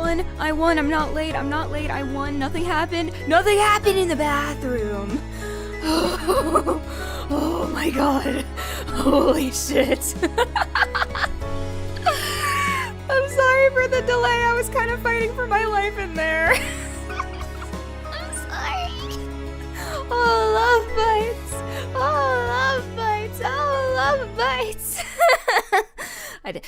won, I'm not late, I won, nothing happened in the bathroom. Oh my god, holy shit. I'm sorry for the delay, I was kind of fighting for my life in there. I'm sorry. Oh, love bites. Oh, love bites. Oh, love bites.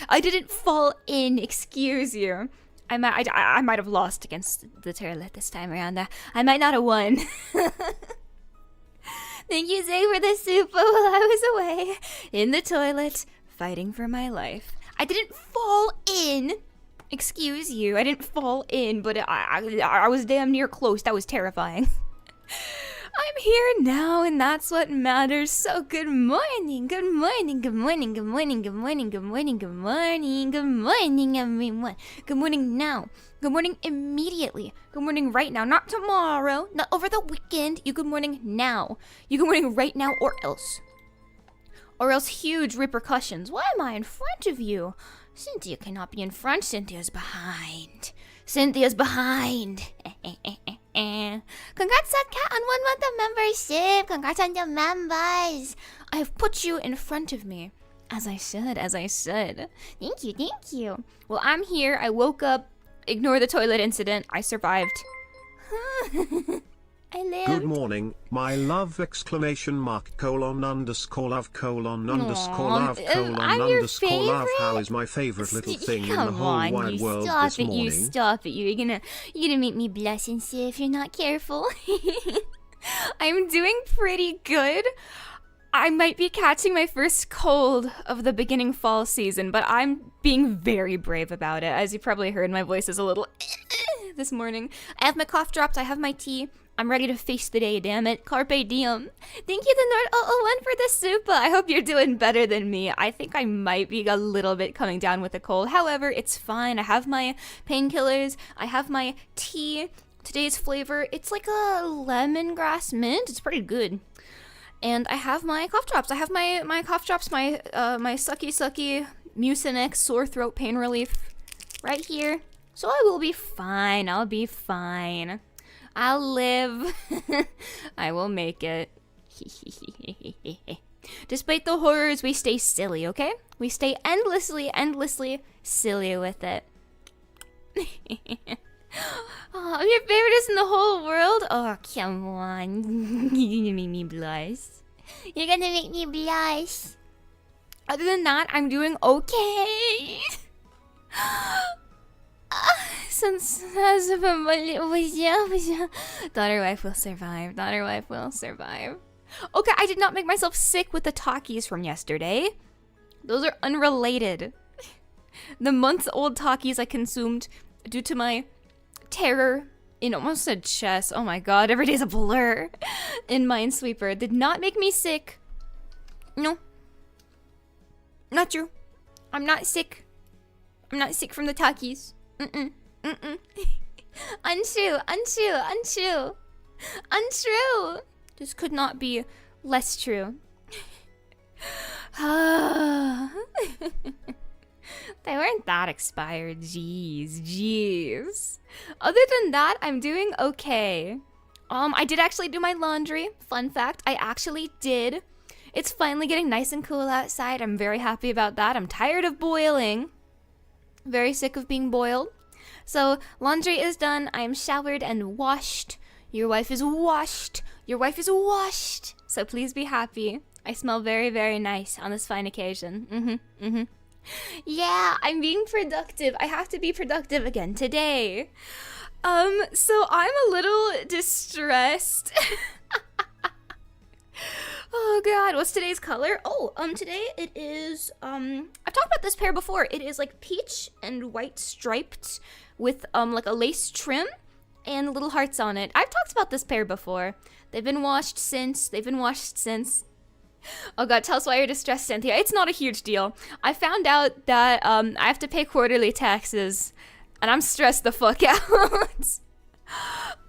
I didn't fall in, excuse you. I might have lost against the toilet this time around. I might not have won. Thank you, Zay, for the soup while I was away in the toilet, fighting for my life. I didn't fall in. Excuse you, I didn't fall in, but I was damn near close. That was terrifying. I'm here now, and that's what matters. So good morning, good morning, good morning, good morning, good morning, good morning, good morning, good morning, everyone. Good morning now. Good morning immediately. Good morning right now, not tomorrow, not over the weekend. You good morning now. You good morning right now, or else. Or else huge repercussions. Why am I in front of you? Sinthya cannot be in front. Cynthia's behind. Cynthia's behind. Congrats, Sadcat, on 1 month of membership. Congrats on your members. I have put you in front of me. As I should, as I should. Thank you, thank you. Well, I'm here. I woke up. Ignore the toilet incident. I survived. I lived. Good morning, my love, exclamation mark, colon, underscore love, colon, underscore love, colon, underscore love. How is my favorite little thing in the whole wide world this morning? Stop it, you're gonna make me blush and say if you're not careful. I'm doing pretty good. I might be catching my first cold of the beginning fall season, but I'm being very brave about it. As you probably heard, my voice is a little this morning. I have my cough drops, I have my tea. I'm ready to face the day, damn it. Carpe diem. Thank you, the Nord001, for the super. I hope you're doing better than me. I think I might be a little bit coming down with a cold. However, it's fine. I have my painkillers. I have my tea. Today's flavor, it's like a lemongrass mint. It's pretty good. And I have my cough drops. I have my cough drops, my sucky Mucinex sore throat pain relief right here. So I will be fine. I'll be fine. I'll live. I will make it. Despite the horrors, we stay silly, okay? We stay endlessly silly with it. Oh, I'm your favoriteest in the whole world? Oh, come on. You're gonna make me blush. You're gonna make me blush. Other than that, I'm doing okay. Daughter wife will survive. Daughter wife will survive. Okay, I did not make myself sick with the Takis from yesterday. Those are unrelated. The months-old Takis I consumed due to my terror in almost said chess. Oh my god, every day's a blur. In Minesweeper did not make me sick. No. Not true. I'm not sick. I'm not sick from the Takis. Untrue. This could not be less true. They weren't that expired. Jeez. Other than that, I'm doing okay. I did actually do my laundry. Fun fact, I actually did. It's finally getting nice and cool outside. I'm very happy about that. I'm tired of boiling. Very sick of being boiled. So, laundry is done. I am showered and washed. Your wife is washed. Your wife is washed. So please be happy. I smell very, very nice on this fine occasion. Yeah, I'm being productive. I have to be productive again today. So I'm a little distressed. Oh god, what's today's color? Oh, today it is, I've talked about this pair before. It is like peach and white striped with, like a lace trim and little hearts on it. I've talked about this pair before. They've been washed since. Oh god, tell us why you're distressed, Cynthia. It's not a huge deal. I found out that, I have to pay quarterly taxes, and I'm stressed the fuck out.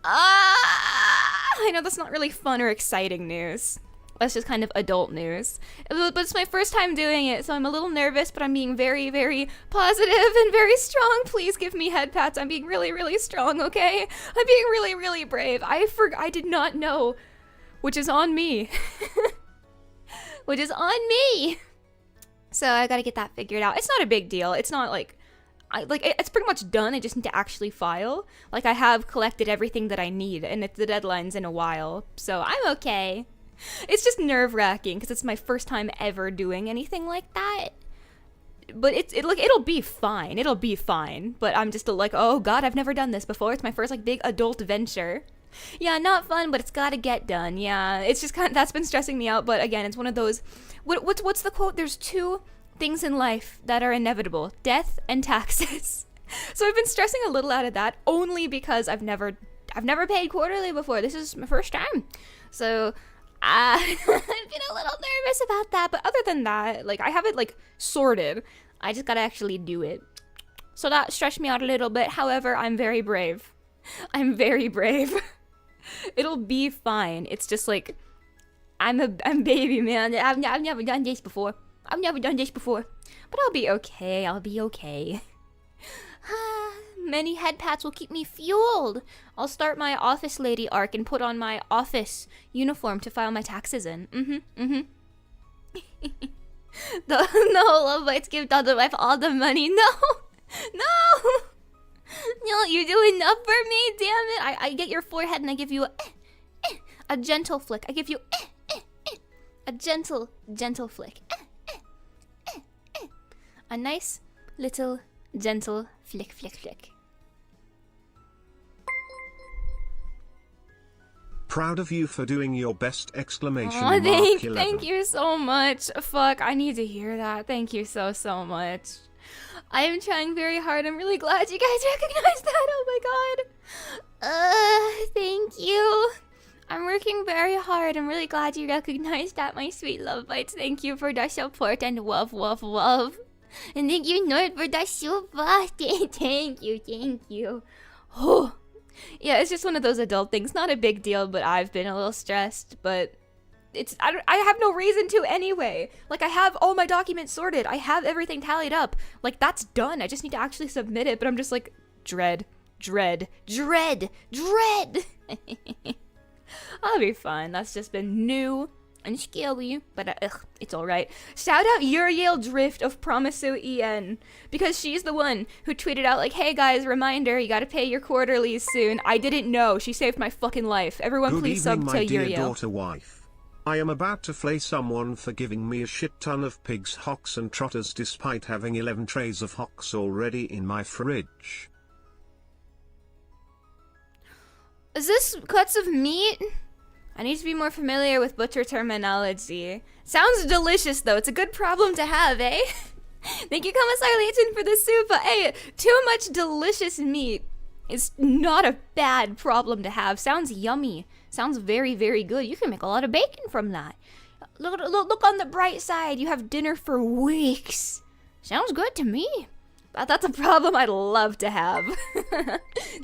I know that's not really fun or exciting news. That's just kind of adult news. But it's my first time doing it, so I'm a little nervous, but I'm being very, very positive and very strong. Please give me head pats. I'm being really, really strong, okay? I'm being really, really brave. I did not know, which is on me. Which is on me. So I gotta get that figured out. It's not a big deal. It's not like, it's pretty much done. I just need to actually file. Like, I have collected everything that I need, and the deadline's in a while, so I'm okay. It's just nerve-wracking because it's my first time ever doing anything like that. But it'll be fine. It'll be fine. But I'm just like, oh god, I've never done this before. It's my first like big adult venture. Yeah, not fun, but it's gotta get done. Yeah, it's just that's been stressing me out. But again, it's one of those. What's the quote? There's two things in life that are inevitable: death and taxes. So I've been stressing a little out of that only because I've never paid quarterly before. This is my first time. So I've been a little nervous about that, but other than that, like, I have it, like, sorted. I just gotta actually do it. So that stressed me out a little bit. However, I'm very brave. I'm very brave. It'll be fine. It's just, like, I'm baby, man. I've never done this before. But I'll be okay. I'll be okay. Many head pats will keep me fueled. I'll start my office lady arc and put on my office uniform to file my taxes in. The whole Love Bites gift on the wife all the money. No, you do enough for me. Damn it! I get your forehead and I give you a gentle flick. I give you a gentle flick. A nice little gentle flick. Proud of you for doing your best! Exclamation mark. Thank you so much. Fuck, I need to hear that. Thank you so much. I am trying very hard. I'm really glad you guys recognized that. Oh my god. Thank you. I'm working very hard. I'm really glad you recognized that, my sweet Love Bites. Thank you for the support and woof. And thank you, Nord, for the super. Thank you. Oh. Yeah, it's just one of those adult things. Not a big deal, but I've been a little stressed. But I have no reason to anyway. Like, I have all my documents sorted. I have everything tallied up. Like, that's done. I just need to actually submit it. But I'm just like, dread. I'll be fine. That's just been new and scary, but it's alright. Shout out Uriel Drift of Promiso EN, because she's the one who tweeted out like, hey guys, reminder, you gotta pay your quarterlies soon. I didn't know. She saved my fucking life. Everyone Good please evening, sub to Uriel. My dear daughter wife. I am about to flay someone for giving me a shit ton of pigs, hocks and trotters despite having 11 trays of hocks already in my fridge. Is this cuts of meat? I need to be more familiar with butcher terminology. Sounds delicious, though. It's a good problem to have, eh? Thank you, Commissar Layton, for the soup. But hey, too much delicious meat is not a bad problem to have. Sounds yummy. Sounds very, very good. You can make a lot of bacon from that. Look on the bright side. You have dinner for weeks. Sounds good to me. But that's a problem I'd love to have.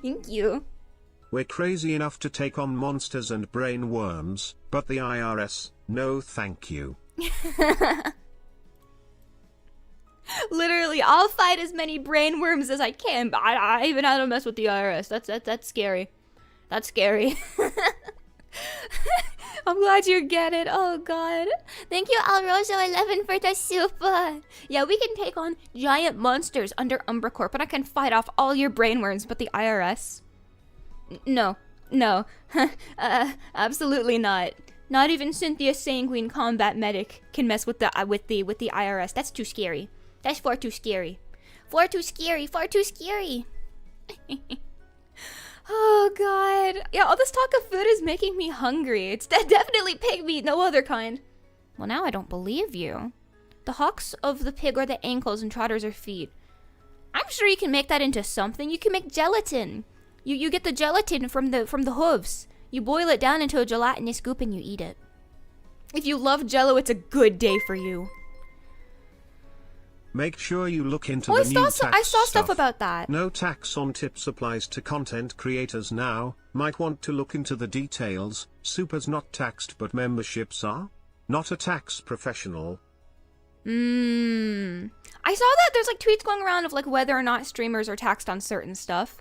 Thank you. We're crazy enough to take on monsters and brain worms, but the IRS, no thank you. Literally, I'll fight as many brain worms as I can, but I don't mess with the IRS. That's scary. That's scary. I'm glad you get it. Oh god. Thank you, Alroso11, for the super. Yeah, we can take on giant monsters under Umbracorp, and I can fight off all your brain worms, but the IRS? No, absolutely not. Not even Sinthya Sanguine Combat Medic can mess with the IRS. That's too scary. That's far too scary. Far too scary. Oh god. Yeah, all this talk of food is making me hungry. It's definitely pig meat, no other kind. Well, now I don't believe you. The hocks of the pig are the ankles and trotters are feet. I'm sure you can make that into something. You can make gelatin. You get the gelatin from the hooves. You boil it down into a gelatinous goop and you eat it. If you love Jello, it's a good day for you. Make sure you look into the new tax I saw stuff about that. No tax on tips applies to content creators now. Might want to look into the details. Super's not taxed, but memberships are. Not a tax professional. I saw that there's like tweets going around of like whether or not streamers are taxed on certain stuff.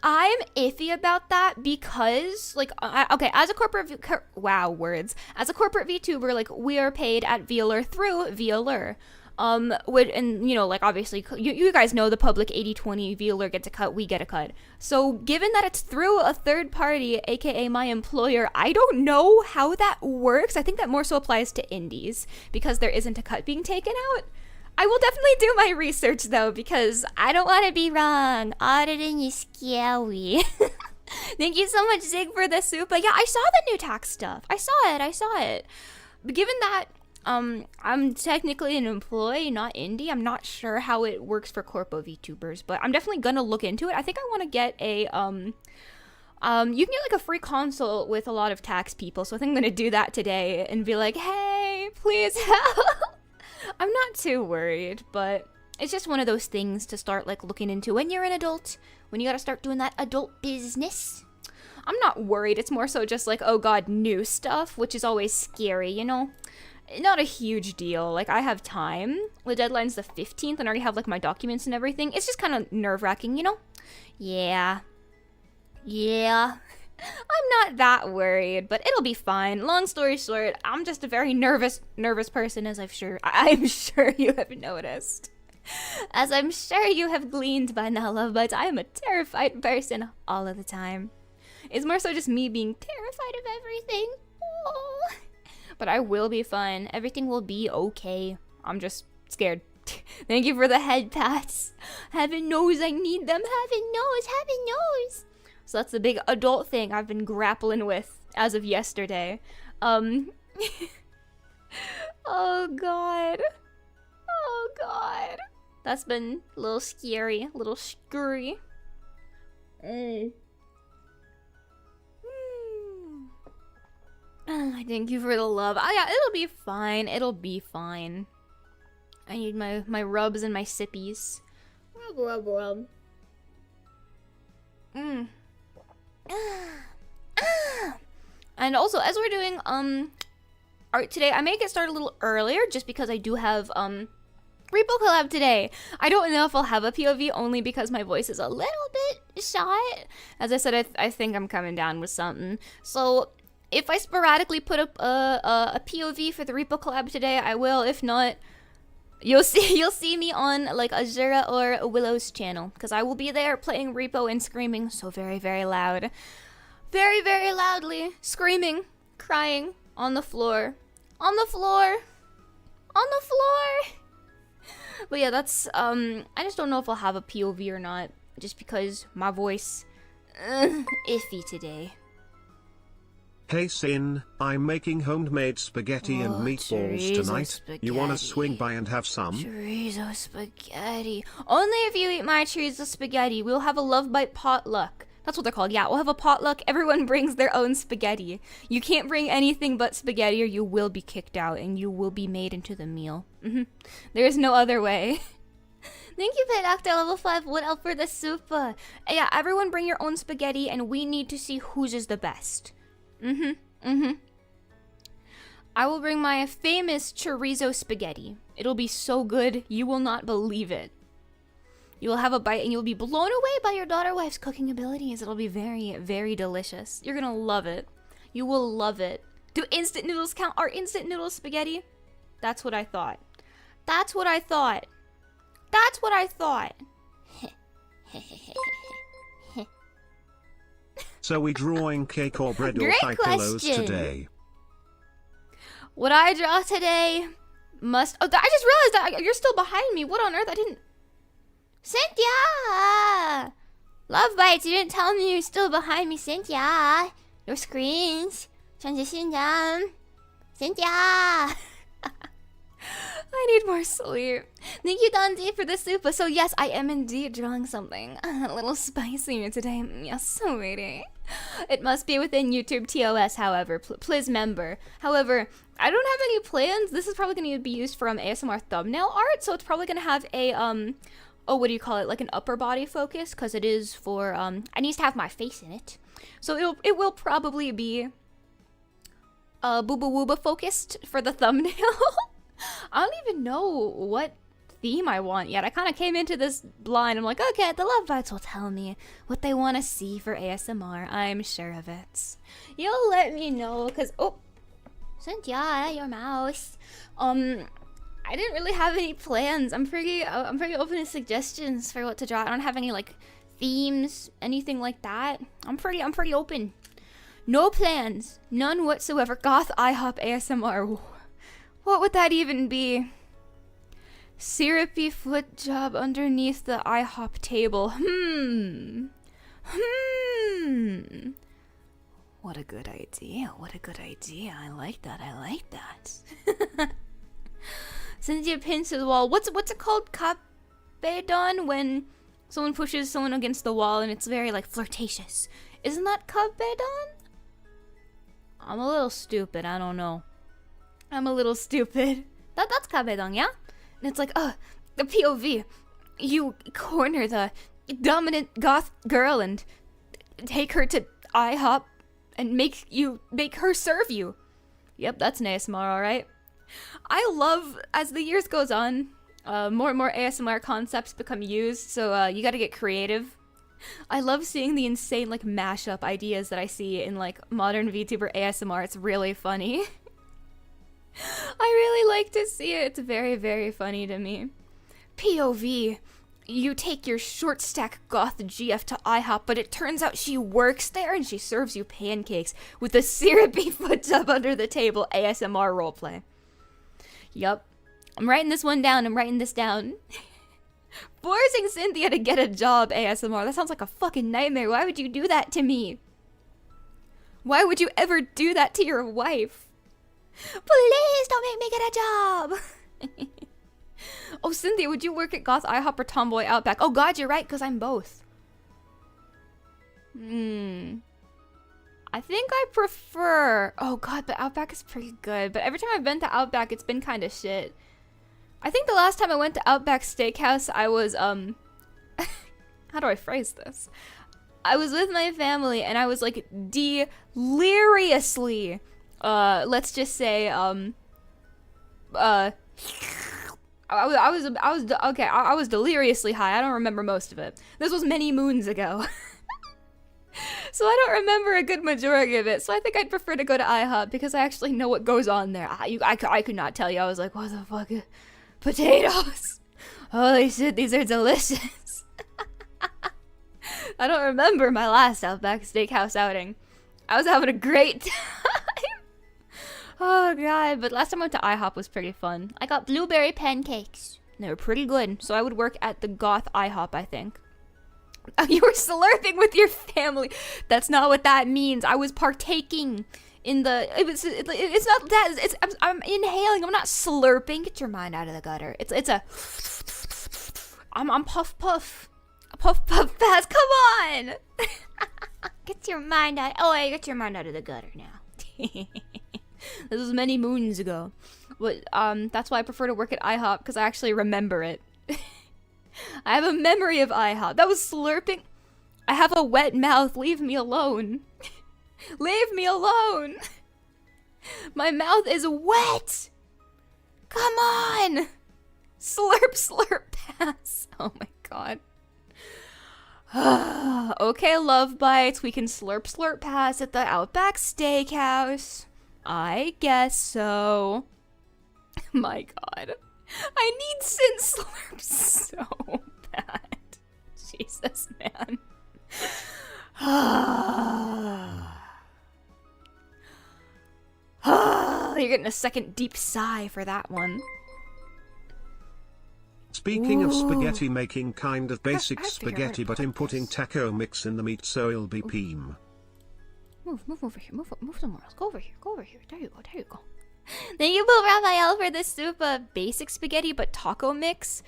I'm iffy about that because like okay, as a corporate as a corporate VTuber, like we are paid at VAllure through VAllure. And you know, like obviously you guys know the public 80-20 VAllure gets a cut, we get a cut. So given that it's through a third party, aka my employer, I don't know how that works. I think that more so applies to indies because there isn't a cut being taken out. I will definitely do my research though because I don't want to be wrong. Auditing is scary. Thank you so much, Zig, for the soup. But yeah, I saw the new tax stuff. I saw it. But given that I'm technically an employee, not indie, I'm not sure how it works for corpo VTubers, but I'm definitely gonna look into it. I think I want to get a you can get like a free consult with a lot of tax people, so I think I'm gonna do that today and be like, hey, please help. I'm not too worried, but it's just one of those things to start like looking into when you're an adult, when you gotta start doing that adult business. I'm not worried, it's more so just like, oh god, new stuff, which is always scary, you know? Not a huge deal. Like, I have time. The deadline's the 15th, and I already have, like, my documents and everything. It's just kind of nerve-wracking, you know? Yeah. I'm not that worried, but it'll be fine. Long story short, I'm just a very nervous person, as I'm sure you have noticed. As I'm sure you have gleaned by now, lovebirds, I am a terrified person all of the time. It's more so just me being terrified of everything. Oh. But I will be fine. Everything will be okay. I'm just scared. Thank you for the head pats. Heaven knows I need them. Heaven knows. So that's the big adult thing I've been grappling with as of yesterday. Oh god. That's been a little scary, a little scurry. Thank you for the love. Oh yeah, it'll be fine. I need my rubs and my sippies. Rub. And also, as we're doing art today, I may get started a little earlier just because I do have Repo collab today. I don't know if I'll have a POV only because my voice is a little bit shot. As I said, I think I'm coming down with something. So if I sporadically put up a POV for the Repo collab today, I will. If not, you'll see me on like Azura or Willow's channel because I will be there playing Repo and screaming so very, very loud. Very, very loudly. Screaming, crying, on the floor. But yeah, that's, I just don't know if I'll have a POV or not. Just because my voice, iffy today. Hey Sin, I'm making homemade spaghetti and meatballs tonight. Spaghetti. You wanna swing by and have some? Chorizo spaghetti. Only if you eat my chorizo spaghetti. We'll have a love bite potluck. That's what they're called. Yeah, we'll have a potluck. Everyone brings their own spaghetti. You can't bring anything but spaghetti or you will be kicked out and you will be made into the meal. There is no other way. Thank you, Pedactyl level 5. What else for the super? Yeah, everyone bring your own spaghetti and we need to see whose is the best. I will bring my famous chorizo spaghetti. It'll be so good, you will not believe it. You will have a bite and you'll be blown away by your daughter wife's cooking abilities. It'll be very, very delicious. You're gonna love it. You will love it. Do instant noodles count? Are instant noodles spaghetti? That's what I thought. So we drawing cake or bread or Great pillows question. today? What I draw today must... Oh, I just realized that you're still behind me. What on earth? I didn't... Sinthya! Love bites, you didn't tell me you're still behind me, Sinthya. Your screens. Transition down. Sinthya! I need more sleep. Thank you, Dundee, for the super. So yes, I am indeed drawing something a little spicier today. Yes, sweetie. It must be within YouTube TOS, however. Please member. However, I don't have any plans. This is probably going to be used for ASMR thumbnail art, so it's probably going to have a, oh, what do you call it? Like an upper body focus, because it is for, it needs to have my face in it. So it will probably be booba wooba focused for the thumbnail. I don't even know what theme I want yet. I kind of came into this blind. I'm like, okay, the love bites will tell me what they want to see for ASMR. I'm sure of it. You'll let me know, because, oh, Sinthya, your mouse. I didn't really have any plans. I'm pretty open to suggestions for what to draw. I don't have any, like, themes, anything like that. I'm pretty open. No plans, none whatsoever. Goth IHOP ASMR. What would that even be? Syrupy foot job underneath the IHOP table. What a good idea. What a good idea. I like that. I like that. Sinthya pins to the wall. What's it called? Kabedon, when someone pushes someone against the wall and it's very, like, flirtatious. Isn't that Kabedon? I'm a little stupid. I don't know. I'm a little stupid. That's Kabedon, yeah? And it's like, the POV. You corner the dominant goth girl and take her to IHOP and make her serve you. Yep, that's an ASMR, alright. I love, as the years goes on, more and more ASMR concepts become used, so you gotta get creative. I love seeing the insane, like, mashup ideas that I see in, like, modern VTuber ASMR. It's really funny. I really like to see it. It's very, very funny to me. POV. You take your short stack goth GF to IHOP, but it turns out she works there and she serves you pancakes with a syrupy foot tub under the table. ASMR roleplay. Yup. I'm writing this one down. I'm writing this down. Forcing Sinthya to get a job, ASMR. That sounds like a fucking nightmare. Why would you do that to me? Why would you ever do that to your wife? Please don't make me get a job. Oh, Sinthya, would you work at Goth IHOP or Tomboy Outback? Oh god, you're right, because I'm both. I think I prefer... Oh god, but Outback is pretty good. But every time I've been to Outback, it's been kind of shit. I think the last time I went to Outback Steakhouse, I was, how do I phrase this? I was with my family, and I was, like, deliriously, let's just say, I was deliriously high. I don't remember most of it. This was many moons ago. So I don't remember a good majority of it. So I think I'd prefer to go to IHOP because I actually know what goes on there. I could not tell you. I was like, what the fuck? Potatoes. Holy shit, these are delicious. I don't remember my last Outback Steakhouse outing. I was having a great time. Oh god, but last time I went to IHOP was pretty fun. I got blueberry pancakes. They were pretty good, so I would work at the Goth IHOP, I think. You were slurping with your family. That's not what that means. I was partaking in the... It's not that. I'm inhaling. I'm not slurping. Get your mind out of the gutter. It's a... I'm puff puff. Puff puff pass. Come on! Get your mind out... Oh, get your mind out of the gutter now. This was many moons ago. But that's why I prefer to work at IHOP, because I actually remember it. I have a memory of IHOP. That was slurping. I have a wet mouth. Leave me alone. Leave me alone. My mouth is wet. Come on. Slurp, slurp, pass. Oh my god. Okay, love bites. We can slurp, slurp, pass at the Outback Steakhouse. I guess so. My god. I need sin slurps so bad. Jesus, man. You're getting a second deep sigh for that one. Speaking of spaghetti, making kind of basic spaghetti but inputting taco mix in the meat so it'll be peem. Move over here, move some more. Go over here, There you go. Thank you, Bill Raphael, for the soup of basic spaghetti but taco mix.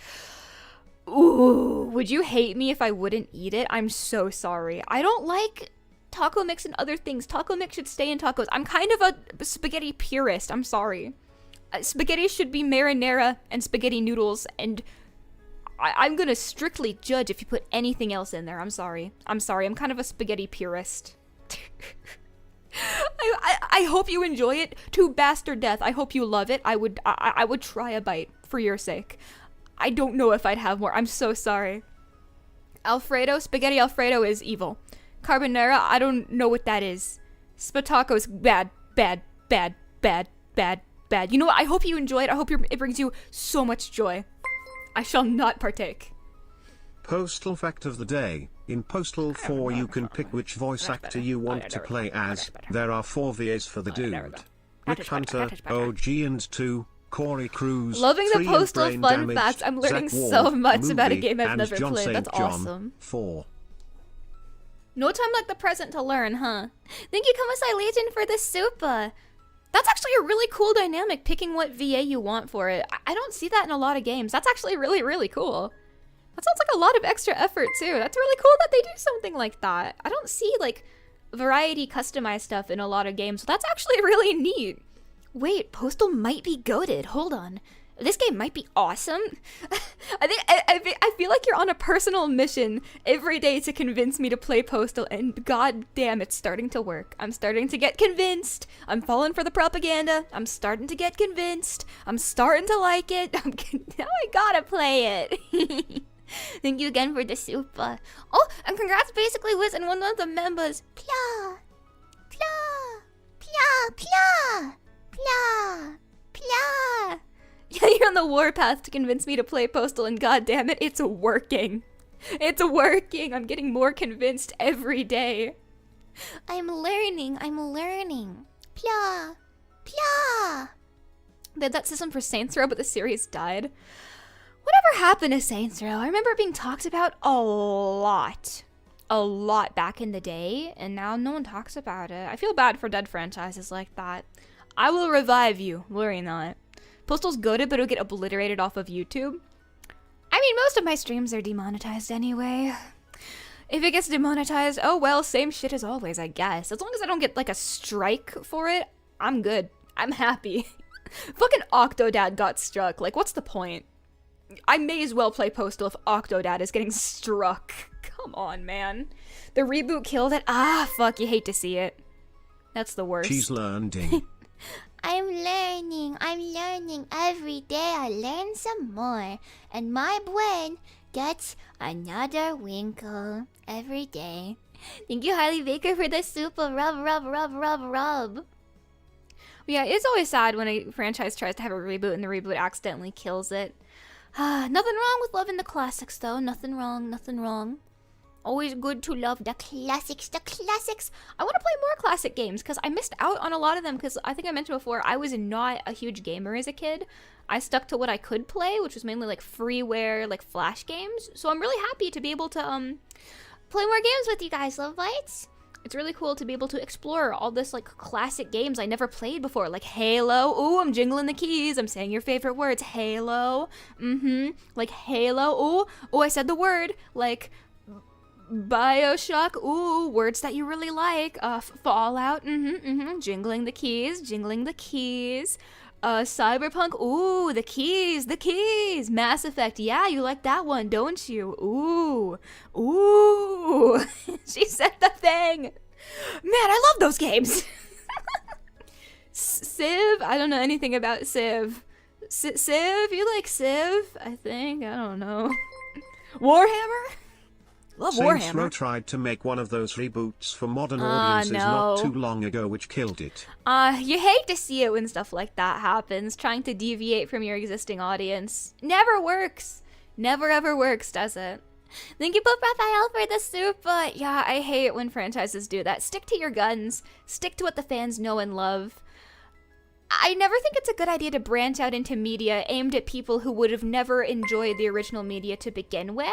Ooh, would you hate me if I wouldn't eat it? I'm so sorry. I don't like taco mix and other things. Taco mix should stay in tacos. I'm kind of a spaghetti purist. I'm sorry. Spaghetti should be marinara and spaghetti noodles, and I'm gonna strictly judge if you put anything else in there. I'm sorry. I'm kind of a spaghetti purist. I hope you enjoy it to bastard death. I hope you love it. I would try a bite for your sake. I don't know if I'd have more. I'm so sorry. Spaghetti Alfredo is evil. Carbonara, I don't know what that is. Spataco is bad. You know what? I hope you enjoy it. I hope it brings you so much joy. I shall not partake. Postal fact of the day. In Postal 4 you can pick which voice actor you want to play as. There are 4 VAs for the dude. Witch Hunter, OG and 2, Corey Cruz, Loving the 3 Postal Brain fun Damage, facts. I'm learning Zach Ward, so much movie, about a game I've and never John played. St. That's John, awesome. 4. No time like the present to learn, huh? Thank you, Kamasai Legion, for the super. That's actually a really cool dynamic, picking what VA you want for it. I don't see that in a lot of games. That's actually really, really cool. That sounds like a lot of extra effort, too. That's really cool that they do something like that. I don't see, like, variety customized stuff in a lot of games. So that's actually really neat. Wait, Postal might be goated. Hold on. This game might be awesome. I feel like you're on a personal mission every day to convince me to play Postal, and god damn, it's starting to work. I'm starting to get convinced. I'm falling for the propaganda. I'm starting to get convinced. I'm starting to like it. Now I gotta play it. Thank you again for the super. Oh, and congrats Basically Wiz and one of the members. Pla, pla, pla, pla, pla, pla. Yeah, you're on the warpath to convince me to play Postal, and goddammit, it's working. It's working. I'm getting more convinced every day. I'm learning. Pla, pla. They had that system for Saints Row, but the series died. Whatever happened to Saints Row? I remember it being talked about a lot back in the day, and now no one talks about it. I feel bad for dead franchises like that. I will revive you. Worry not. Postal's goated, but it'll get obliterated off of YouTube. I mean, most of my streams are demonetized anyway. If it gets demonetized, oh well, same shit as always, I guess. As long as I don't get, like, a strike for it, I'm good. I'm happy. Fucking Octodad got struck. Like, what's the point? I may as well play Postal if Octodad is getting struck. Come on, man. The reboot killed it. Ah, fuck, you hate to see it. That's the worst. She's learning. I'm learning every day. I learn some more, and my brain gets another winkle every day. Thank you, Harley Baker, for the super rub. Yeah, it's always sad when a franchise tries to have a reboot and the reboot accidentally kills it. Nothing wrong with loving the classics, though. Nothing wrong. Always good to love the classics. I want to play more classic games because I missed out on a lot of them because I think I mentioned before, I was not a huge gamer as a kid. I stuck to what I could play, which was mainly like freeware, like Flash games. So I'm really happy to be able to play more games with you guys, love bites. It's really cool to be able to explore all this like classic games I never played before, like Halo. Ooh, I'm jingling the keys. I'm saying your favorite words. Halo. Like Halo. Ooh, I said the word. Like BioShock. Ooh, words that you really like. Fallout. Jingling the keys. Cyberpunk. Ooh, the keys. Mass Effect. Yeah, you like that one, don't you? Ooh. She said the thing. Man, I love those games. Civ. I don't know anything about Civ. Civ. You like Civ? I think. I don't know. Warhammer. Love Saints Warhammer. Row tried to make one of those reboots for modern audiences not too long ago, which killed it. You hate to see it when stuff like that happens. Trying to deviate from your existing audience never works. Never ever works, does it? Thank you, Pope Raphael, for the super. Yeah, I hate when franchises do that. Stick to your guns. Stick to what the fans know and love. I never think it's a good idea to branch out into media aimed at people who would have never enjoyed the original media to begin with.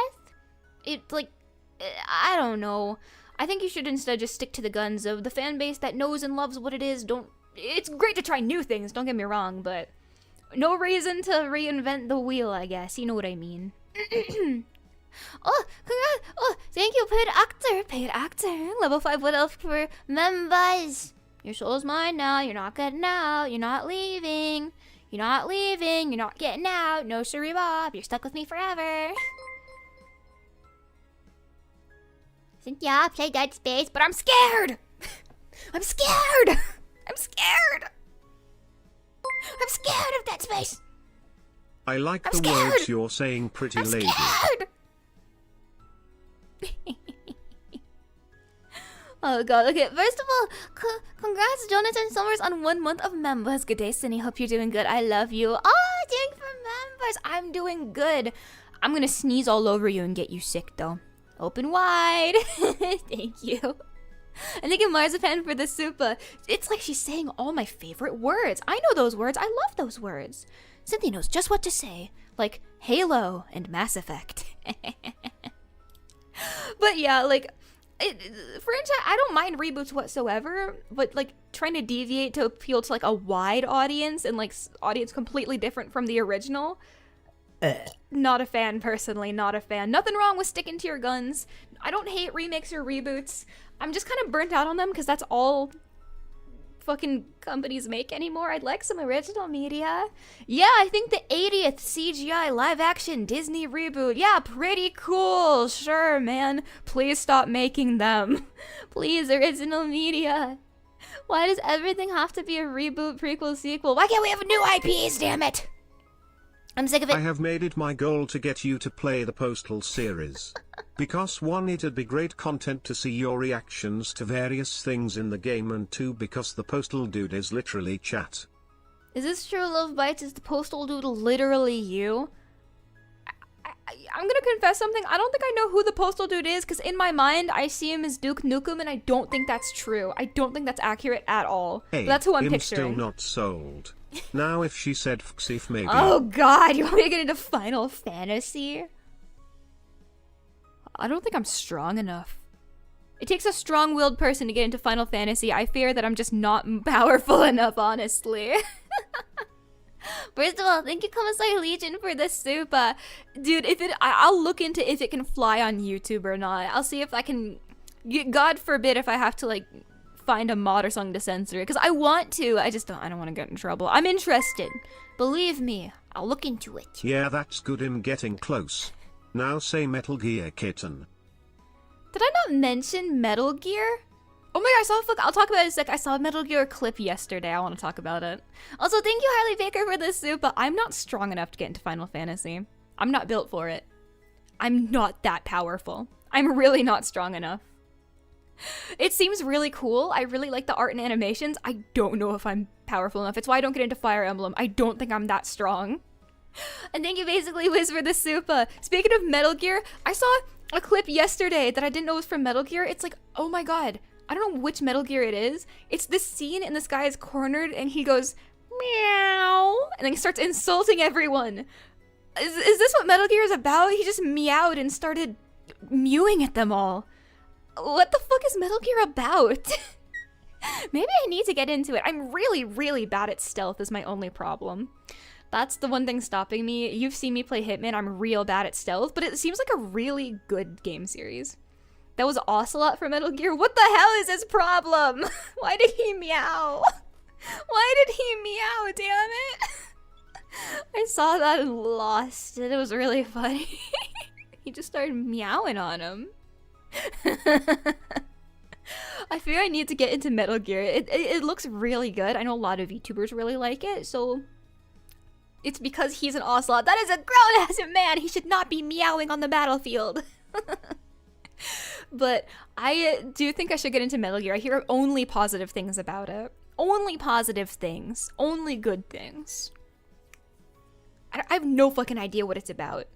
I don't know. I think you should instead just stick to the guns of the fan base that knows and loves what it is. It's great to try new things, don't get me wrong, but no reason to reinvent the wheel, I guess. You know what I mean. Oh, congrats! Oh, thank you, paid actor. Level 5 Wood Elf for members. Your soul's mine now. You're not getting out. You're not leaving. You're not getting out. No siree Bob. You're stuck with me forever. Sinthya, play Dead Space, but I'm scared. I'm scared. I'm scared. I'm scared of Dead Space. I like I'm the scared. words you're saying, pretty I'm lady. scared. Oh god, okay, first of all, congrats Jonathan Summers on 1 month of members. Good day, Cindy, hope you're doing good. I love you. Oh, thank you for members. I'm doing good. I'm gonna sneeze all over you and get you sick, though. Open wide. Thank you. And thank you, Marzipan, for the super. It's like she's saying all my favorite words. I know those words. I love those words. Cynthia knows just what to say, like Halo and Mass Effect. But yeah, like, franchise, I don't mind reboots whatsoever, but like trying to deviate to appeal to like a wide audience and like audience completely different from the original, not a fan personally, not a fan. Nothing wrong with sticking to your guns. I don't hate remakes or reboots. I'm just kind of burnt out on them because that's all fucking companies make anymore. I'd like some original media. Yeah, I think the 80th CGI live action Disney reboot. Yeah, pretty cool. Sure, man. Please stop making them. Please, original media. Why does everything have to be a reboot, prequel, sequel? Why can't we have new IPs, damn it? I'm sick of it. I have made it my goal to get you to play the Postal series. Because 1, it'd be great content to see your reactions to various things in the game, and 2, because the Postal dude is literally chat. Is this true, Love Bites? Is the Postal dude literally you? I'm gonna confess something. I don't think I know who the Postal dude is, because in my mind, I see him as Duke Nukem, and I don't think that's true. I don't think that's accurate at all. Hey, But that's who I'm I'm picturing. still not sold. Now if she said Fxif maybe. Oh god, you want me to get into Final Fantasy? I don't think I'm strong enough. It takes a strong-willed person to get into Final Fantasy. I fear that I'm just not powerful enough, honestly. First of all, thank you, Commissar Legion, for the super. Dude, I'll look into if it can fly on YouTube or not. I'll see if I can. God forbid if I have to like find a mod or something to censor it, because I want to. I don't want to get in trouble. I'm interested. Believe me, I'll look into it. Yeah, that's good. I'm getting close. Now say Metal Gear Kitten. Did I not mention Metal Gear? Oh my god, I'll talk about it in a sec. I saw a Metal Gear clip yesterday. I want to talk about it. Also, thank you, Harley Baker, for this soup, but I'm not strong enough to get into Final Fantasy. I'm not built for it. I'm not that powerful. I'm really not strong enough. It seems really cool. I really like the art and animations. I don't know if I'm powerful enough. It's why I don't get into Fire Emblem. I don't think I'm that strong. And thank you, basically, Wiz, for the soupa. Speaking of Metal Gear, I saw a clip yesterday that I didn't know was from Metal Gear. It's like, oh my god. I don't know which Metal Gear it is. It's this scene and this guy is cornered and he goes, meow, and then he starts insulting everyone. Is this what Metal Gear is about? He just meowed and started mewing at them all. What the fuck is Metal Gear about? Maybe I need to get into it. I'm really, really bad at stealth is my only problem. That's the one thing stopping me. You've seen me play Hitman. I'm real bad at stealth, but it seems like a really good game series. That was Ocelot for Metal Gear. What the hell is his problem? Why did he meow? Why did he meow? Damn it. I saw that and lost it. It was really funny. He just started meowing on him. I fear I need to get into Metal Gear. It looks really good. I know a lot of VTubers really like it, so it's because he's an Ocelot. That is a grown-ass man. He should not be meowing on the battlefield. But I do think I should get into Metal Gear. I hear only positive things about it. Only positive things. Only good things. I have no fucking idea what it's about.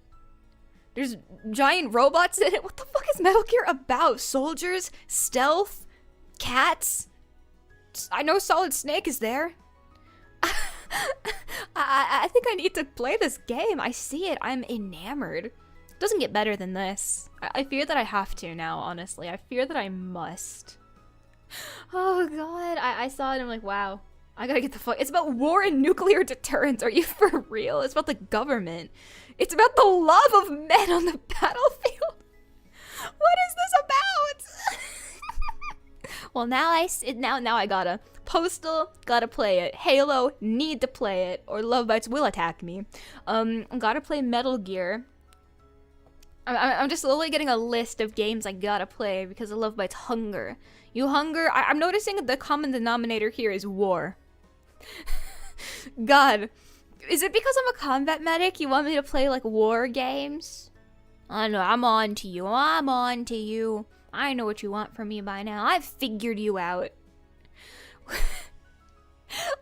There's giant robots in it. What the fuck is Metal Gear about? Soldiers? Stealth? Cats? I know Solid Snake is there. I think I need to play this game. I see it. I'm enamored. It doesn't get better than this. I fear that I have to now, honestly. I fear that I must. Oh god. I saw it and I'm like, wow. I gotta get the fuck. It's about war and nuclear deterrence. Are you for real? It's about the government. It's about the love of men on the battlefield. What is this about? Well, now I gotta. Postal, gotta play it. Halo, need to play it, or Love Bites will attack me. Gotta play Metal Gear. I'm just slowly getting a list of games I gotta play because of Love Bites hunger. You hunger. I'm noticing the common denominator here is war. God, is it because I'm a combat medic? You want me to play like war games? I don't know. I'm on to you. I'm on to you. I know what you want from me by now. I've figured you out.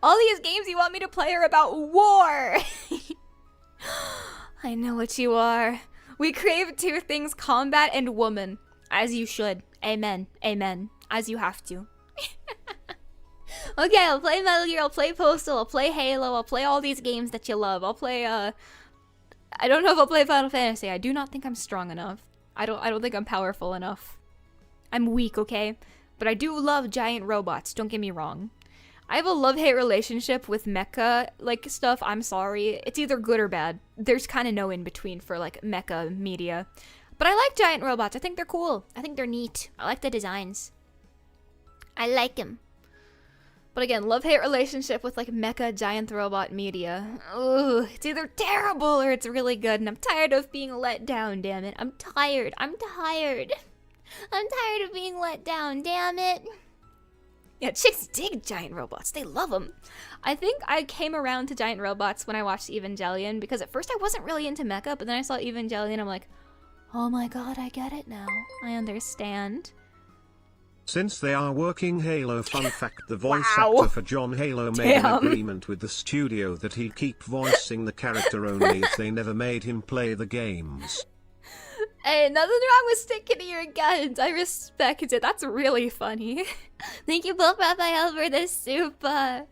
All these games you want me to play are about war. I know what you are. We crave two things, combat and woman. As you should. Amen. Amen. As you have to. Okay, I'll play Metal Gear, I'll play Postal, I'll play Halo, I'll play all these games that you love. I'll play, I don't know if I'll play Final Fantasy. I do not think I'm strong enough. I don't think I'm powerful enough. I'm weak, okay? But I do love giant robots, don't get me wrong. I have a love-hate relationship with mecha, like, stuff. I'm sorry. It's either good or bad. There's kind of no in-between for, like, mecha media. But I like giant robots. I think they're cool. I think they're neat. I like the designs. I like them. But again, love-hate relationship with, like, mecha giant robot media. Ugh, it's either terrible or it's really good, and I'm tired of being let down, damn it. I'm tired. I'm tired. I'm tired of being let down, damn it. Yeah, chicks dig giant robots. They love them. I think I came around to giant robots when I watched Evangelion, because at first I wasn't really into mecha, but then I saw Evangelion, I'm like, oh my god, I get it now. I understand. Since they are working Halo, fun fact, the voice Wow. actor for John Halo made an agreement with the studio that he'd keep voicing the character only if they never made him play the games. Hey, nothing wrong with sticking to your guns. I respect it. That's really funny. Thank you both, Raphael, for this super.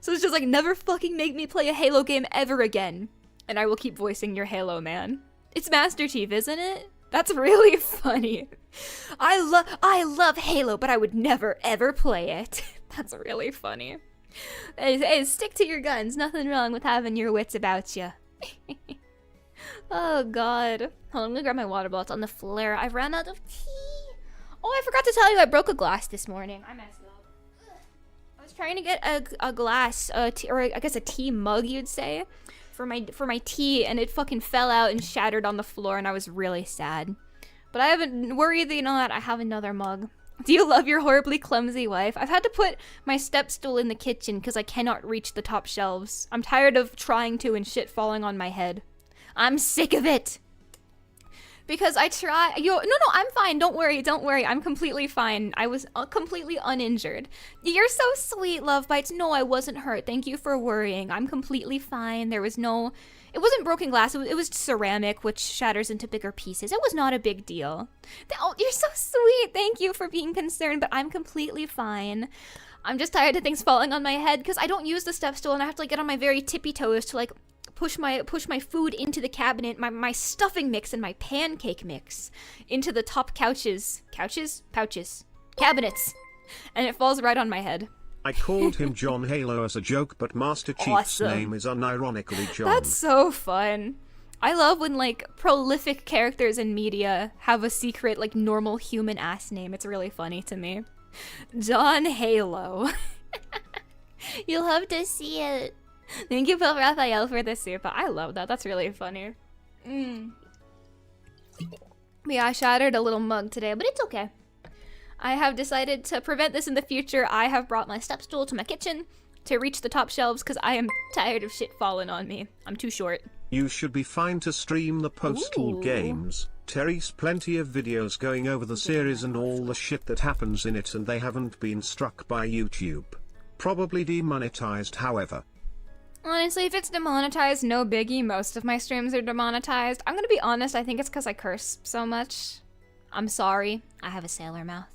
So it's just like, never fucking make me play a Halo game ever again. And I will keep voicing your Halo man. It's Master Chief, isn't it? That's really funny. I love Halo, but I would never ever play it. That's really funny. Hey, stick to your guns. Nothing wrong with having your wits about you. Oh god. Hold on, I'm gonna grab my water bottle. It's on the floor. I ran out of tea. Oh, I forgot to tell you I broke a glass this morning. I messed up. I was trying to get a glass, or I guess a tea mug, you'd say, for my tea, and it fucking fell out and shattered on the floor, and I was really sad. But I haven't worried that, you know that I have another mug. Do you love your horribly clumsy wife? I've had to put my step stool in the kitchen because I cannot reach the top shelves. I'm tired of trying to and shit falling on my head. I'm sick of it. Because I try. No, I'm fine. Don't worry. I'm completely fine. I was completely uninjured. You're so sweet, Love Bites. No, I wasn't hurt. Thank you for worrying. I'm completely fine. There was no. It wasn't broken glass. It was ceramic, which shatters into bigger pieces. It was not a big deal. Oh, you're so sweet. Thank you for being concerned, but I'm completely fine. I'm just tired of things falling on my head because I don't use the step stool and I have to like get on my very tippy toes to like push my food into the cabinet, my stuffing mix and my pancake mix into the top couches, cabinets, and it falls right on my head. I called him John Halo as a joke, but Master Chief's name is unironically John. That's so fun. I love when like prolific characters in media have a secret like normal human ass name. It's really funny to me. John Halo. You'll have to see it. Thank you, Phil Raphael, for the super. I love that. That's really funny. Yeah, I shattered a little mug today, but it's okay. I have decided to prevent this in the future. I have brought my step stool to my kitchen to reach the top shelves because I am tired of shit falling on me. I'm too short. You should be fine to stream the Postal games. Terry's plenty of videos going over the series and all the shit that happens in it, and they haven't been struck by YouTube. Probably demonetized, however. Honestly, if it's demonetized, no biggie. Most of my streams are demonetized. I'm gonna be honest, I think it's because I curse so much. I'm sorry. I have a sailor mouth.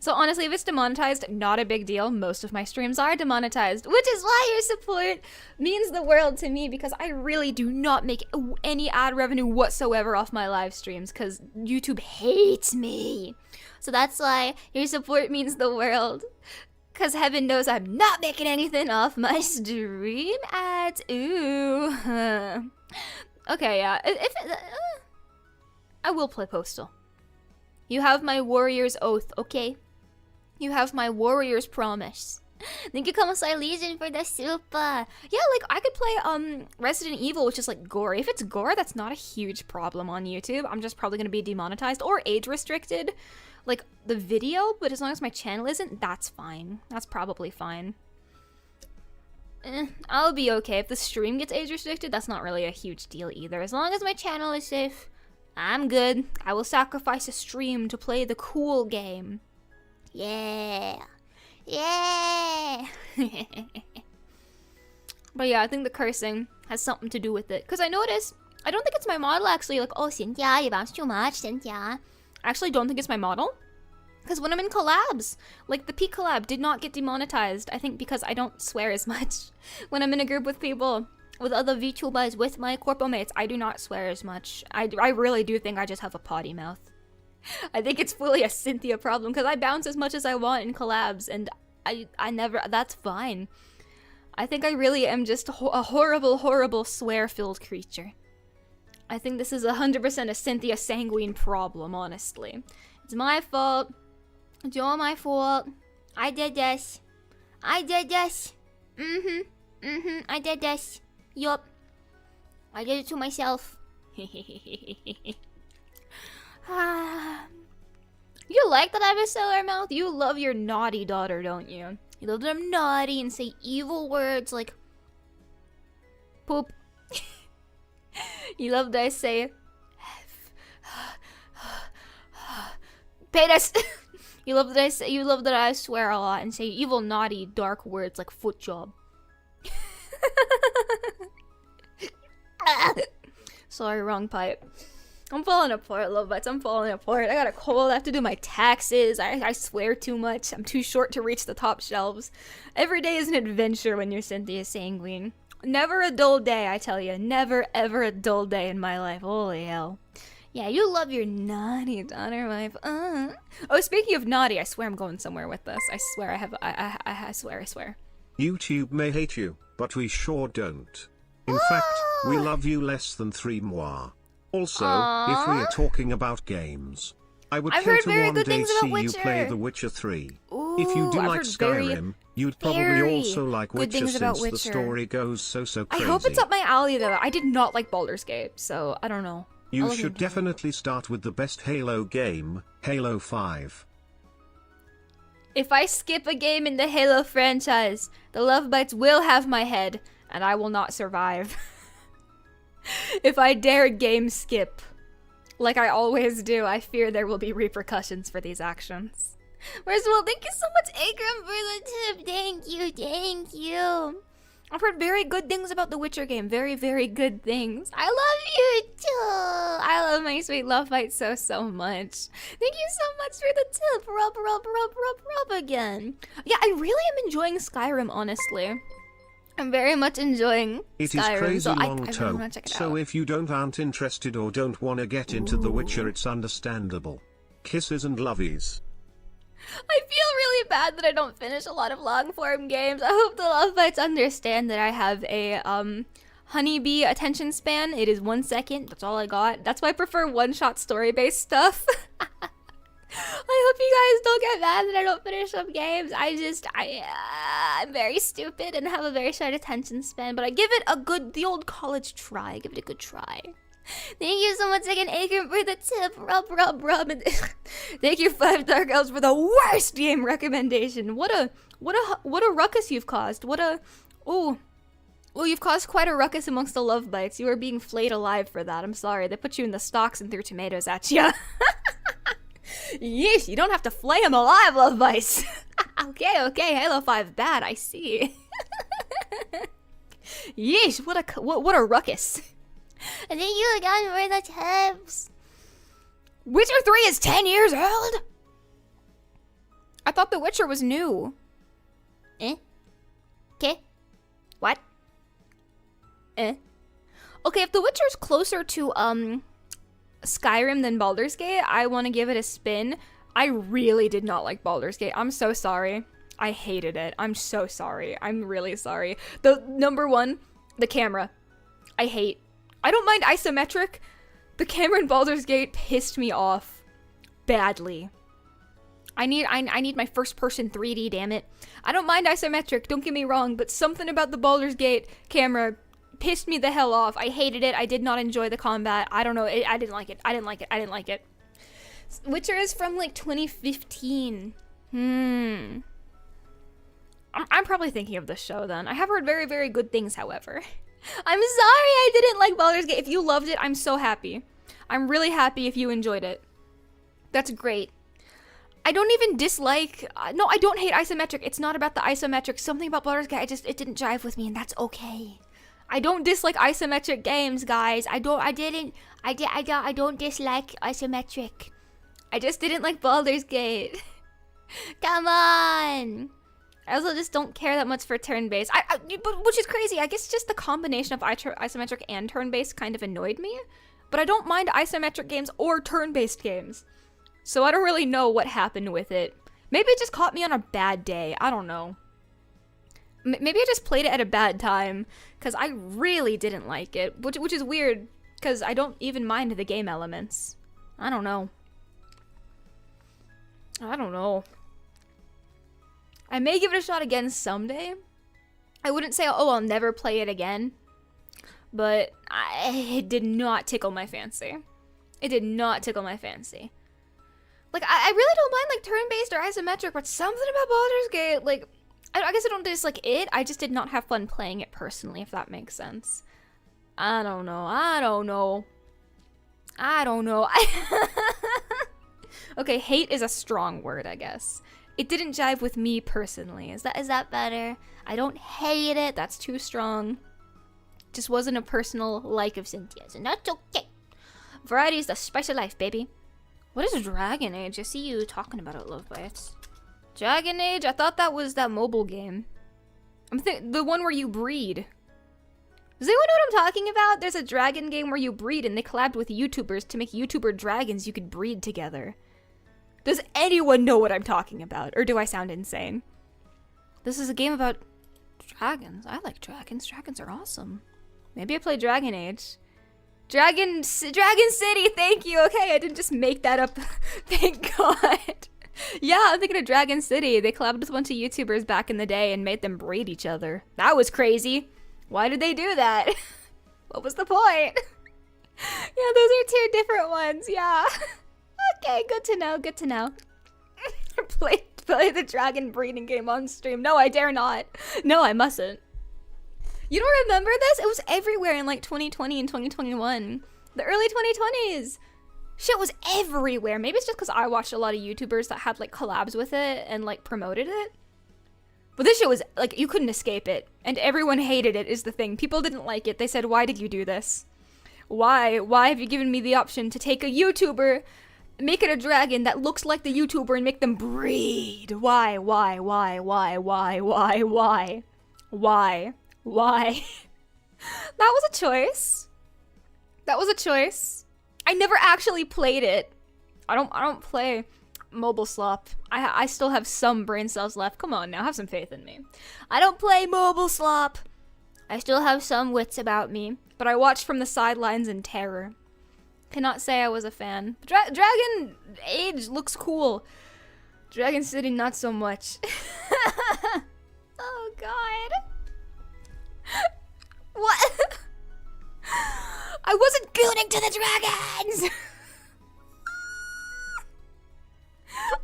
So honestly, if it's demonetized, not a big deal. Most of my streams are demonetized, which is why your support means the world to me, because I really do not make any ad revenue whatsoever off my live streams because YouTube hates me. So that's why your support means the world. Because heaven knows I'm not making anything off my stream ads. Ooh. Okay, yeah. I will play Postal. You have my warrior's oath, okay? You have my warrior's promise. Thank you, Kamasai Legion, for the super. Yeah, like, I could play, Resident Evil, which is, like, gore. If it's gore, that's not a huge problem on YouTube. I'm just probably gonna be demonetized or age restricted. Like, the video, but as long as my channel isn't, that's fine. That's probably fine. I'll be okay. If the stream gets age restricted, that's not really a huge deal either. As long as my channel is safe, I'm good. I will sacrifice a stream to play the cool game. Yeah. Yeah. But yeah, I think the cursing has something to do with it. Because I noticed, I don't think it's my model actually. Like, oh, Sinthya, you bounce too much, Sinthya. I actually don't think it's my model. Because when I'm in collabs, like the Peak collab did not get demonetized. I think because I don't swear as much. When I'm in a group with people, with other VTubers, with my corpo mates, I do not swear as much. I really do think I just have a potty mouth. I think it's fully a Sinthya problem because I bounce as much as I want in collabs and I never, that's fine. I think I really am just a horrible, horrible swear-filled creature. I think this is 100% a Sinthya Sanguine problem, honestly. It's my fault. It's all my fault. I did this. I did this. I did this. Yup. I did it to myself. You like that I have a cellar mouth? You love your naughty daughter, don't you? You love that I'm naughty and say evil words like poop. You love that I say penis. You love that I swear a lot and say evil, naughty, dark words like foot job. Sorry, wrong pipe. I'm falling apart, love butts. I'm falling apart. I got a cold. I have to do my taxes. I swear too much. I'm too short to reach the top shelves. Every day is an adventure when you're Sinthya Sanguine. Never a dull day, I tell you. Never, ever a dull day in my life. Holy hell. Yeah, you love your naughty daughter, wife. Oh, speaking of naughty, I swear I'm going somewhere with this. I swear I have. I swear. YouTube may hate you, but we sure don't. In fact, we love you less than 3 moi. Also, if we are talking about games, I would kill to one day see you play The Witcher 3. If you do like Skyrim, you'd probably also like Witcher since the story goes so crazy. I hope it's up my alley though. I did not like Baldur's Gate, so I don't know. You should definitely start with the best Halo game, Halo 5. If I skip a game in the Halo franchise, the Lovebites will have my head, and I will not survive. If I dare game skip, like I always do, I fear there will be repercussions for these actions. First of all, thank you so much, Akram, for the tip. Thank you. I've heard very good things about the Witcher game. Very, very good things. I love you too. I love my sweet Lovebite so much. Thank you so much for the tip. Rub again. Yeah, I really am enjoying Skyrim, honestly. I'm very much enjoying It Skyrim, is crazy so long I really toe, want to check it so out. if you aren't interested or don't want to get into The Witcher, it's understandable. Kisses and lovies. I feel really bad that I don't finish a lot of long-form games. I hope the Lovebites understand that I have a honeybee attention span. It is 1 second. That's all I got. That's why I prefer one-shot story-based stuff. I hope you guys don't get mad that I don't finish some games. I'm very stupid and have a very short attention span, but I give it the old college try. I give it a good try. Thank you so much again, Akram, for the tip. Rub. And thank you, 5 Dark Elves, for the worst game recommendation. What a ruckus you've caused. You've caused quite a ruckus amongst the Lovebites. You are being flayed alive for that. I'm sorry. They put you in the stocks and threw tomatoes at you. Yeesh, you don't have to flay him alive, Lovebites. Okay, Halo 5 bad, I see. Yeesh, what a ruckus. And thank you again for the tips. Witcher 3 is 10 years old? I thought The Witcher was new. Okay. What? Okay, if The Witcher's closer to, Skyrim than Baldur's Gate, I want to give it a spin. I really did not like Baldur's Gate. I'm so sorry. I hated it. I'm so sorry. I'm really sorry. The number one, the camera. I don't mind isometric. The camera in Baldur's Gate pissed me off badly. I need my first person 3D, damn it. I don't mind isometric, don't get me wrong, but something about the Baldur's Gate camera pissed me the hell off. I hated it. I did not enjoy the combat. I don't know. I didn't like it. I didn't like it. Witcher is from like 2015. I'm probably thinking of this show then. I have heard very, very good things, however. I'm sorry I didn't like Baldur's Gate. If you loved it, I'm so happy. I'm really happy if you enjoyed it. That's great. I don't even dislike... no, I don't hate isometric. It's not about the isometric. Something about Baldur's Gate, it didn't jive with me, and that's okay. I don't dislike isometric games, guys. I don't dislike isometric. I just didn't like Baldur's Gate. Come on! I also just don't care that much for turn-based. But which is crazy. I guess just the combination of isometric and turn-based kind of annoyed me. But I don't mind isometric games or turn-based games. So I don't really know what happened with it. Maybe it just caught me on a bad day. I don't know. Maybe I just played it at a bad time. Because I really didn't like it. Which is weird. Because I don't even mind the game elements. I don't know. I may give it a shot again someday. I wouldn't say, oh, I'll never play it again. But it did not tickle my fancy. It did not tickle my fancy. Like, I really don't mind, like, turn-based or isometric, but something about Baldur's Gate, like, I guess I don't dislike it. I just did not have fun playing it personally, if that makes sense. I don't know. Okay, hate is a strong word, I guess. It didn't jive with me personally. Is that better? I don't hate it. That's too strong. Just wasn't a personal like of Sinthya's, and that's okay. Variety is the spice of life, baby. What is Dragon Age? I see you talking about it, Love Bites. Dragon Age? I thought that was that mobile game. The one where you breed. Does anyone know what I'm talking about? There's a dragon game where you breed, and they collabed with YouTubers to make YouTuber dragons you could breed together. Does anyone know what I'm talking about? Or do I sound insane? This is a game about dragons. I like dragons. Dragons are awesome. Maybe I play Dragon Age. Dragon City, thank you. Okay, I didn't just make that up. Thank God. Yeah, I'm thinking of Dragon City. They collabed with a bunch of YouTubers back in the day and made them breed each other. That was crazy. Why did they do that? What was the point? Yeah, those are two different ones. Yeah. Okay, good to know. Play the dragon breeding game on stream. No, I dare not. No, I mustn't. You don't remember this? It was everywhere in like 2020 and 2021. The early 2020s. Shit was everywhere. Maybe it's just because I watched a lot of YouTubers that had like collabs with it and like promoted it. But this shit was like, you couldn't escape it. And everyone hated it is the thing. People didn't like it. They said, why did you do this? Why? Why have you given me the option to take a YouTuber, make it a dragon that looks like the YouTuber and make them breed? Why? That was a choice. I never actually played it. I don't play mobile slop. I still have some brain cells left. Come on now, have some faith in me. I don't play mobile slop. I still have some wits about me, but I watched from the sidelines in terror. Cannot say I was a fan. Dragon Age looks cool. Dragon City, not so much. Oh God. What? I wasn't gooning to the dragons!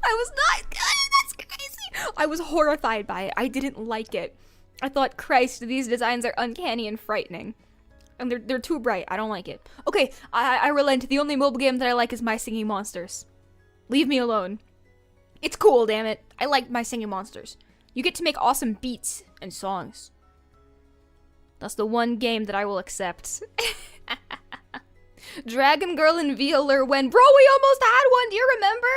I was not gooning, that's crazy! I was horrified by it. I didn't like it. I thought, Christ, these designs are uncanny and frightening. And they're too bright. I don't like it. Okay, I relent. The only mobile game that I like is My Singing Monsters. Leave me alone. It's cool, damn it. I like My Singing Monsters. You get to make awesome beats and songs. That's the one game that I will accept. Dragon Girl and VAllure when... Bro, we almost had one! Do you remember?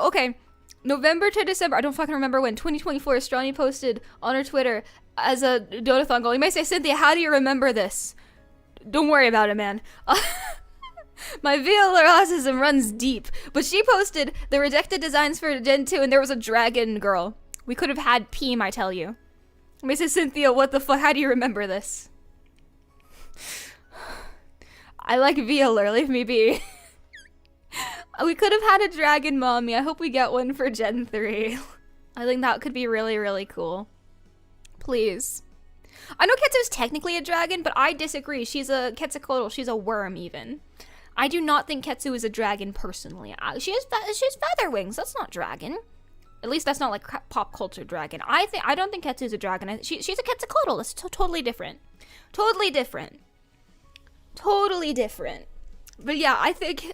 Okay, November to December. I don't fucking remember when. 2024, Strawny posted on her Twitter as a Dotathon goal. You may say, Sinthya, how do you remember this? Don't worry about it, man. My VAllure autism runs deep. But she posted the rejected designs for Gen 2 and there was a Dragon Girl. We could have had Peem, I tell you. Mrs. Sinthya, what the fuck? How do you remember this? I like VAllure, leave me be. We could have had a dragon mommy. I hope we get one for Gen 3. I think that could be really, really cool. Please. I know Quetzu's technically a dragon, but I disagree. She's a Quetzalcoatl. She's a worm, even. I do not think Quetzu is a dragon, personally. She has feather wings. That's not dragon. At least that's not like pop culture dragon. I don't think Quetzu is a dragon. She's a Quetzalcoatl. It's totally different. Totally different. Totally different. But yeah, I think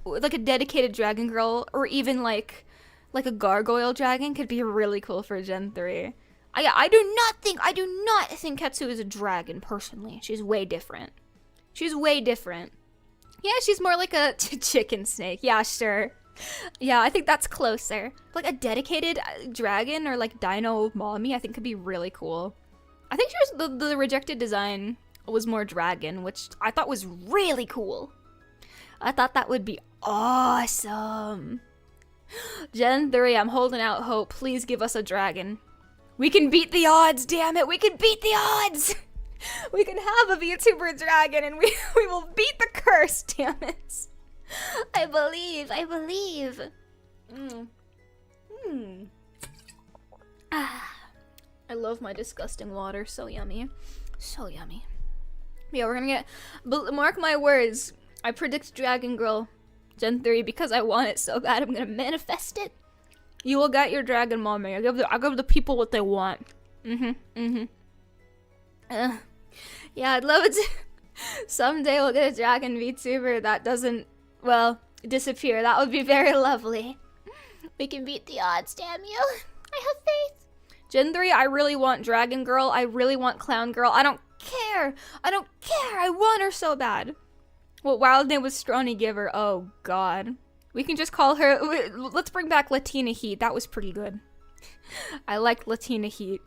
like a dedicated dragon girl, or even like a gargoyle dragon, could be really cool for Gen 3. I do not think Quetzu is a dragon, personally. She's way different. She's way different. Yeah, she's more like a chicken snake. Yeah, sure. Yeah, I think that's closer. Like a dedicated dragon or like dino mommy, I think could be really cool. I think she was the rejected design was more dragon, which I thought was really cool. I thought that would be awesome. Gen 3, I'm holding out hope. Please give us a dragon. We can beat the odds, damn it. We can beat the odds. We can have a VTuber dragon and we will beat the curse, damn it. I believe. I love my disgusting water. So yummy. So yummy. Yeah, we're gonna get... Mark my words. I predict Dragon Girl Gen 3 because I want it so bad. I'm gonna manifest it. You will get your dragon mommy. I give the people what they want. Yeah, I'd love it to... Someday we'll get a dragon VTuber that doesn't, well, disappear. That would be very lovely. We can beat the odds, damn you. I have faith. Gen 3, I really want Dragon Girl. I really want Clown Girl. I don't care. I want her so bad. What wild name was Strawny Giver? Oh, God. We can just call her... Let's bring back Latina Heat. That was pretty good. I liked Latina Heat.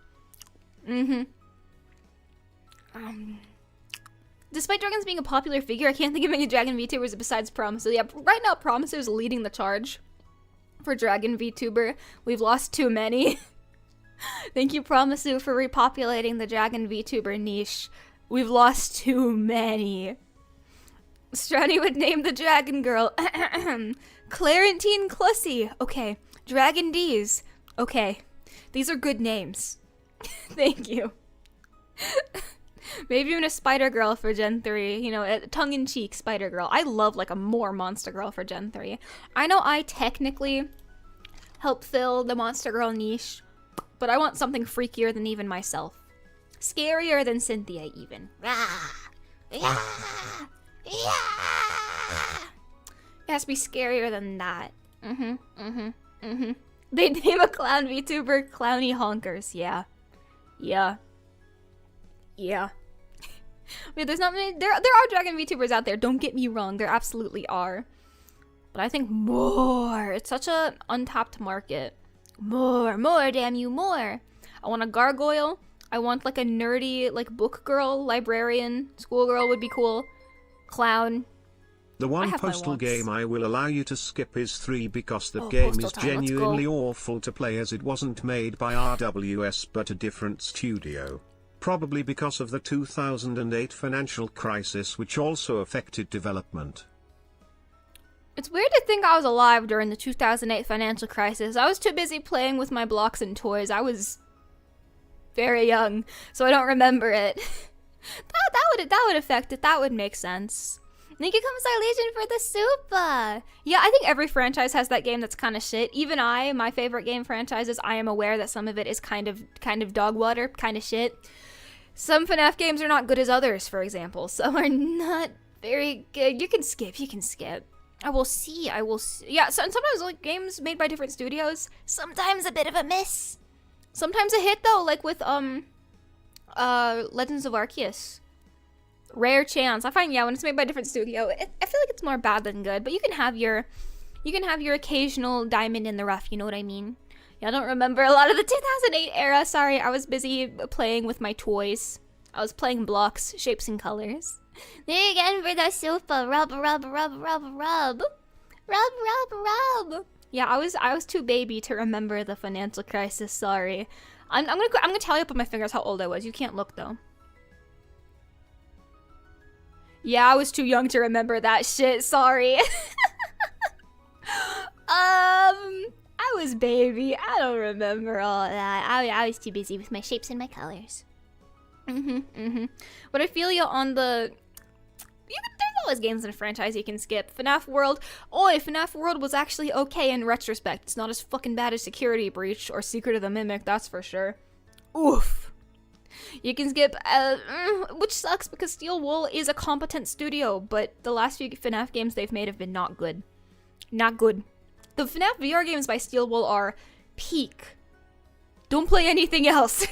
Despite dragons being a popular figure, I can't think of any dragon VTubers besides Promisu. Yeah, right now Promisu is leading the charge for dragon VTuber. We've lost too many. Thank you, Promisu, for repopulating the dragon VTuber niche. We've lost too many. Strani would name the dragon girl Clarentine Clussy. Okay. Dragon D's. Okay. These are good names. Thank you. Maybe even a Spider Girl for Gen 3. You know, a tongue-in-cheek Spider Girl. I love like a more Monster Girl for Gen 3. I know I technically help fill the Monster Girl niche, but I want something freakier than even myself. Scarier than Sinthya, even. It has to be scarier than that. They name a clown VTuber Clowny Honkers. Yeah. I mean, there's not many. There are dragon VTubers out there. Don't get me wrong. There absolutely are. But I think more. It's such a untapped market. More, damn you, more. I want a gargoyle. I want like a nerdy, like book girl, librarian, schoolgirl would be cool. Clown. The one postal game I will allow you to skip is 3 because the game is genuinely awful to play as it wasn't made by RWS but a different studio. Probably because of the 2008 financial crisis which also affected development. It's weird to think I was alive during the 2008 financial crisis. I was too busy playing with my blocks and toys. I was very young, so I don't remember it. that would affect it. That would make sense. Thank you, Kamasai Legion, for the super. Yeah, I think every franchise has that game that's kind of shit. Even my favorite game franchises, I am aware that some of it is kind of dog water, kind of shit. Some FNAF games are not good as others, for example. Some are not very good. You can skip. I will see. Yeah, sometimes like games made by different studios, sometimes a bit of a miss. Sometimes a hit though, like with Legends of Arceus. Rare chance. I find when it's made by a different studio, I feel like it's more bad than good. But you can have your occasional diamond in the rough. You know what I mean? Yeah, I don't remember a lot of the 2008 era. Sorry, I was busy playing with my toys. I was playing blocks, shapes, and colors. There again for the super. Rub. Yeah, I was too baby to remember the financial crisis. Sorry. I'm gonna tally up with my fingers how old I was. You can't look though. Yeah, I was too young to remember that shit. Sorry. baby. I don't remember all that. I was too busy with my shapes and my colors. But I feel you on the... There's always games in a franchise you can skip. FNAF World. FNAF World was actually okay in retrospect. It's not as fucking bad as Security Breach or Secret of the Mimic, that's for sure. Oof. You can skip, which sucks because Steel Wool is a competent studio, but the last few FNAF games they've made have been not good. Not good. The FNAF VR games by Steel Wool are peak. Don't play anything else.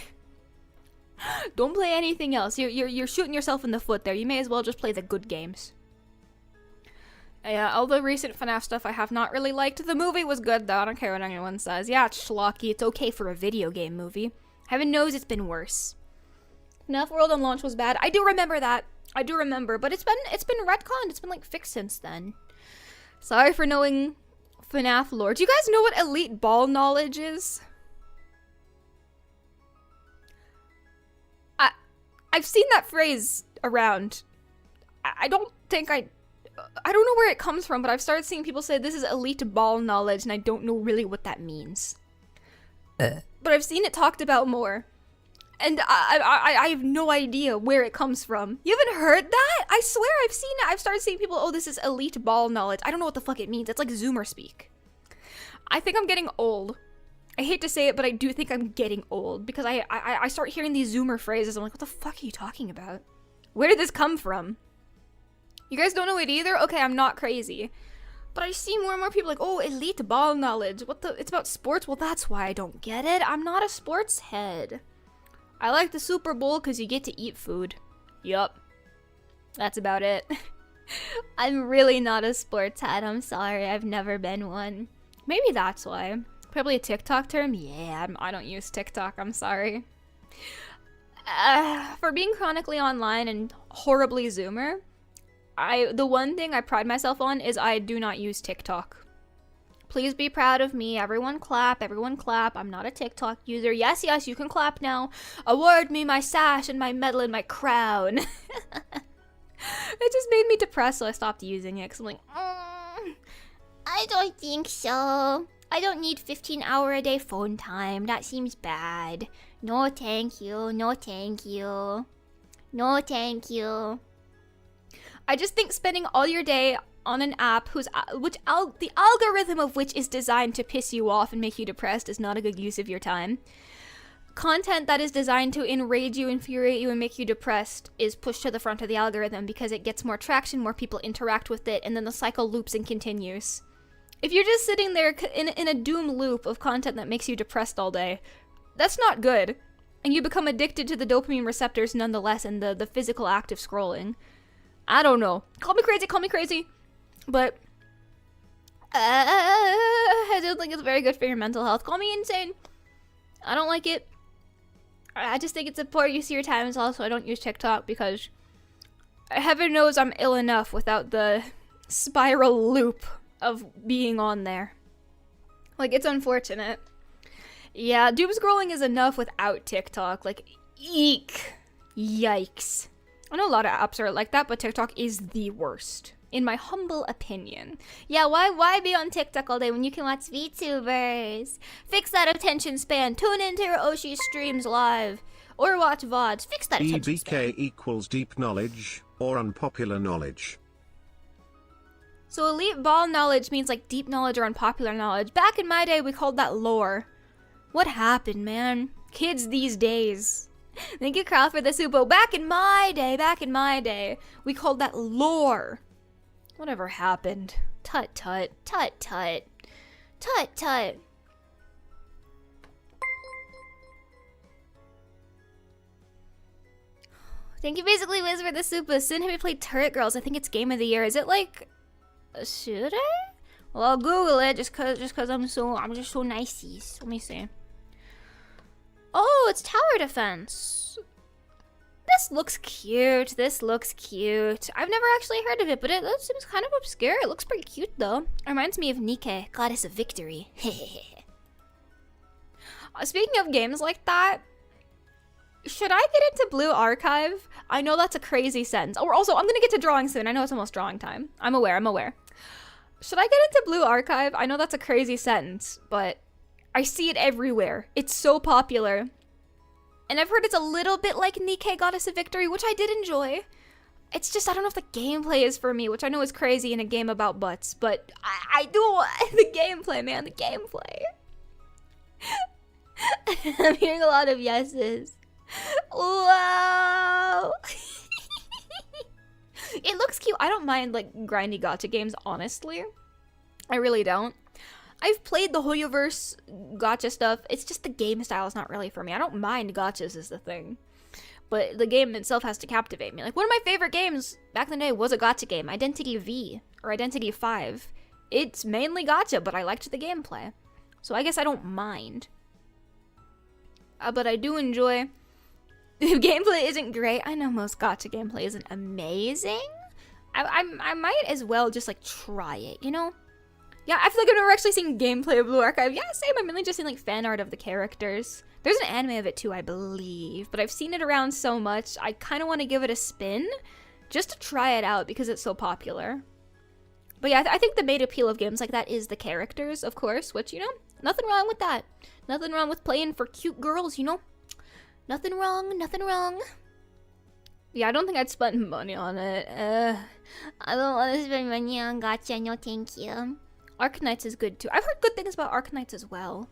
Don't play anything else. You're shooting yourself in the foot there. You may as well just play the good games. Yeah, all the recent FNAF stuff I have not really liked. The movie was good though. I don't care what anyone says. Yeah, it's schlocky. It's okay for a video game movie. Heaven knows it's been worse. FNAF World on launch was bad. I do remember that. I do remember, but it's been retconned. It's been like fixed since then. Sorry for knowing FNAF lore. Do you guys know what elite ball knowledge is? I've seen that phrase around. I don't think I don't know where it comes from, but I've started seeing people say this is elite ball knowledge, and I don't know really what that means. But I've seen it talked about more. And I have no idea where it comes from. You haven't heard that? I swear I've seen it. I've started seeing people, oh, this is elite ball knowledge. I don't know what the fuck it means. It's like Zoomer speak. I think I'm getting old. I hate to say it, but I do think I'm getting old. Because I start hearing these Zoomer phrases. I'm like, what the fuck are you talking about? Where did this come from? You guys don't know it either? Okay, I'm not crazy. But I see more and more people like, oh, elite ball knowledge. What the? It's about sports? Well, that's why I don't get it. I'm not a sports head. I like the Super Bowl because you get to eat food. Yup. That's about it. I'm really not a sports head. I'm sorry. I've never been one. Maybe that's why. Probably a TikTok term? Yeah, I don't use TikTok. I'm sorry. For being chronically online and horribly Zoomer, the one thing I pride myself on is I do not use TikTok. Please be proud of me. Everyone clap. Everyone clap. I'm not a TikTok user. Yes, yes, you can clap now. Award me my sash and my medal and my crown. It just made me depressed, so I stopped using it. Because I'm like, I don't think so. I don't need 15-hour-a-day phone time. That seems bad. No, thank you. No, thank you. No, thank you. I just think spending all your day on an app the algorithm of which is designed to piss you off and make you depressed is not a good use of your time. Content that is designed to enrage you, infuriate you, and make you depressed is pushed to the front of the algorithm because it gets more traction, more people interact with it, and then the cycle loops and continues. If you're just sitting there in a doom loop of content that makes you depressed all day, that's not good. And you become addicted to the dopamine receptors nonetheless and the physical act of scrolling. I don't know. Call me crazy. But I don't think it's very good for your mental health. Call me insane. I don't like it. I just think it's a poor use of your time. It's also I don't use TikTok because heaven knows I'm ill enough without the spiral loop of being on there. Like, it's unfortunate. Yeah, doom scrolling is enough without TikTok. Like, eek. Yikes. I know a lot of apps are like that, but TikTok is the worst. In my humble opinion. Yeah, why be on TikTok all day when you can watch VTubers? Fix that attention span. Tune into your Oshi streams live. Or watch VODs. Fix that attention span. EBK equals deep knowledge, or unpopular knowledge. So elite ball knowledge means like deep knowledge or unpopular knowledge. Back in my day, we called that lore. What happened, man? Kids these days. Thank you, Carl, for the supo. Back in my day, we called that lore. Whatever happened? Tut tut. Tut tut. Tut tut. Thank you, basically, Wiz, for the supa. Soon have we played Turret Girls. I think it's Game of the Year. Is it like... Should I? Well, I'll Google it just cause I'm just so nice. Let me see. Oh, it's tower defense. This looks cute. I've never actually heard of it, but it seems kind of obscure. It looks pretty cute though. It reminds me of Nike, goddess of victory. Speaking of games like that, should I get into Blue Archive? I know that's a crazy sentence. Or also, I'm gonna get to drawing soon. I know it's almost drawing time. I'm aware. Should I get into Blue Archive? I know that's a crazy sentence, but I see it everywhere. It's so popular. And I've heard it's a little bit like Nikkei Goddess of Victory, which I did enjoy. It's just, I don't know if the gameplay is for me, which I know is crazy in a game about butts, but I do the gameplay, man, the gameplay. I'm hearing a lot of yeses. Wow. It looks cute. I don't mind, like, grindy gacha games, honestly. I really don't. I've played the Hoyoverse gacha stuff. It's just the game style is not really for me. I don't mind gachas is the thing. But the game itself has to captivate me. Like, one of my favorite games back in the day was a gacha game, Identity V, or Identity 5. It's mainly gacha, but I liked the gameplay. So I guess I don't mind. But I do enjoy... The gameplay isn't great. I know most gacha gameplay isn't amazing. I might as well just, like, try it, you know? Yeah, I feel like I've never actually seen gameplay of Blue Archive. Yeah, same. I've mainly just seen, like, fan art of the characters. There's an anime of it too, I believe, but I've seen it around so much, I kind of want to give it a spin, just to try it out because it's so popular. But yeah, I think the main appeal of games like that is the characters, of course, which, you know, nothing wrong with that. Nothing wrong with playing for cute girls, you know? Nothing wrong, nothing wrong. Yeah, I don't think I'd spend money on it. I don't want to spend money on gacha, no thank you. Arknights is good too. I've heard good things about Arknights as well.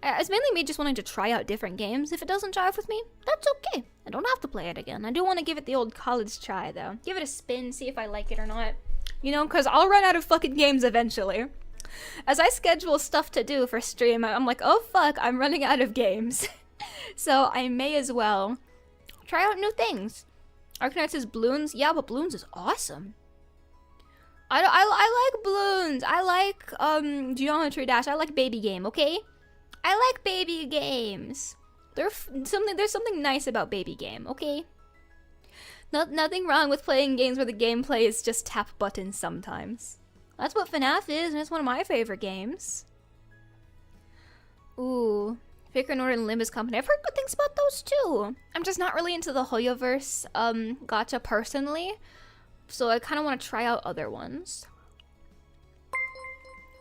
It's mainly me just wanting to try out different games. If it doesn't jive with me, that's okay. I don't have to play it again. I do want to give it the old college try, though. Give it a spin, see if I like it or not. You know, because I'll run out of fucking games eventually. As I schedule stuff to do for stream, I'm like, oh fuck, I'm running out of games. So I may as well try out new things. Arknights is Bloons. Yeah, but Bloons is awesome. I like Bloons. I like Geometry Dash. I like Baby Game, okay? I like baby games. There's something nice about Baby Game, okay? Nothing wrong with playing games where the gameplay is just tap buttons sometimes. That's what FNAF is, and it's one of my favorite games. Ooh, Faker Northern Limbus Company. I've heard good things about those too. I'm just not really into the Hoyoverse gacha personally, so I kind of want to try out other ones.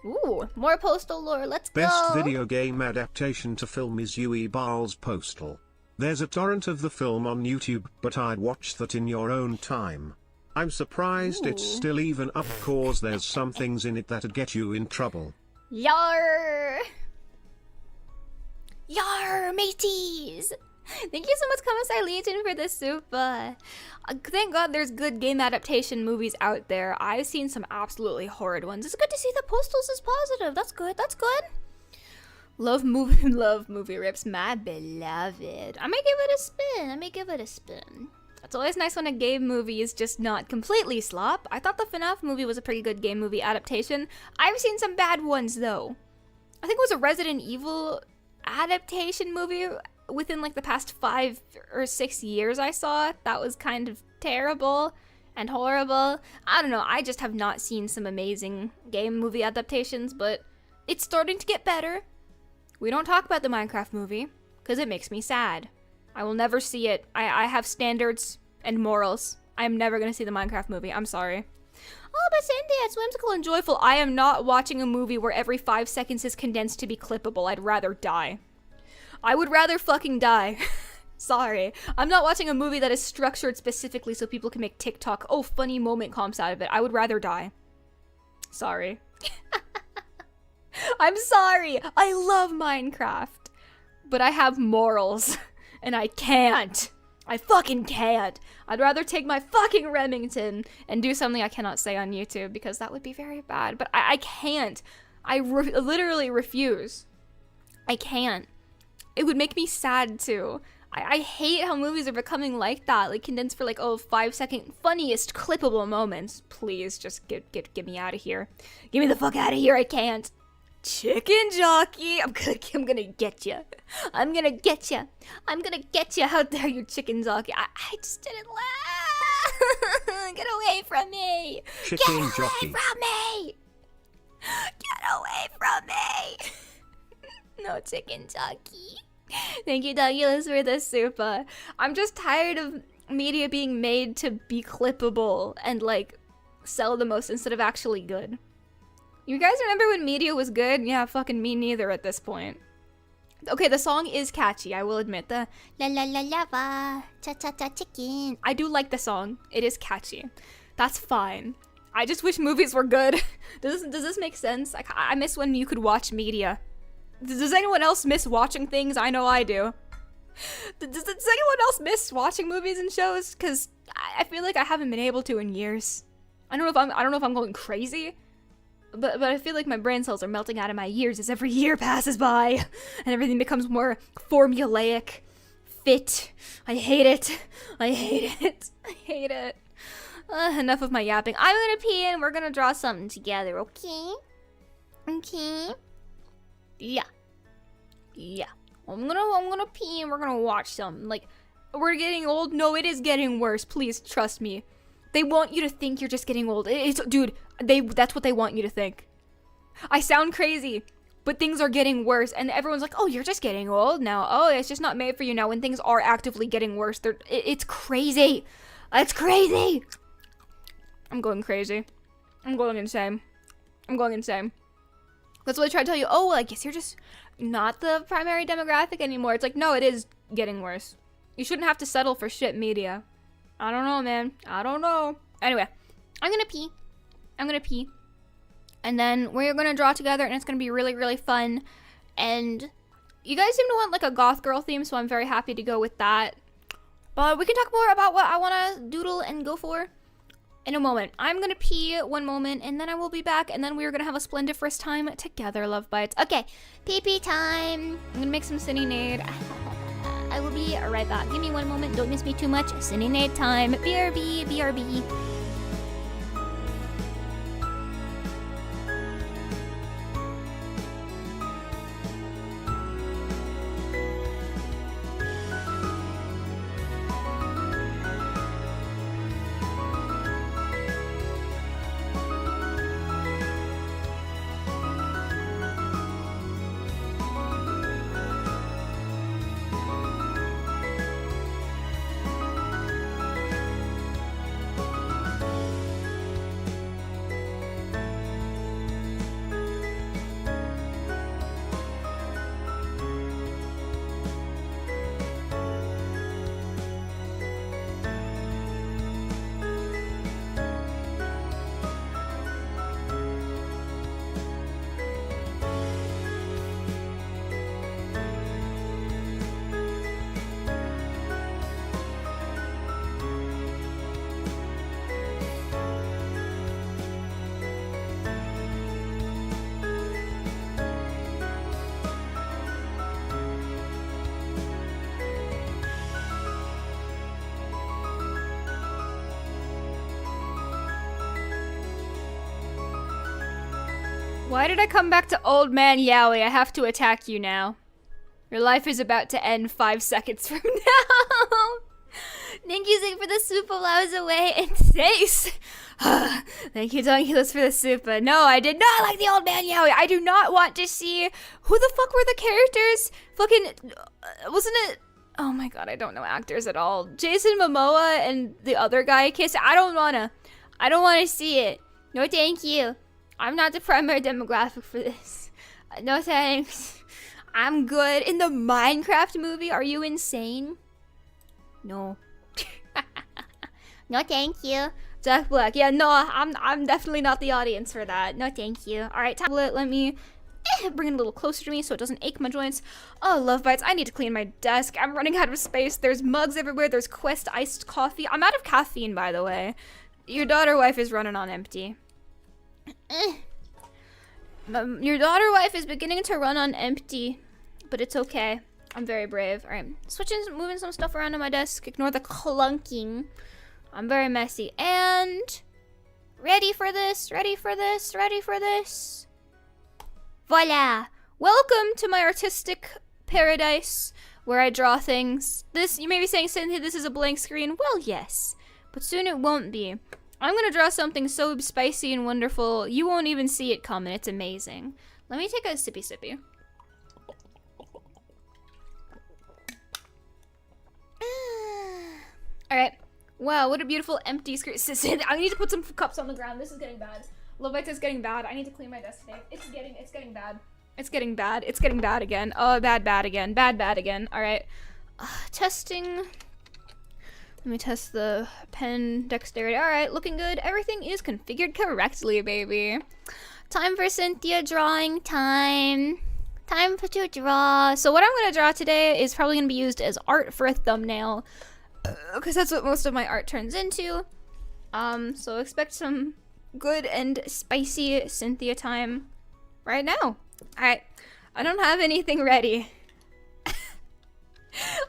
Ooh, more Postal lore, let's go! Best video game adaptation to film is Yui Baal's Postal. There's a torrent of the film on YouTube, but I'd watch that in your own time. I'm surprised it's still even up cause there's some things in it that'd get you in trouble. Yar! Yar, mateys! Thank you so much, Kamasai Legion, for the soup. Thank God there's good game adaptation movies out there. I've seen some absolutely horrid ones. It's good to see that Postals is positive. That's good. That's good. Love movie rips, my beloved. I may give it a spin. It's always nice when a game movie is just not completely slop. I thought the FNAF movie was a pretty good game movie adaptation. I've seen some bad ones, though. I think it was a Resident Evil adaptation movie within like the past 5 or 6 years I saw. That was kind of terrible and horrible. I don't know, I just have not seen some amazing game movie adaptations, but it's starting to get better. We don't talk about the Minecraft movie, because it makes me sad. I will never see it. I have standards and morals. I am never going to see the Minecraft movie. I'm sorry. Oh, but Sinthya, it's whimsical and joyful. I am not watching a movie where every 5 seconds is condensed to be clippable. I'd rather die. I would rather fucking die. Sorry. I'm not watching a movie that is structured specifically so people can make TikTok, oh, funny moment comps out of it. I would rather die. Sorry. I'm sorry. I love Minecraft. But I have morals. And I can't. I fucking can't. I'd rather take my fucking Remington and do something I cannot say on YouTube because that would be very bad. But I can't. I literally refuse. I can't. It would make me sad too. I hate how movies are becoming like that. Like condensed for like, oh, 5 second funniest clippable moments. Please just get me out of here. Get me the fuck out of here. I can't. Chicken jockey, I'm gonna get you. I'm gonna get you. I'm gonna get you. How dare you, chicken jockey? I just didn't laugh. Get away from me. Chicken jockey. Get away from me. Get away from me. No chicken jockey. Thank you, Douglas, for the super. I'm just tired of media being made to be clippable and like sell the most instead of actually good. You guys remember when media was good? Yeah, fucking me neither at this point. Okay, the song is catchy, I will admit. The La la la lava, cha cha cha chicken. I do like the song. It is catchy. That's fine. I just wish movies were good. Does this make sense? Like, I miss when you could watch media. Does anyone else miss watching things? I know I do. Does anyone else miss watching movies and shows? Cause I feel like I haven't been able to in years. I don't know if I'm going crazy, but I feel like my brain cells are melting out of my ears as every year passes by, and everything becomes more formulaic, fit. I hate it. I hate it. I hate it. Enough of my yapping. I'm gonna pee and we're gonna draw something together. Okay. Okay. Yeah. Yeah. I'm gonna pee and we're gonna watch something. Like, we're getting old? No, it is getting worse. Please trust me. They want you to think you're just getting old. Dude, that's what they want you to think. I sound crazy, but things are getting worse, and everyone's like, oh, you're just getting old now. Oh, it's just not made for you now, when things are actively getting worse. It's crazy. It's crazy. I'm going crazy. I'm going insane. I'm going insane. That's what I try to tell you. Oh, I guess you're just not the primary demographic anymore. It's like, no, it is getting worse. You shouldn't have to settle for shit media. I don't know, man. I don't know. Anyway, I'm gonna pee. I'm gonna pee. And then we're gonna draw together, and it's gonna be really, really fun. And you guys seem to want like a goth girl theme, so I'm very happy to go with that. But we can talk more about what I wanna doodle and go for in a moment. I'm gonna pee one moment, and then I will be back, and then we're gonna have a splendiferous time together, love bites. Okay, pee time. I'm gonna make some Cinnynade. I will be right back. Give me one moment. Don't miss me too much. Cinnynade time. BRB, BRB. Why did I come back to Old Man Yowie? I have to attack you now. Your life is about to end 5 seconds from now. Thank you, Zig, for the soup while I was away. And Thanks. Thank you, Donkulus, for the soup. No, I did not like the Old Man Yowie. I do not want to see... Who the fuck were the characters? Fucking... wasn't it... Oh my god, I don't know actors at all. Jason Momoa and the other guy kiss. I don't wanna see it. No, thank you. I'm not the primary demographic for this. No thanks. I'm good. In the Minecraft movie, are you insane? No. No, thank you. Jack Black. Yeah, no, I'm definitely not the audience for that. No, thank you. All right, tablet, let me bring it a little closer to me so it doesn't ache my joints. Oh, love bites. I need to clean my desk. I'm running out of space. There's mugs everywhere. There's Quest iced coffee. I'm out of caffeine, by the way. Your daughter wife is running on empty. Your daughter wife is beginning to run on empty, but it's okay. I'm very brave. All right, moving some stuff around on my desk. Ignore the clunking. I'm very messy. And ready for this, ready for this, ready for this. Voila! Welcome to my artistic paradise where I draw things. This, you may be saying, Cynthia, this is a blank screen. Well, yes, but soon it won't be. I'm gonna draw something so spicy and wonderful, you won't even see it coming. It's amazing. Let me take a sippy. Alright. Wow, what a beautiful empty screen. I need to put some cups on the ground. This is getting bad. Love Bites is getting bad. I need to clean my desk today. It's getting bad. It's getting bad. It's getting bad again. Oh, bad again. Bad again. All right. Testing. Let me test the pen dexterity. All right, looking good. Everything is configured correctly, baby. Time for Sinthya drawing time. Time to draw. So what I'm going to draw today is probably going to be used as art for a thumbnail, because that's what most of my art turns into. So expect some good and spicy Sinthya time right now. Alright, I don't have anything ready.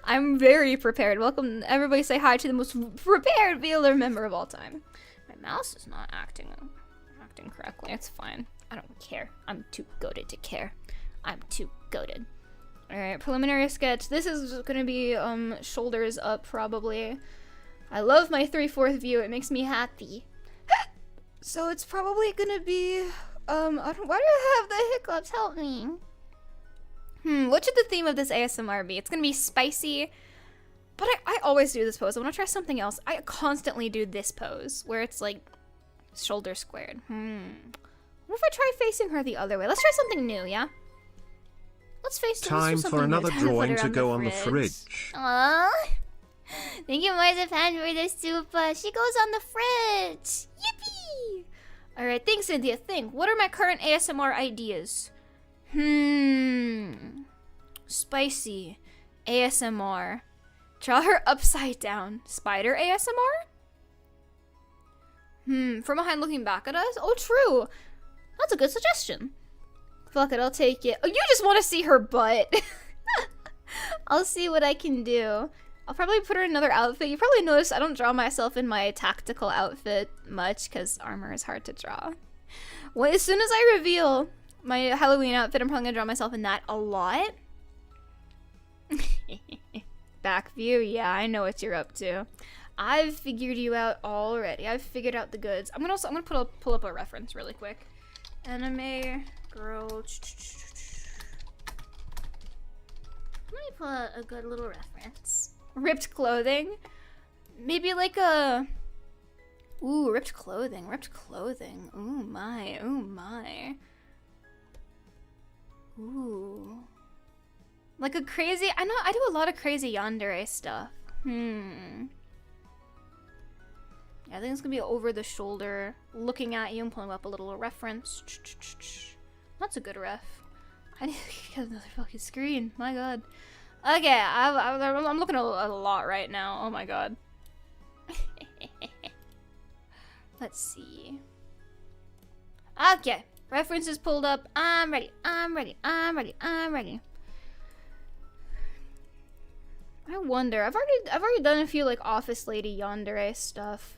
I'm very prepared. Welcome, everybody say hi to the most prepared VAllure member of all time. My mouse is not acting correctly. It's fine. I don't care. I'm too goated to care. I'm too goated. Alright, preliminary sketch. This is gonna be shoulders up probably. I love my 3/4 view. It makes me happy. So it's probably gonna be why do I have the hiccups? Help me. What should the theme of this ASMR be? It's gonna be spicy, but I always do this pose. I wanna try something else. I constantly do this pose where it's like shoulder squared. What if I try facing her the other way? Let's try something new, yeah? Let's face it. Time for another drawing to go on the fridge. Aww. Thank you, Marzipan, for the super. She goes on the fridge. Yippee! Alright, think, Cynthia, think. What are my current ASMR ideas? Spicy. ASMR. Draw her upside down. Spider ASMR? From behind looking back at us? Oh, true. That's a good suggestion. Fuck it, I'll take it. Oh, you just want to see her butt. I'll see what I can do. I'll probably put her in another outfit. You probably noticed I don't draw myself in my tactical outfit much because armor is hard to draw. Well, as soon as I reveal my Halloween outfit, I'm probably going to draw myself in that a lot. Back view, yeah, I know what you're up to. I've figured you out already. I've figured out the goods. I'm gonna pull up a reference really quick. Anime girl. Let me pull out a good little reference. Ripped clothing. Maybe like a... Ooh, ripped clothing. Ooh, my. Ooh. Like a crazy... I do a lot of crazy yandere stuff. Yeah, I think it's gonna be over the shoulder, looking at you and pulling up a little reference. That's a good ref. I need to get another fucking screen. My god. Okay, I'm looking at a lot right now. Oh my god. Let's see. Okay, reference is pulled up. I'm ready. I wonder. I've already done a few like office lady yandere stuff.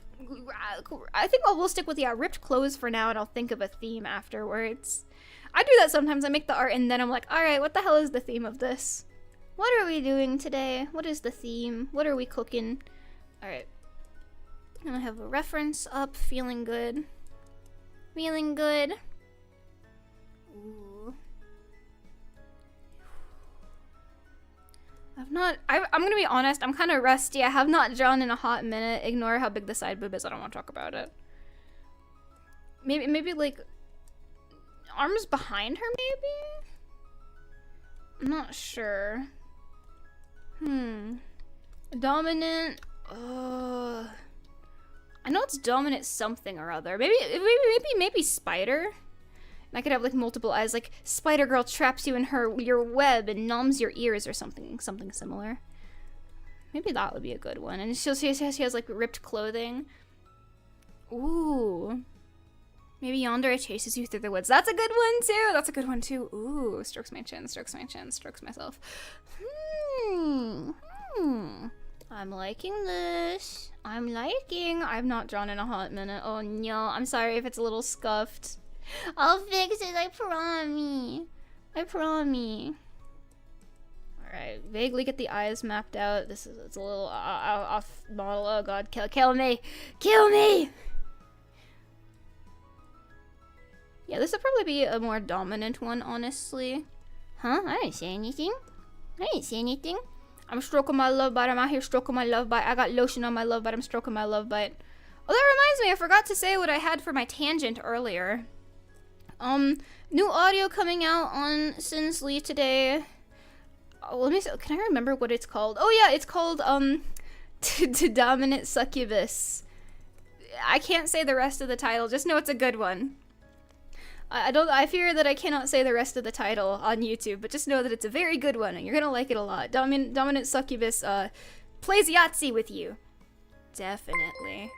I think we'll stick with ripped clothes for now, and I'll think of a theme afterwards. I do that sometimes. I make the art, and then I'm like, all right, what the hell is the theme of this? What are we doing today? What is the theme? What are we cooking? All right. I'm gonna have a reference up. Feeling good. Ooh. I'm gonna be honest, I'm kind of rusty. I have not drawn in a hot minute. Ignore how big the side boob is. I don't want to talk about it. Maybe like arms behind her, maybe? I'm not sure. Dominant. I know it's dominant something or other. Maybe spider. And I could have like multiple eyes, like Spider Girl traps you in your web and numbs your ears or something similar. Maybe that would be a good one. And she has like ripped clothing. Ooh. Maybe yonder chases you through the woods. That's a good one too. Ooh, strokes my chin, strokes myself. I'm liking this. I've not drawn in a hot minute. Oh no, I'm sorry if it's a little scuffed. I'll fix it, I promise. Alright, vaguely get the eyes mapped out. It's a little off model. Oh god, kill me! Yeah, this would probably be a more dominant one, honestly. Huh? I didn't say anything. I'm stroking my love bite. I'm out here stroking my love bite. I got lotion on my love bite. I'm stroking my love bite. Oh, that reminds me. I forgot to say what I had for my tangent earlier. New audio coming out on Sinsley today. Oh, let me see. Can I remember what it's called? Oh yeah, it's called to Dominant Succubus. I can't say the rest of the title, just know it's a good one. I fear that I cannot say the rest of the title on YouTube, but just know that it's a very good one and you're gonna like it a lot. Dominant Succubus plays Yahtzee with you. Definitely.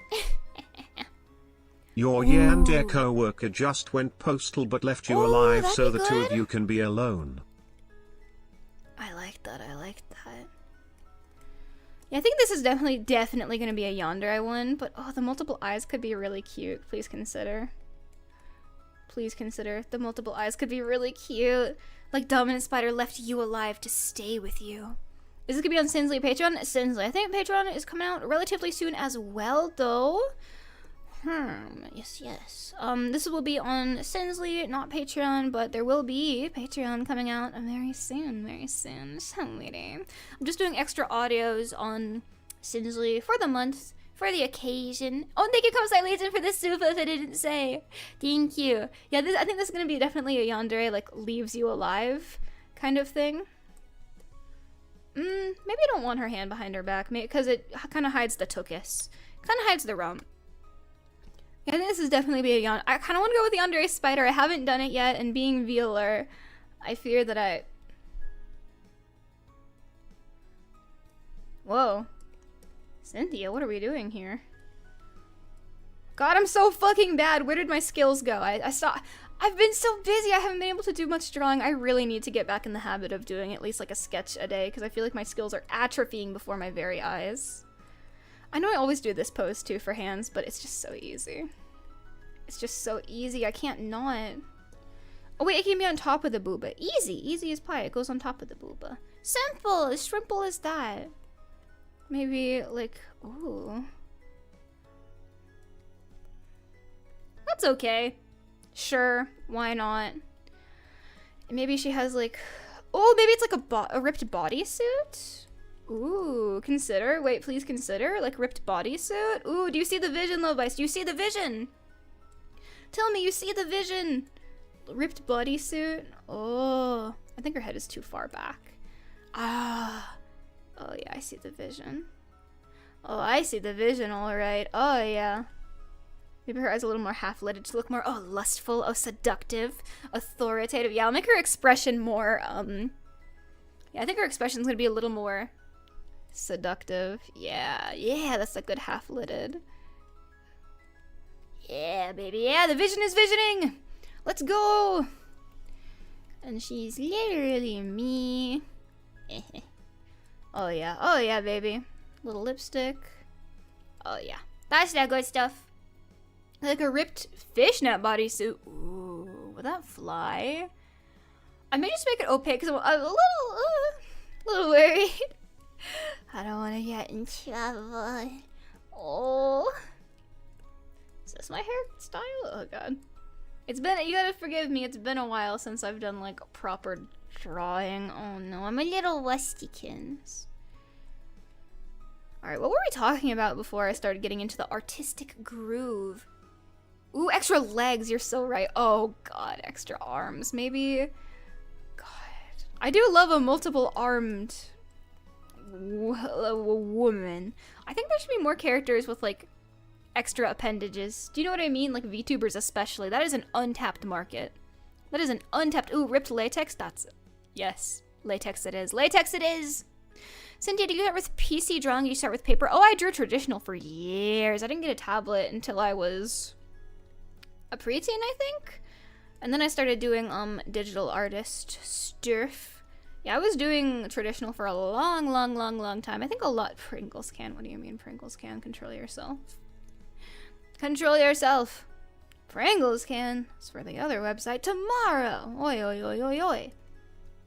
Your Yandere co-worker just went postal but left you alive so the two of you can be alone. I like that, I like that. Yeah, I think this is definitely gonna be a yandere one, but oh, the multiple eyes could be really cute. Please consider. Please consider. The multiple eyes could be really cute. Like Dominant Spider left you alive to stay with you. Is this gonna be on Sinsley Patreon? Sinsley. I think Patreon is coming out relatively soon as well, though. Yes. This will be on Sinsley, not Patreon, but there will be Patreon coming out very soon. So waiting. I'm just doing extra audios on Sinsley for the month, for the occasion. Oh, thank you, Comsite Legion, for the super if I didn't say. Thank you. Yeah, I think this is gonna be definitely a yandere, like, leaves you alive kind of thing. Maybe I don't want her hand behind her back, because it kind of hides the tuchus. Kind of hides the rump. Yeah, I think this is definitely be a yandere. I kind of want to go with the yandere spider. I haven't done it yet, and being VAllure, I fear that Whoa. Sinthya, what are we doing here? God, I'm so fucking bad. Where did my skills go? I've been so busy. I haven't been able to do much drawing. I really need to get back in the habit of doing at least like a sketch a day, because I feel like my skills are atrophying before my very eyes. I know I always do this pose too for hands, but it's just so easy. It's just so easy. I can't not. Oh wait, it can be on top of the booba. Easy as pie. It goes on top of the booba. Simple, as simple as that. Maybe like, ooh. That's okay. Sure, why not? Maybe she has like, oh, maybe it's like a ripped bodysuit? Ooh, consider. Wait, please consider. Like ripped bodysuit? Ooh, do you see the vision, Lovice? Do you see the vision? Tell me you see the vision. Ripped bodysuit? Oh, I think her head is too far back. Ah. Oh yeah, I see the vision. Oh, I see the vision, alright. Oh yeah. Maybe her eyes a little more half-lidded to look more, oh, lustful, oh, seductive, authoritative. Yeah, I'll make her expression more, yeah, I think her expression's gonna be a little more seductive. Yeah, that's a good half-lidded. Yeah, baby, yeah, the vision is visioning! Let's go! And she's literally me. Oh yeah, baby. Little lipstick. Oh yeah, that's that good stuff. Like a ripped fishnet bodysuit. Ooh, will that fly? I may just make it opaque because I'm a little worried. I don't want to get in trouble. Oh. Is this my hairstyle? Oh god. It's been, you gotta forgive me, it's been a while since I've done like proper drawing. Oh no, I'm a little rustykins. Alright, what were we talking about before I started getting into the artistic groove? Ooh, extra legs, you're so right. Oh god, extra arms, maybe? God. I do love a multiple-armed woman. I think there should be more characters with, like, extra appendages. Do you know what I mean? Like, VTubers especially. That is an untapped market. That is an untapped... Ooh, ripped latex? That's... Yes. Latex it is. Latex it is! Sinthya, do you start with PC drawing? Do you start with paper? Oh, I drew traditional for years. I didn't get a tablet until I was... a preteen, I think? And then I started doing digital artist stuff. Yeah, I was doing traditional for a long time. I think a lot. Pringles can. What do you mean Pringles can? Control yourself. Control yourself. Pringles can. It's for the other website. Tomorrow. Oi.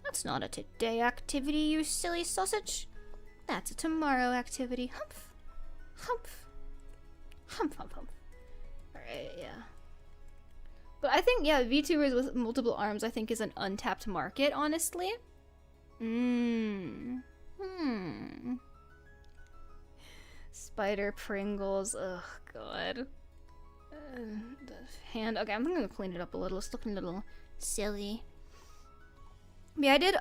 That's not a today activity, you silly sausage. That's a tomorrow activity. Humph. Alright, yeah. But I think, yeah, VTubers with multiple arms, I think, is an untapped market, honestly. Spider Pringles. Ugh, God. The hand. Okay, I'm gonna clean it up a little. It's looking a little silly. Yeah, I did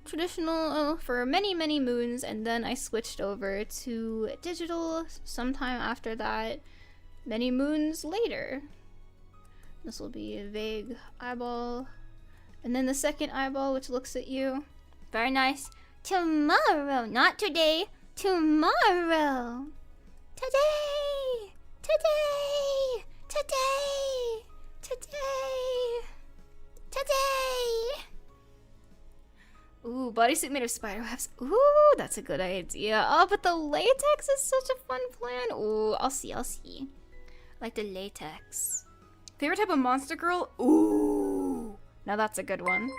traditional for many moons, and then I switched over to digital sometime after that, many moons later. This will be a vague eyeball, and then the second eyeball, which looks at you. Very nice. Tomorrow, not today. Tomorrow. Today. Today. Today. Today. Today. Ooh, bodysuit made of spider webs. Ooh, that's a good idea. Oh, but the latex is such a fun plan. Ooh, I'll see. Like the latex. Favorite type of monster girl? Ooh. Now that's a good one.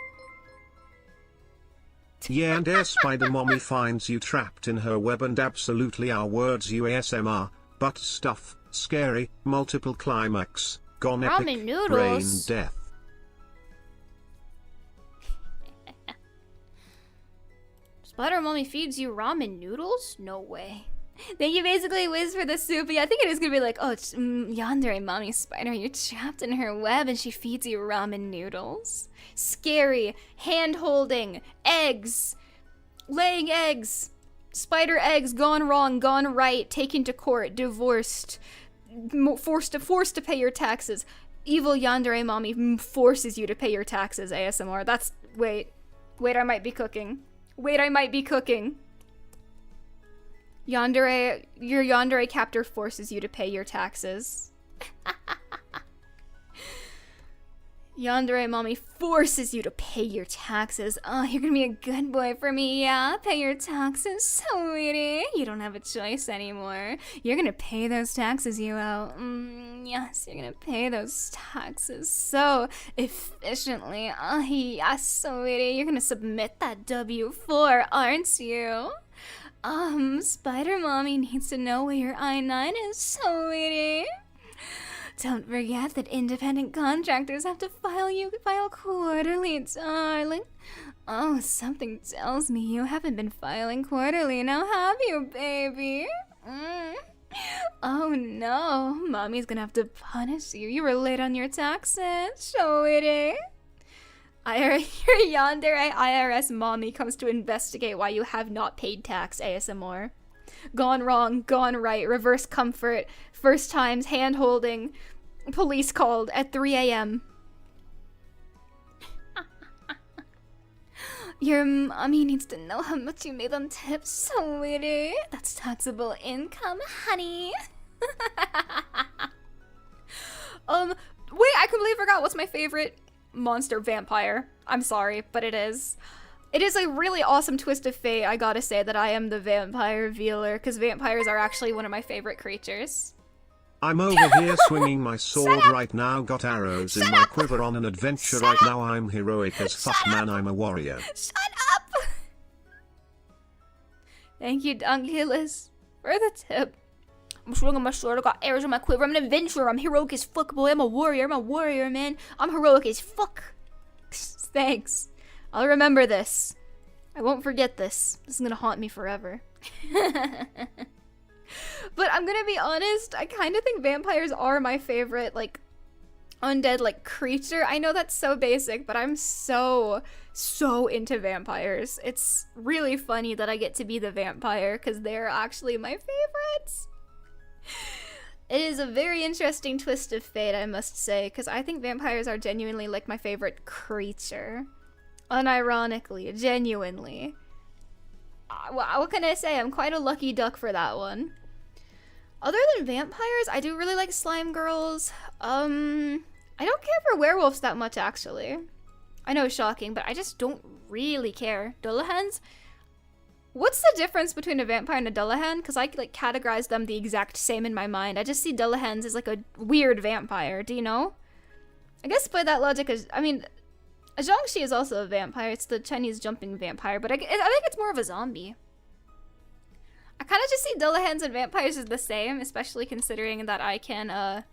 Yeah, and Spider Mommy finds you trapped in her web, and absolutely our words UASMR, butt stuff, scary, multiple climax, gone Ramen epic, noodles. brain death. Spider Mommy feeds you ramen noodles? No way. Thank you basically Wiz for the soup. Yeah, I think it is gonna be like, oh, it's yandere mommy spider, you're trapped in her web and she feeds you ramen noodles. Scary, hand-holding, eggs, laying eggs, spider eggs gone wrong, gone right, taken to court, divorced, forced to pay your taxes. Evil yandere mommy forces you to pay your taxes, ASMR. That's, wait, I might be cooking. Yandere, your yandere captor forces you to pay your taxes. Yandere mommy forces you to pay your taxes. Oh, you're gonna be a good boy for me, yeah? Pay your taxes, sweetie. You don't have a choice anymore. You're gonna pay those taxes, you out. Yes, you're gonna pay those taxes so efficiently. Oh, yes, sweetie. You're gonna submit that W-4, aren't you? Spider Mommy needs to know where your I-9 is, sweetie. Don't forget that independent contractors have to file quarterly, darling. Oh, something tells me you haven't been filing quarterly now, have you, baby? Oh no, Mommy's gonna have to punish you. You were late on your taxes, sweetie. Your yandere IRS mommy comes to investigate why you have not paid tax, ASMR. Gone wrong, gone right, reverse comfort, first times, hand holding, police called at 3 a.m. Your mommy needs to know how much you made on tips, sweetie. That's taxable income, honey. Wait, I completely forgot what's my favorite monster vampire. I'm sorry, but it is. It is a really awesome twist of fate, I gotta say, that I am the vampire VAllure, because vampires are actually one of my favorite creatures. I'm over here swinging my sword right now, got arrows in my quiver on an adventure right now. I'm heroic as fuck, man, I'm a warrior. Shut up! Thank you, Dunculus, for the tip. I'm swinging my sword, I got arrows in my quiver, I'm an adventurer, I'm heroic as fuck, boy, I'm a warrior, man. I'm heroic as fuck. Thanks. I'll remember this. I won't forget this. This is gonna haunt me forever. But I'm gonna be honest, I kind of think vampires are my favorite, like, undead, like, creature. I know that's so basic, but I'm so into vampires. It's really funny that I get to be the vampire, because they're actually my favorites. It is a very interesting twist of fate, I must say, because I think vampires are genuinely, like, my favorite creature. Unironically, genuinely. What can I say? I'm quite a lucky duck for that one. Other than vampires, I do really like slime girls. I don't care for werewolves that much, actually. I know, shocking, but I just don't really care. Dullahans? What's the difference between a vampire and a Dullahan? Because I, like, categorize them the exact same in my mind. I just see Dullahans as, like, a weird vampire. Do you know? I guess by that logic, I mean, a Zhongxi is also a vampire. It's the Chinese jumping vampire, but I think it's more of a zombie. I kind of just see Dullahans and vampires as the same, especially considering that I can,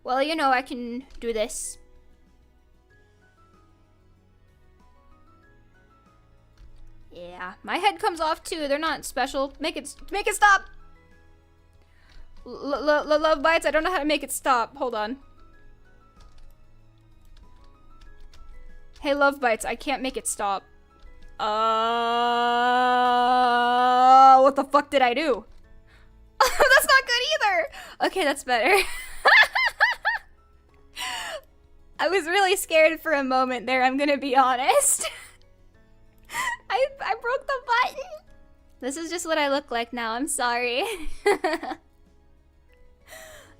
well, you know, I can do this. Yeah, my head comes off too. They're not special. Make it stop. Love bites, I don't know how to make it stop. Hold on. Hey, love bites, I can't make it stop. What the fuck did I do? That's not good either. Okay, that's better. I was really scared for a moment there, I'm gonna be honest. I broke the button. This is just what I look like now, I'm sorry.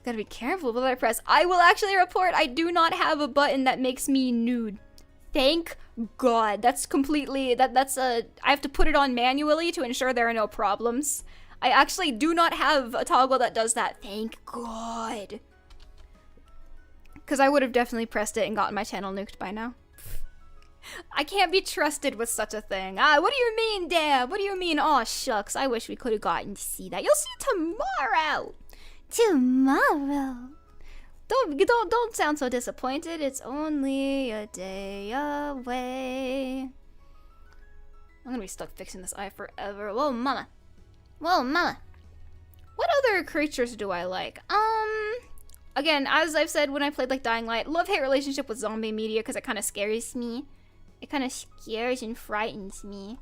Gotta be careful what I press. I will actually report I do not have a button that makes me nude. Thank God. That's completely, that's I have to put it on manually to ensure there are no problems. I actually do not have a toggle that does that. Thank God. Because I would have definitely pressed it and gotten my channel nuked by now. I can't be trusted with such a thing. What do you mean, Dad? What do you mean? Aw, shucks. I wish we could have gotten to see that. You'll see tomorrow. Tomorrow. Don't sound so disappointed. It's only a day away. I'm gonna be stuck fixing this eye forever. Whoa, mama. Whoa, mama. What other creatures do I like? Again, as I've said when I played like Dying Light, love-hate relationship with zombie media because it kind of scares me. It kind of scares and frightens me.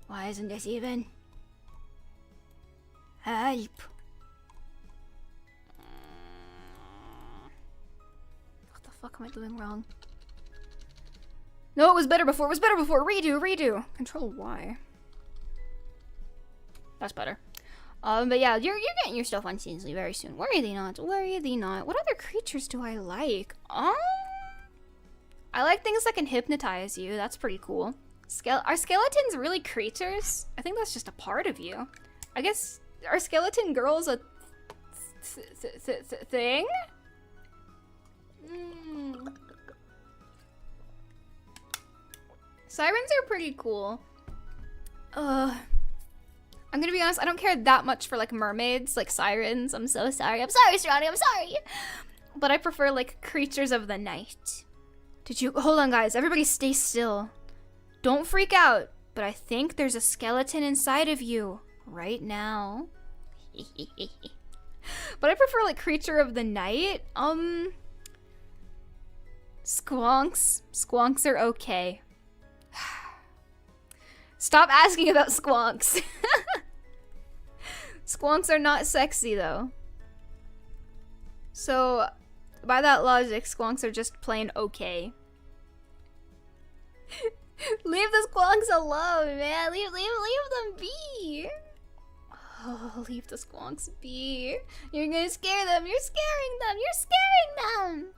Why isn't this even? Help. What the fuck am I doing wrong? No, it was better before. It was better before. Redo, redo. Control Y. That's better. But yeah, you're getting your stuff on Sinsley very soon. Worry thee not. Worry thee not. What other creatures do I like? I like things that can hypnotize you. That's pretty cool. Are skeletons really creatures? I think that's just a part of you. I guess, are skeleton girls a thing? Sirens are pretty cool. I'm gonna be honest, I don't care that much for like mermaids, like sirens. I'm so sorry. I'm sorry, Stronny, I'm sorry. But I prefer like creatures of the night. Hold on guys, everybody stay still. Don't freak out, but I think there's a skeleton inside of you right now. But I prefer like creature of the night. Squonks. Squonks are okay. Stop asking about squonks. Squonks are not sexy though. So, by that logic, squonks are just plain okay. Leave the squonks alone, man. Leave them be. Oh, leave the squonks be. You're gonna scare them. You're scaring them. You're scaring them.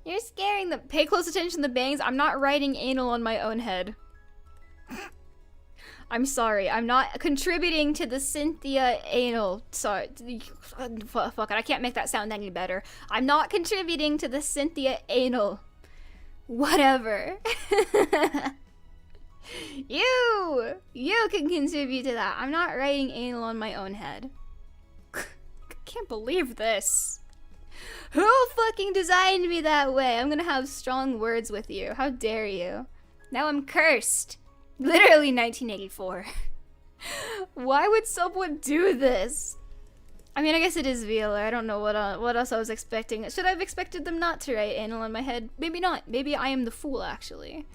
You're scaring them. Pay close attention to the bangs. I'm not writing anal on my own head. I'm sorry, I'm not contributing to the Sinthya anal. Sorry, fuck it, I can't make that sound any better. I'm not contributing to the Sinthya anal. Whatever. You can contribute to that. I'm not writing anal on my own head. I can't believe this. Who fucking designed me that way? I'm gonna have strong words with you. How dare you? Now I'm cursed. Literally 1984. Why would someone do this? I mean, I guess it is VAllure. I don't know what else I was expecting. Should I have expected them not to write anal on my head? Maybe not. Maybe I am the fool, actually.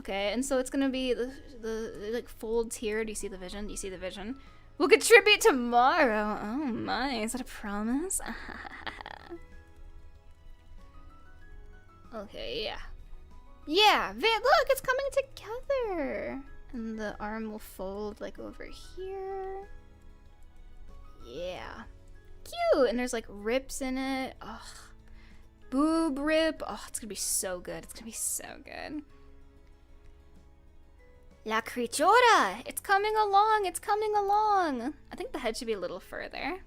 Okay, and so it's gonna be the like folds here. Do you see the vision? Do you see the vision? We'll contribute tomorrow. Oh my, is that a promise? Okay, yeah. Yeah, look, it's coming together. And the arm will fold like over here. Yeah. Cute, and there's like rips in it. Ugh. Boob rip. Oh, it's gonna be so good. It's gonna be so good. La Criatura! It's coming along, it's coming along. I think the head should be a little further.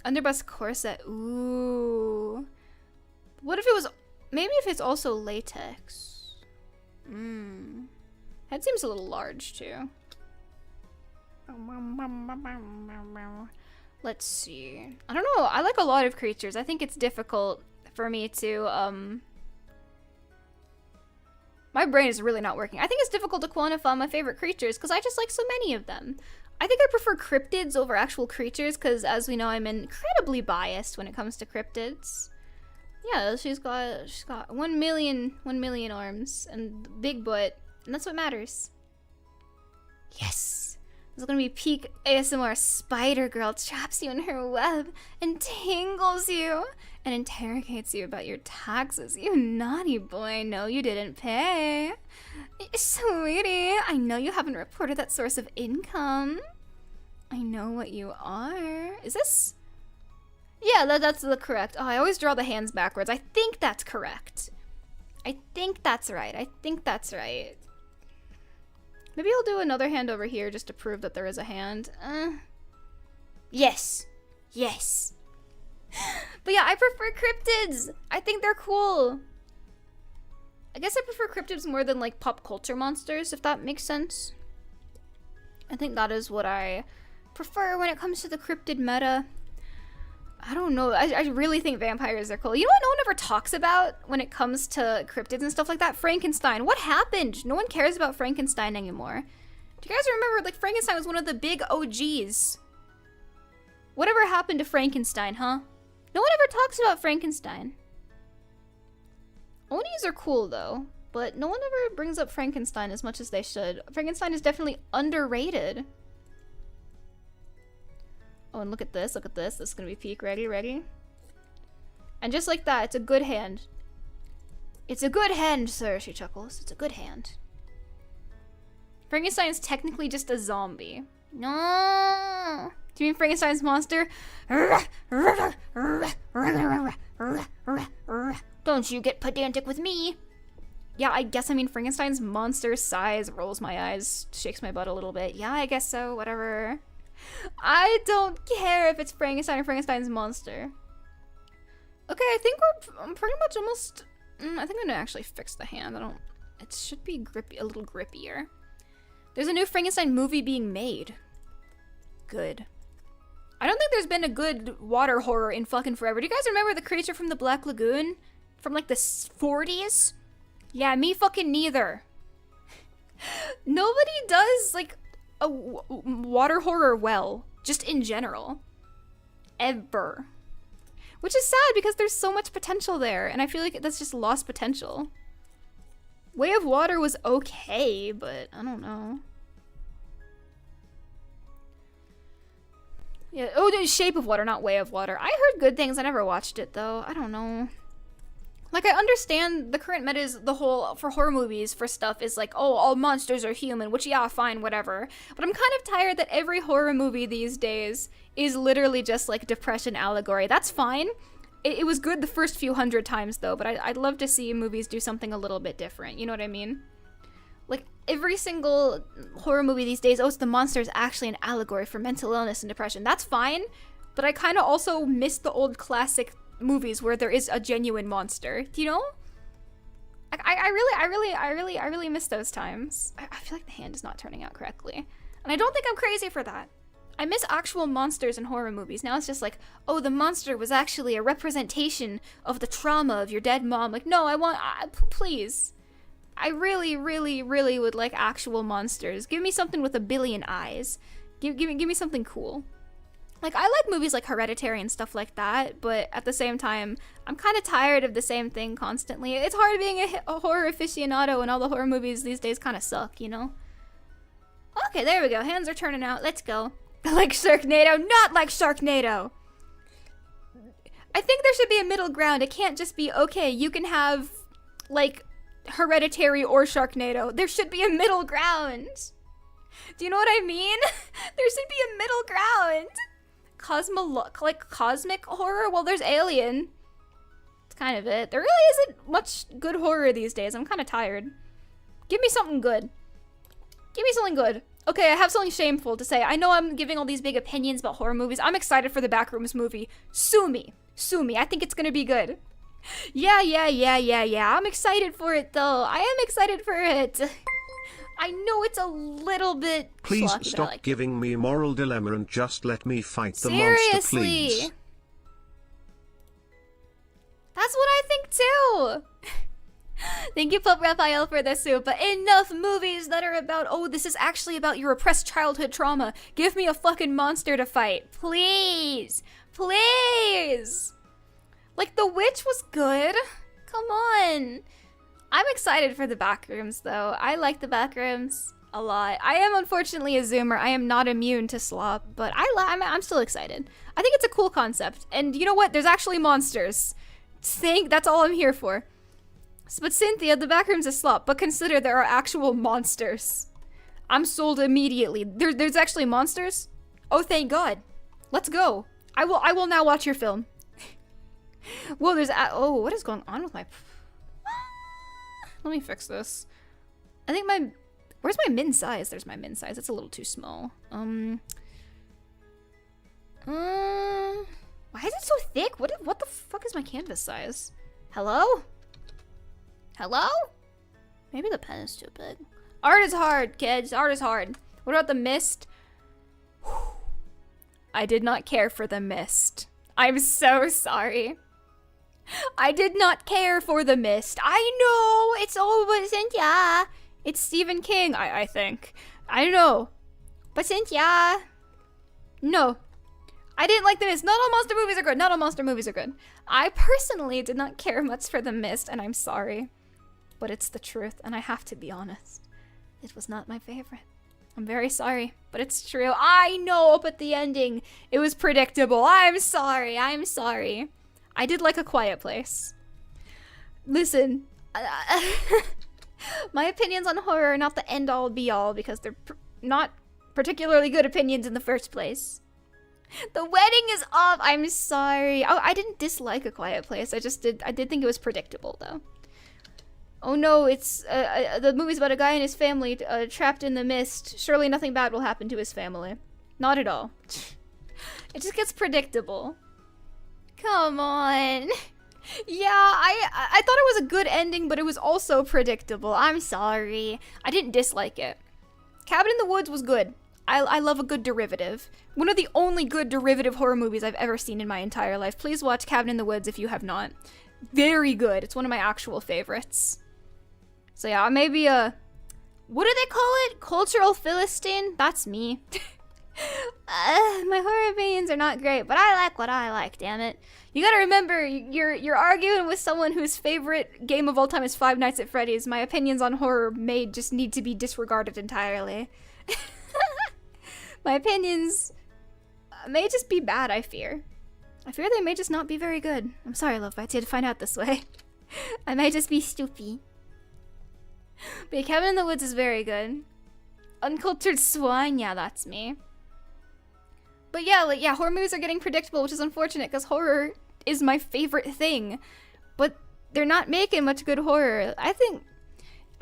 Underbust corset, ooh. What if it was, maybe if it's also latex? Head seems a little large too. Let's see. I don't know, I like a lot of creatures. I think it's difficult for me to, My brain is really not working. I think it's difficult to quantify my favorite creatures because I just like so many of them. I think I prefer cryptids over actual creatures because, as we know, I'm incredibly biased when it comes to cryptids. Yeah, she's got 1 million arms and big butt, and that's what matters. Yes! This is gonna be peak ASMR. Spider Girl traps you in her web and tangles you and interrogates you about your taxes. You naughty boy, no you didn't pay. Sweetie, I know you haven't reported that source of income. I know what you are. Is this? Yeah, that's the correct. Oh, I always draw the hands backwards. I think that's correct. I think that's right. I think that's right. Maybe I'll do another hand over here just to prove that there is a hand. Yes. Yes. But yeah, I prefer cryptids. I think they're cool. I guess I prefer cryptids more than like pop culture monsters, if that makes sense. I think that is what I prefer when it comes to the cryptid meta. I don't know. I really think vampires are cool. You know what no one ever talks about when it comes to cryptids and stuff like that? Frankenstein. What happened? No one cares about Frankenstein anymore. Do you guys remember, like, Frankenstein was one of the big OGs? Whatever happened to Frankenstein, huh? No one ever talks about Frankenstein. Onis are cool, though. But no one ever brings up Frankenstein as much as they should. Frankenstein is definitely underrated. Oh, and look at this, look at this. This is gonna be peak. Ready, ready? And just like that, it's a good hand. It's a good hand, sir, she chuckles. It's a good hand. Frankenstein is technically just a zombie. No. Do you mean Frankenstein's monster? Don't you get pedantic with me. Yeah, I guess I mean Frankenstein's monster size. Rolls my eyes, shakes my butt a little bit. Yeah, I guess so, whatever. I don't care if it's Frankenstein or Frankenstein's monster. Okay, I think we're pretty much almost... I think I'm gonna actually fix the hand. It should be grippy, a little grippier. There's a new Frankenstein movie being made. Good. I don't think there's been a good water horror in fucking forever. Do you guys remember the creature from the Black Lagoon? From like the 40s? Yeah, me fucking neither. Nobody does like a water horror well, just in general. Ever. Which is sad because there's so much potential there, and I feel like that's just lost potential. Way of Water was okay, but I don't know. Yeah, oh, the Shape of Water, not Way of Water. I heard good things, I never watched it though. I don't know. Like, I understand the current meta is the whole, for horror movies, for stuff, is like, oh, all monsters are human, which, yeah, fine, whatever. But I'm kind of tired that every horror movie these days is literally just, like, depression allegory. That's fine. It was good the first few hundred times, though, but I'd love to see movies do something a little bit different. You know what I mean? Like, every single horror movie these days, oh, it's the monster is actually an allegory for mental illness and depression. That's fine, but I kind of also miss the old classic movies where there is a genuine monster, do you know? I really miss those times. I feel like the hand is not turning out correctly, and I don't think I'm crazy for that. I miss actual monsters in horror movies. Now it's just like, oh, the monster was actually a representation of the trauma of your dead mom. Like, no, please. I really would like actual monsters. Give me something with a billion eyes. Give me something cool. Like, I like movies like Hereditary and stuff like that, but at the same time, I'm kind of tired of the same thing constantly. It's hard being a horror aficionado, and all the horror movies these days kind of suck, you know? Okay, there we go. Hands are turning out. Let's go. Like Sharknado, not like Sharknado! I think there should be a middle ground. It can't just be, okay, you can have, like, Hereditary or Sharknado. There should be a middle ground. Do you know what I mean? There should be a middle ground. Cosmic horror? Well, there's Alien. That's kind of it. There really isn't much good horror these days. I'm kind of tired. Give me something good. Give me something good. Okay, I have something shameful to say. I know I'm giving all these big opinions about horror movies. I'm excited for the Backrooms movie. Sue me. Sue me. I think it's gonna be good. Yeah. I'm excited for it, though. I am excited for it. I know it's a little bit Please schlocky, stop like giving me moral dilemma and just let me fight the monster, please. That's what I think too. Thank you, Pope Raphael, for the soup. But enough movies that are about, oh, this is actually about your repressed childhood trauma. Give me a fucking monster to fight. Please. Please. Like, The Witch was good. Come on. I'm excited for the backrooms, though. I like the backrooms a lot. I am unfortunately a Zoomer. I am not immune to slop, but I'm still excited. I think it's a cool concept. And you know what? There's actually monsters. That's all I'm here for. But Sinthya, the backrooms is slop, but consider there are actual monsters. I'm sold immediately. There's actually monsters? Oh, thank God. Let's go. I will now watch your film. Whoa, oh, what is going on with my... Let me fix this. I think where's my min size? There's my min size. It's a little too small. Why is it so thick? What the fuck is my canvas size? Hello? Hello? Maybe the pen is too big. Art is hard, kids. Art is hard. What about the mist? I did not care for the mist. I'm so sorry. I did not care for the mist. I know it's all but Sinthya. It's Stephen King, I think. I don't know. But Sinthya. No. I didn't like the mist. Not all monster movies are good. Not all monster movies are good. I personally did not care much for the mist, and I'm sorry. But it's the truth, and I have to be honest. It was not my favorite. I'm very sorry, but it's true. I know, but the ending, it was predictable. I'm sorry. I'm sorry. I did like A Quiet Place. Listen, my opinions on horror are not the end-all be-all because they're not particularly good opinions in the first place. The wedding is off. I'm sorry. Oh, I didn't dislike A Quiet Place. I did think it was predictable, though. Oh no, it's the movie's about a guy and his family trapped in the mist. Surely nothing bad will happen to his family. Not at all. It just gets predictable. Come on. Yeah, I thought it was a good ending, but it was also predictable. I'm sorry. I didn't dislike it. Cabin in the Woods was good. I love a good derivative. One of the only good derivative horror movies I've ever seen in my entire life. Please watch Cabin in the Woods if you have not. Very good. It's one of my actual favorites. So yeah, maybe what do they call it? Cultural Philistine? That's me. My horror opinions are not great, but I like what I like, damn it. You gotta remember, you're arguing with someone whose favorite game of all time is Five Nights at Freddy's. My opinions on horror may just need to be disregarded entirely. My opinions may just be bad, I fear. I fear they may just not be very good. I'm sorry, Love Bites, you had to find out this way. I may just be stupid. But yeah, Cabin in the Woods is very good. Uncultured Swine, yeah, that's me. But yeah, horror movies are getting predictable, which is unfortunate because horror is my favorite thing. But they're not making much good horror. I think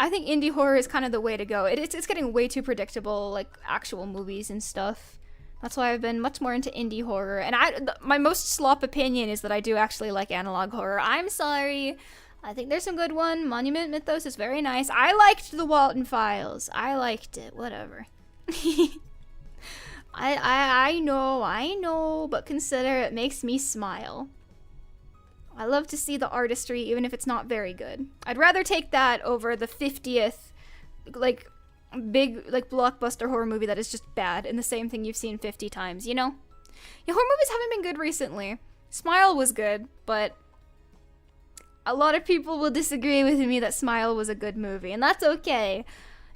indie horror is kind of the way to go. It's getting way too predictable, like actual movies and stuff. That's why I've been much more into indie horror. And my most slop opinion is that I do actually like analog horror. I'm sorry. I think there's some good one. Monument Mythos is very nice. I liked The Walton Files. I liked it. Whatever. I know, but consider it makes me smile. I love to see the artistry, even if it's not very good. I'd rather take that over the 50th, big, blockbuster horror movie that is just bad and the same thing you've seen 50 times, you know? Yeah, horror movies haven't been good recently. Smile was good, but a lot of people will disagree with me that Smile was a good movie, and that's okay.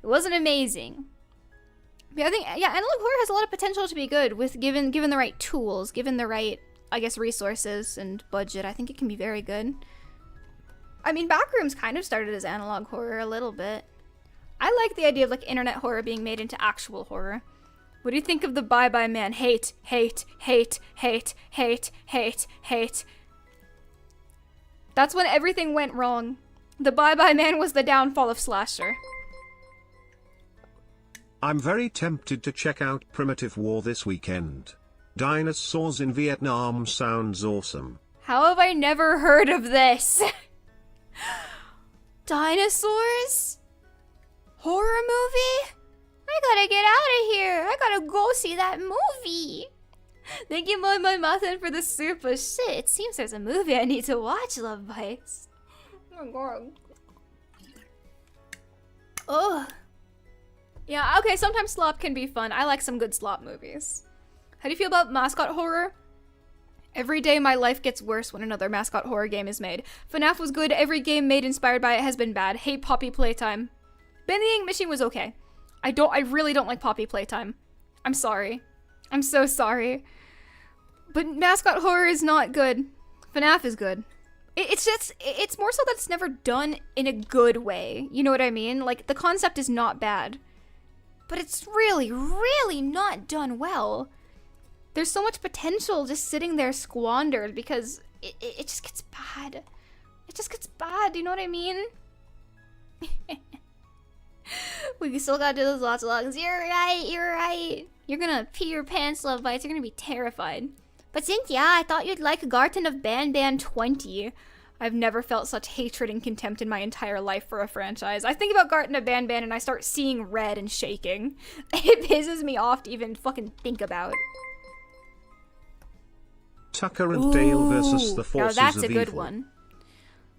It wasn't amazing. But I think, yeah, analog horror has a lot of potential to be good with given the right tools, given the right, I guess, resources and budget. I think it can be very good. I mean, Backrooms kind of started as analog horror a little bit. I like the idea of internet horror being made into actual horror. What do you think of the Bye Bye Man? Hate, hate, hate, hate, hate, hate, hate. That's when everything went wrong. The Bye Bye Man was the downfall of slasher. I'm very tempted to check out Primitive War this weekend. Dinosaurs in Vietnam sounds awesome. How have I never heard of this? Dinosaurs? Horror movie? I gotta get out of here. I gotta go see that movie. Thank you, my Muffin, for the super shit. It seems there's a movie I need to watch, Love Bites. Oh my god. Oh. Yeah, okay, sometimes slop can be fun. I like some good slop movies. How do you feel about mascot horror? Every day my life gets worse when another mascot horror game is made. FNAF was good, every game made inspired by it has been bad. Hate Poppy Playtime. Vending Machine was okay. I really don't like Poppy Playtime. I'm sorry. I'm so sorry. But mascot horror is not good. FNAF is good. It's more so that it's never done in a good way. You know what I mean? Like, the concept is not bad. But it's really, really not done well. There's so much potential just sitting there squandered because it just gets bad. It just gets bad, you know what I mean? We still gotta do those lots of logs. You're right. You're gonna pee your pants, love bites. You're gonna be terrified. But Sinthya, I thought you'd like Garten of Ban 20. I've never felt such hatred and contempt in my entire life for a franchise. I think about Garten of Ban and I start seeing red and shaking. It pisses me off to even fucking think about. Tucker and Dale versus the Forces now that's of a good Evil. one.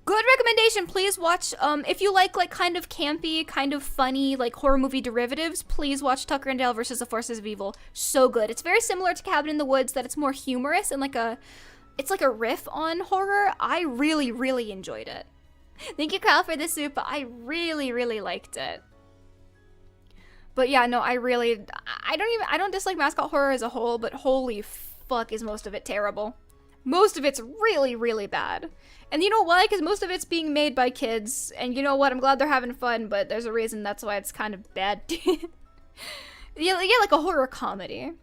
Good recommendation. Please watch, if you like kind of campy, kind of funny, like horror movie derivatives, please watch Tucker and Dale versus the Forces of Evil. So good. It's very similar to Cabin in the Woods, that it's more humorous and it's like a riff on horror. I really, really enjoyed it. Thank you, Kyle, for the soup. I really, really liked it. But yeah, no, I don't dislike mascot horror as a whole, but holy fuck is most of it terrible. Most of it's really, really bad. And you know why? Because most of it's being made by kids. And you know what? I'm glad they're having fun, but there's a reason that's why it's kind of bad. yeah, like a horror comedy. I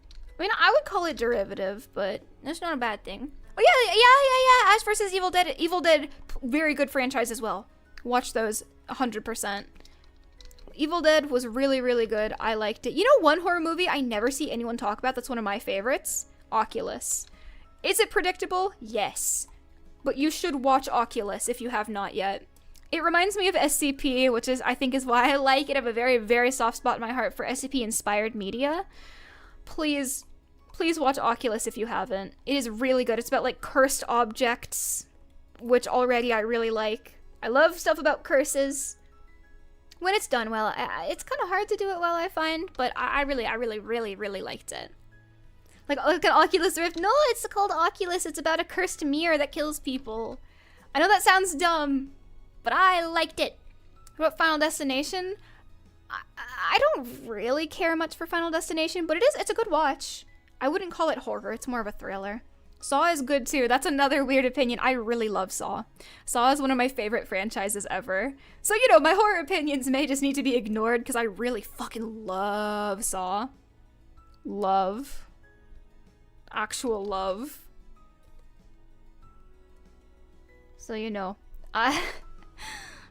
mean, I would call it derivative, but that's not a bad thing. Oh yeah. Ash vs. Evil Dead. Evil Dead, very good franchise as well. Watch those 100%. Evil Dead was really, really good. I liked it. You know one horror movie I never see anyone talk about that's one of my favorites? Oculus. Is it predictable? Yes. But you should watch Oculus if you have not yet. It reminds me of SCP, which I think is why I like it. I have a very, very soft spot in my heart for SCP-inspired media. Please watch Oculus if you haven't. It is really good. It's about, like, cursed objects, which already I really like. I love stuff about curses. When it's done well, it's kind of hard to do it well, I find, but I really, really liked it. Like an Oculus Rift. No, it's called Oculus. It's about a cursed mirror that kills people. I know that sounds dumb, but I liked it. What about Final Destination? I don't really care much for Final Destination, but it's a good watch. I wouldn't call it horror. It's more of a thriller. Saw is good too. That's another weird opinion. I really love Saw. Saw is one of my favorite franchises ever. So, you know, my horror opinions may just need to be ignored because I really fucking love Saw. Love. Actual love. So, you know,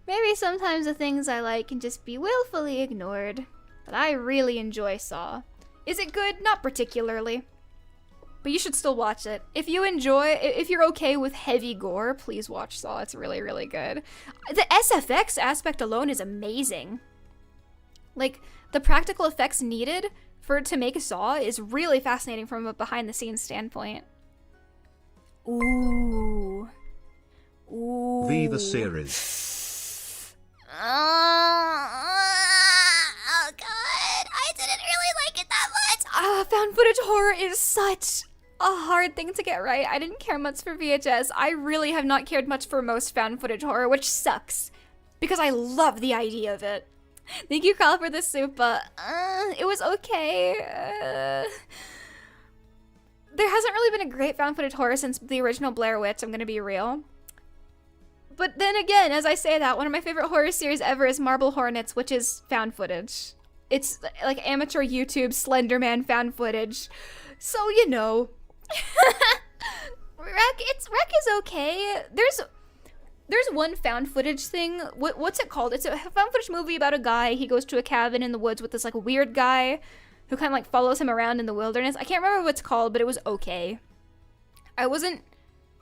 maybe sometimes the things I like can just be willfully ignored. But I really enjoy Saw. Is it good? Not particularly. But you should still watch it. If you're okay with heavy gore, please watch Saw. It's really, really good. The SFX aspect alone is amazing. Like, the practical effects needed for it to make a Saw is really fascinating from a behind-the-scenes standpoint. Ooh. The series. Oh god, I didn't really like it that much. Found footage horror is such a hard thing to get right. I didn't care much for VHS. I really have not cared much for most found footage horror, which sucks, because I love the idea of it. Thank you, Carl, for the soup, but it was okay. There hasn't really been a great found footage horror since the original Blair Witch, I'm gonna be real. But then again, as I say that, one of my favorite horror series ever is Marble Hornets, which is found footage. It's like amateur YouTube Slenderman found footage. So, you know. Wreck is okay. There's one found footage thing. What's it called? It's a found footage movie about a guy. He goes to a cabin in the woods with this like weird guy who kind of like follows him around in the wilderness. I can't remember what it's called, but it was okay. I wasn't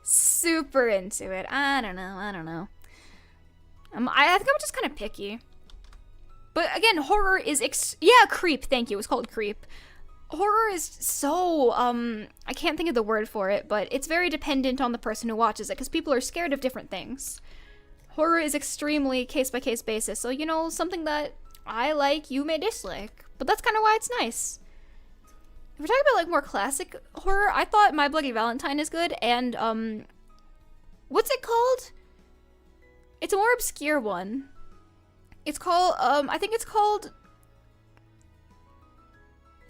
super into it. I don't know. I think I'm just kind of picky. But again, horror is Creep. Thank you. It was called Creep. Horror is so, I can't think of the word for it, but it's very dependent on the person who watches it, because people are scared of different things. Horror is extremely case-by-case basis, so, you know, something that I like, you may dislike. But that's kind of why it's nice. If we're talking about like more classic horror, I thought My Bloody Valentine is good, and what's it called? It's a more obscure one. It's called I think it's called,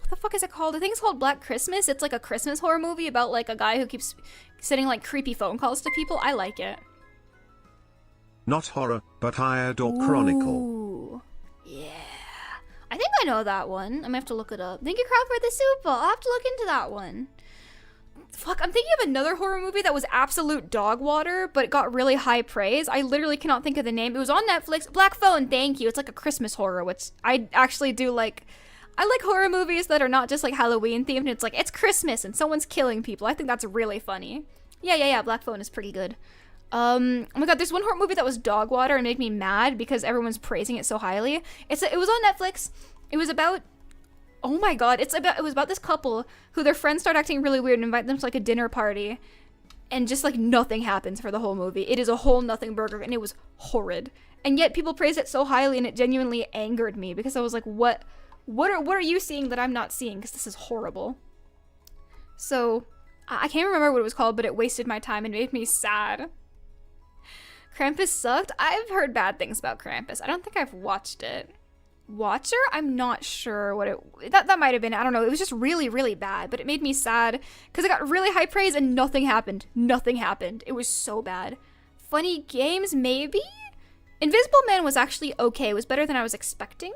what the fuck is it called? I think it's called Black Christmas. It's like a Christmas horror movie about like a guy who keeps sending like creepy phone calls to people. I like it. Not horror, but hired or chronicle. Ooh, yeah. I think I know that one. I'm gonna have to look it up. Thank you, Crowd, for the soup. I'll have to look into that one. Fuck, I'm thinking of another horror movie that was absolute dog water, but it got really high praise. I literally cannot think of the name. It was on Netflix. Black Phone, thank you. It's like a Christmas horror, which I actually do like. I like horror movies that are not just like Halloween themed. It's like, it's Christmas and someone's killing people. I think that's really funny. Yeah. Black Phone is pretty good. Oh my god, there's one horror movie that was dog water and made me mad because everyone's praising it so highly. It was on Netflix. It was about, oh my god, it was about this couple who their friends start acting really weird and invite them to like a dinner party, and just like nothing happens for the whole movie. It is a whole nothing burger, and it was horrid. And yet people praise it so highly, and it genuinely angered me because I was like, what are you seeing that I'm not seeing? Because this is horrible. So I can't remember what it was called, but it wasted my time and made me sad. Krampus sucked. I've heard bad things about Krampus. I don't think I've watched it. Watcher? I'm not sure what that might have been. I don't know. It was just really, really bad, but it made me sad because it got really high praise and nothing happened. Nothing happened. It was so bad. Funny Games, maybe? Invisible Man was actually okay. It was better than I was expecting.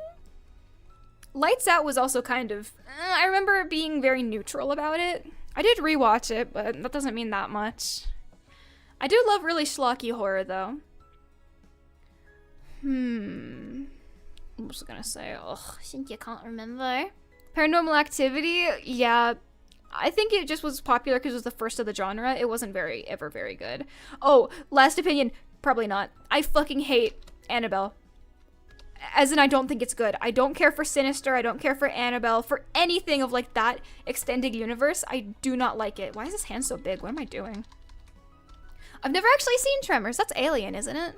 Lights Out was also kind of, I remember being very neutral about it. I did rewatch it, but that doesn't mean that much. I do love really schlocky horror, though. What was I gonna say? Ugh, Sinthya can't remember. Paranormal Activity? Yeah. I think it just was popular because it was the first of the genre. It wasn't ever very good. Oh, last opinion. Probably not. I fucking hate Annabelle. As in, I don't think it's good. I don't care for Sinister. I don't care for Annabelle. For anything of like that extended universe, I do not like it. Why is this hand so big? What am I doing? I've never actually seen Tremors. That's Alien, isn't it?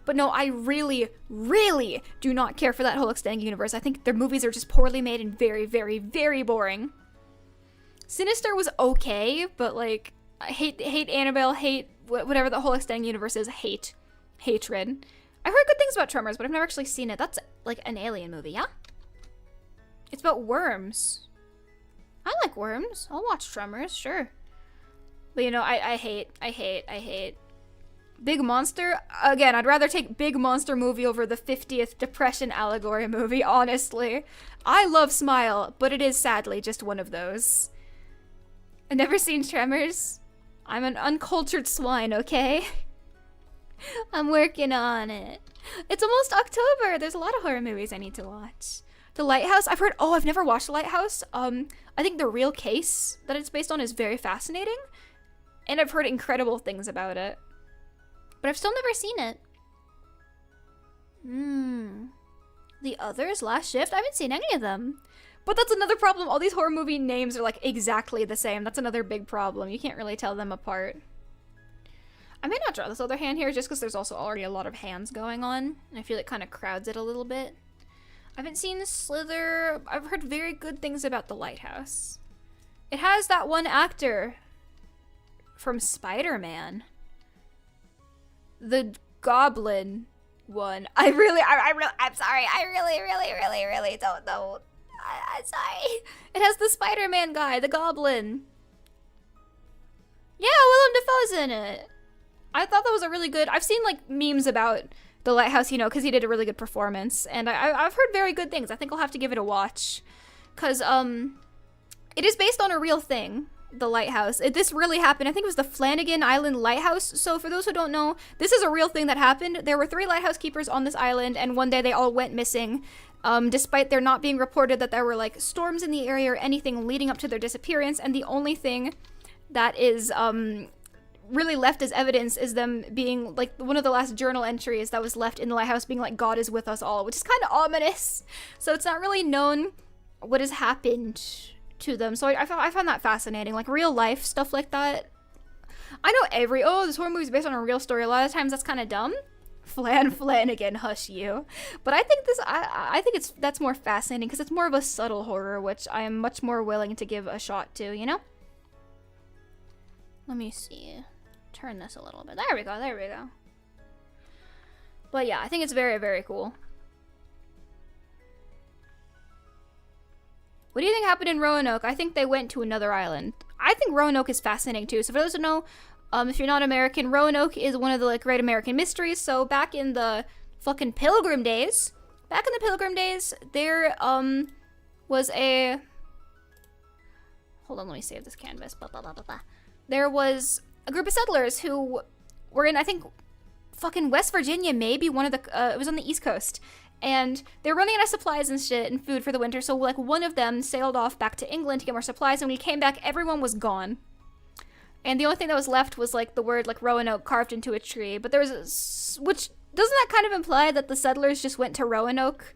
But no, I really, really do not care for that whole extended universe. I think their movies are just poorly made and very, very, very boring. Sinister was okay, but like, I hate Annabelle, hate whatever the whole extended universe is, hatred. I've heard good things about Tremors, but I've never actually seen it. That's like an Alien movie, yeah? It's about worms. I like worms. I'll watch Tremors, sure. But you know, I hate. Big Monster? Again, I'd rather take Big Monster movie over the 50th Depression allegory movie, honestly. I love Smile, but it is sadly just one of those. I've never seen Tremors. I'm an uncultured swine, okay? I'm working on it. It's almost October. There's a lot of horror movies I need to watch. The Lighthouse, I've heard, I've never watched The Lighthouse. I think the real case that it's based on is very fascinating. And I've heard incredible things about it. But I've still never seen it. The Others, Last Shift, I haven't seen any of them. But that's another problem. All these horror movie names are like exactly the same. That's another big problem. You can't really tell them apart. I may not draw this other hand here just because there's also already a lot of hands going on. And I feel it kind of crowds it a little bit. I haven't seen Slither. I've heard very good things about The Lighthouse. It has that one actor from Spider-Man. The Goblin one. I'm sorry. I really don't know. I'm sorry. It has the Spider-Man guy, the Goblin. Yeah, Willem Dafoe's in it. I thought that was a really good... I've seen, like, memes about The Lighthouse, you know, because he did a really good performance. And I've heard very good things. I think I'll have to give it a watch. Because, it is based on a real thing, The Lighthouse. This really happened. I think it was the Flanagan Island Lighthouse. So for those who don't know, this is a real thing that happened. There were 3 lighthouse keepers on this island, and one day they all went missing. Despite there not being reported that there were, like, storms in the area or anything leading up to their disappearance. And the only thing that is, really left as evidence is them being, like, one of the last journal entries that was left in the lighthouse being like, God is with us all, which is kind of ominous. So it's not really known what has happened to them. So I found that fascinating, like real life stuff like that. I know this horror movie is based on a real story. A lot of times that's kind of dumb. Flanagan, hush you. But I think I think that's more fascinating because it's more of a subtle horror, which I am much more willing to give a shot to, you know? Let me see. Turn this a little bit. There we go. But yeah, I think it's very, very cool. What do you think happened in Roanoke? I think they went to another island. I think Roanoke is fascinating too. So for those who know, if you're not American, Roanoke is one of the like great American mysteries. So back in the fucking Pilgrim days, there was a. Hold on, let me save this canvas. Blah, blah, blah, blah, blah. There was a group of settlers who were in, I think, fucking West Virginia, maybe one of the. It was on the East Coast. And they were running out of supplies and shit and food for the winter, so like one of them sailed off back to England to get more supplies, and when he came back, everyone was gone. And the only thing that was left was like the word like Roanoke carved into a tree. But there was which doesn't that kind of imply that the settlers just went to Roanoke?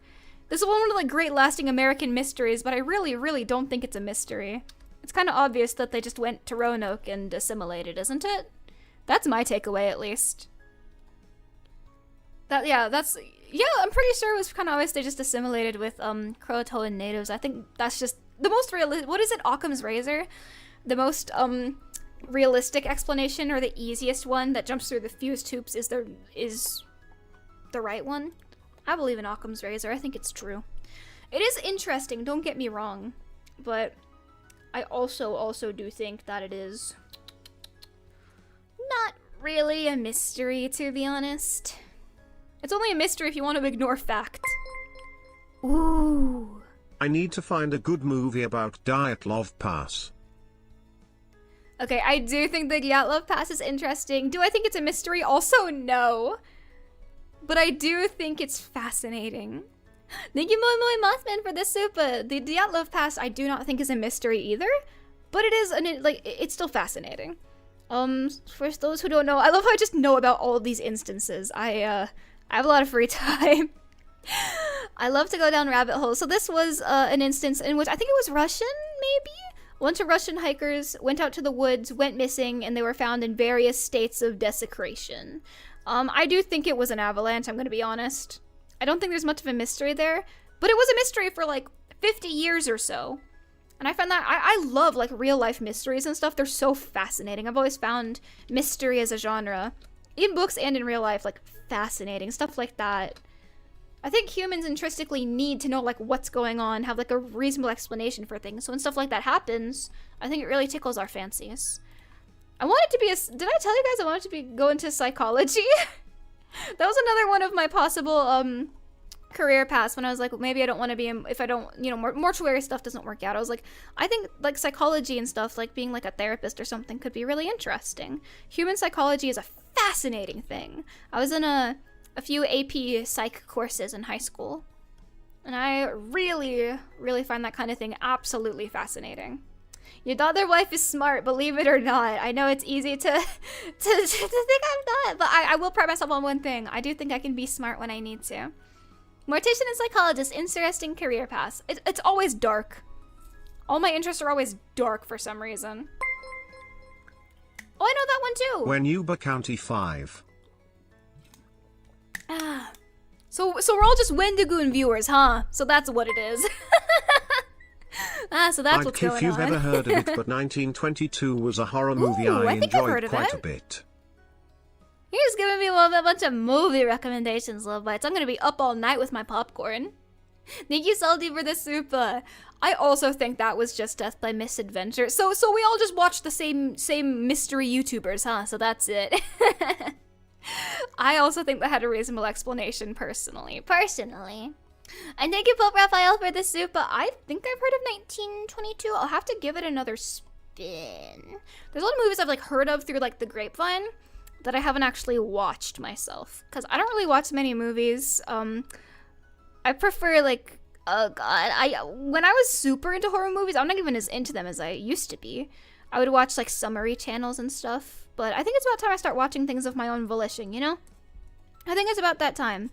This is one of the like great lasting American mysteries, but I really, really don't think it's a mystery. It's kind of obvious that they just went to Roanoke and assimilated, isn't it? That's my takeaway, at least. Yeah, I'm pretty sure it was kind of obvious they just assimilated with Croatoan natives. I think that's just the most realistic. What is it? Occam's razor? The most realistic explanation, or the easiest one that jumps through the fused hoops is the right one. I believe in Occam's razor. I think it's true. It is interesting, don't get me wrong, but I also do think that it is not really a mystery, to be honest. It's only a mystery if you want to ignore fact. Ooh. I need to find a good movie about Dyatlov Pass. Okay, I do think the Dyatlov Pass is interesting. Do I think it's a mystery? Also, no. But I do think it's fascinating. Thank you, Moi Mothman, for this soup. The Dyatlov Pass I do not think is a mystery either. But it is, it's still fascinating. For those who don't know, I love how I just know about all of these instances. I have a lot of free time. I love to go down rabbit holes. So this was an instance in which I think it was Russian, maybe? A bunch of Russian hikers went out to the woods, went missing, and they were found in various states of desecration. I do think it was an avalanche, I'm going to be honest. I don't think there's much of a mystery there, but it was a mystery for like 50 years or so. And I find that, I love like real life mysteries and stuff. They're so fascinating. I've always found mystery as a genre, in books and in real life, like fascinating, stuff like that. I think humans intrinsically need to know like what's going on, have like a reasonable explanation for things. So when stuff like that happens, I think it really tickles our fancies. I wanted to be did I tell you guys I wanted to go into psychology? That was another one of my possible career paths when I was like, maybe I don't want to be if I don't, mortuary stuff doesn't work out. I was like, I think like psychology and stuff, like being like a therapist or something, could be really interesting. Human psychology is a fascinating thing. I was in a few AP psych courses in high school, and I really, really find that kind of thing absolutely fascinating. Your daughter wife is smart, believe it or not. I know it's easy to think I'm not, but I will pride myself on one thing. I do think I can be smart when I need to. Mortician and psychologist, interesting career paths. It's always dark. All my interests are always dark for some reason. Oh, I know that one too. When Yuba County 5. Ah. So we're all just Wendigoon viewers, huh? So that's what it is. So that's what's going on. If you've ever heard of it, but 1922 was a horror movie I enjoyed quite a bit. You're just giving me a bunch of movie recommendations, Love Bites. I'm gonna be up all night with my popcorn. Thank you, Salty, for the soup. I also think that was just Death by Misadventure. So we all just watched the same mystery YouTubers, huh? So that's it. I also think that had a reasonable explanation, personally. And thank you, Pope Raphael, for the soup. I think I've heard of 1922. I'll have to give it another spin. There's a lot of movies I've like heard of through like the grapevine that I haven't actually watched myself, because I don't really watch many movies. I prefer like, oh god, when I was super into horror movies, I'm not even as into them as I used to be. I would watch like summary channels and stuff, but I think it's about time I start watching things of my own volition, you know? I think it's about that time.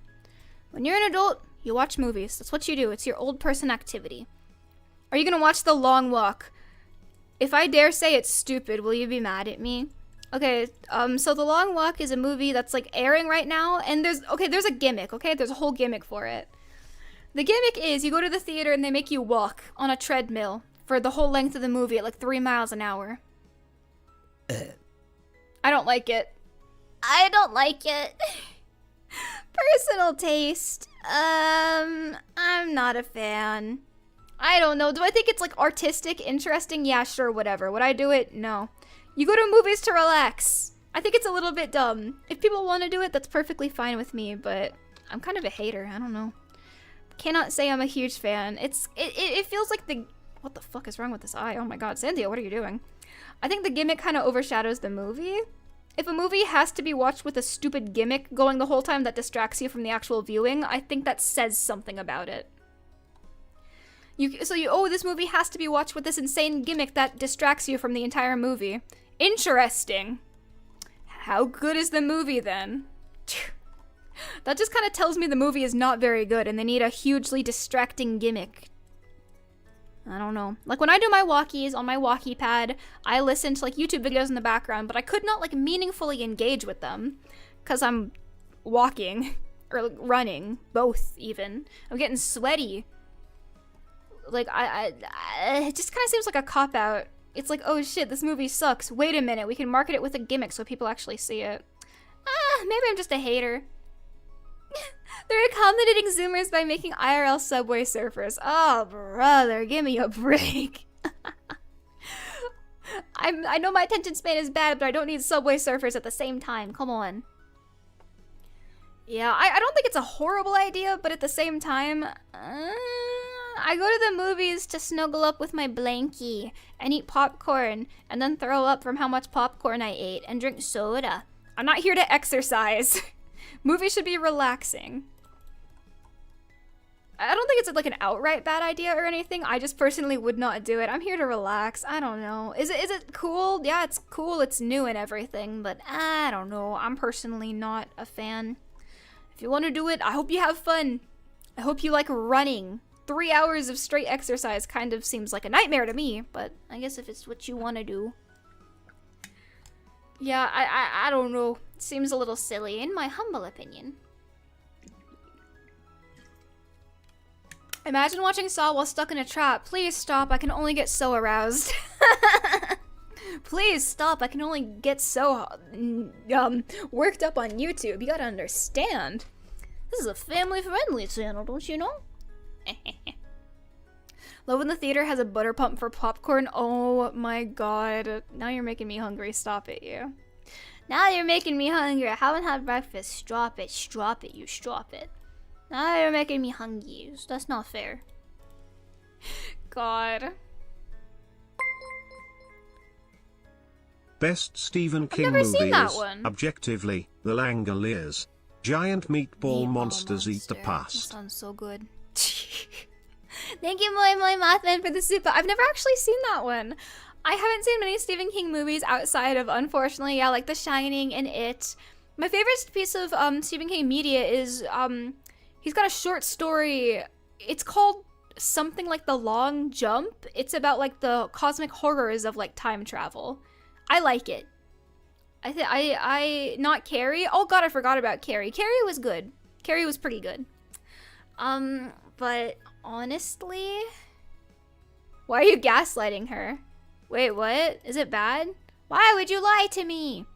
When you're an adult, you watch movies. That's what you do. It's your old person activity. Are you gonna watch The Long Walk? If I dare say it's stupid, will you be mad at me? Okay, so The Long Walk is a movie that's like airing right now, and there's a gimmick, okay? There's a whole gimmick for it. The gimmick is you go to the theater and they make you walk on a treadmill for the whole length of the movie at like 3 miles an hour. I don't like it. I don't like it. Personal taste. I'm not a fan. I don't know. Do I think it's like artistic, interesting? Yeah, sure, whatever. Would I do it? No. You go to movies to relax. I think it's a little bit dumb. If people want to do it, that's perfectly fine with me, but I'm kind of a hater. I don't know. Cannot say I'm a huge fan. It feels like the... What the fuck is wrong with this eye? Oh my god, Sinthya, what are you doing? I think the gimmick kind of overshadows the movie. If a movie has to be watched with a stupid gimmick going the whole time that distracts you from the actual viewing, I think that says something about it. This movie has to be watched with this insane gimmick that distracts you from the entire movie. Interesting. How good is the movie then? That just kind of tells me the movie is not very good and they need a hugely distracting gimmick. I don't know. Like when I do my walkies on my walkie pad, I listen to like YouTube videos in the background, but I could not like meaningfully engage with them because I'm walking or like, running, both even. I'm getting sweaty. Like it just kind of seems like a cop-out. It's like, oh shit, this movie sucks. Wait a minute, we can market it with a gimmick so people actually see it. Maybe I'm just a hater. They're accommodating Zoomers by making IRL Subway Surfers. Oh, brother, give me a break. I know my attention span is bad, but I don't need Subway Surfers at the same time. Come on. Yeah, I don't think it's a horrible idea, but at the same time, I go to the movies to snuggle up with my blankie and eat popcorn and then throw up from how much popcorn I ate and drink soda. I'm not here to exercise. Movies should be relaxing. I don't think it's like an outright bad idea or anything. I just personally would not do it. I'm here to relax. I don't know. Is it cool? Yeah, it's cool. It's new and everything, but I don't know. I'm personally not a fan. If you want to do it, I hope you have fun. I hope you like running. 3 hours of straight exercise kind of seems like a nightmare to me, but I guess if it's what you want to do. Yeah, I don't know. It seems a little silly, in my humble opinion. Imagine watching Saw while stuck in a trap. Please stop, I can only get so aroused. Please stop, I can only get so worked up on YouTube. You gotta understand. This is a family-friendly channel, don't you know? Love when the theater has a butter pump for popcorn. Oh my god. Now you're making me hungry. Stop it, you. Now you're making me hungry. I haven't had breakfast. Stop it. Stop it. You stop it. Now you're making me hungry. That's not fair. God. Best Stephen King never movie seen that is, one. objectively, The Langoliers. Giant meatball monsters eat the That past. sounds so good. Thank you, Moi Mothman, for the soup. I've never actually seen that one. I haven't seen many Stephen King movies outside of, unfortunately, yeah, like The Shining and It. My favorite piece of Stephen King media is he's got a short story. It's called something like The Long Jump. It's about like the cosmic horrors of like time travel. I like it. I not Carrie. Oh god, I forgot about Carrie. Carrie was good. Carrie was pretty good. But honestly, why are you gaslighting her? Wait, what? Is it bad? Why would you lie to me?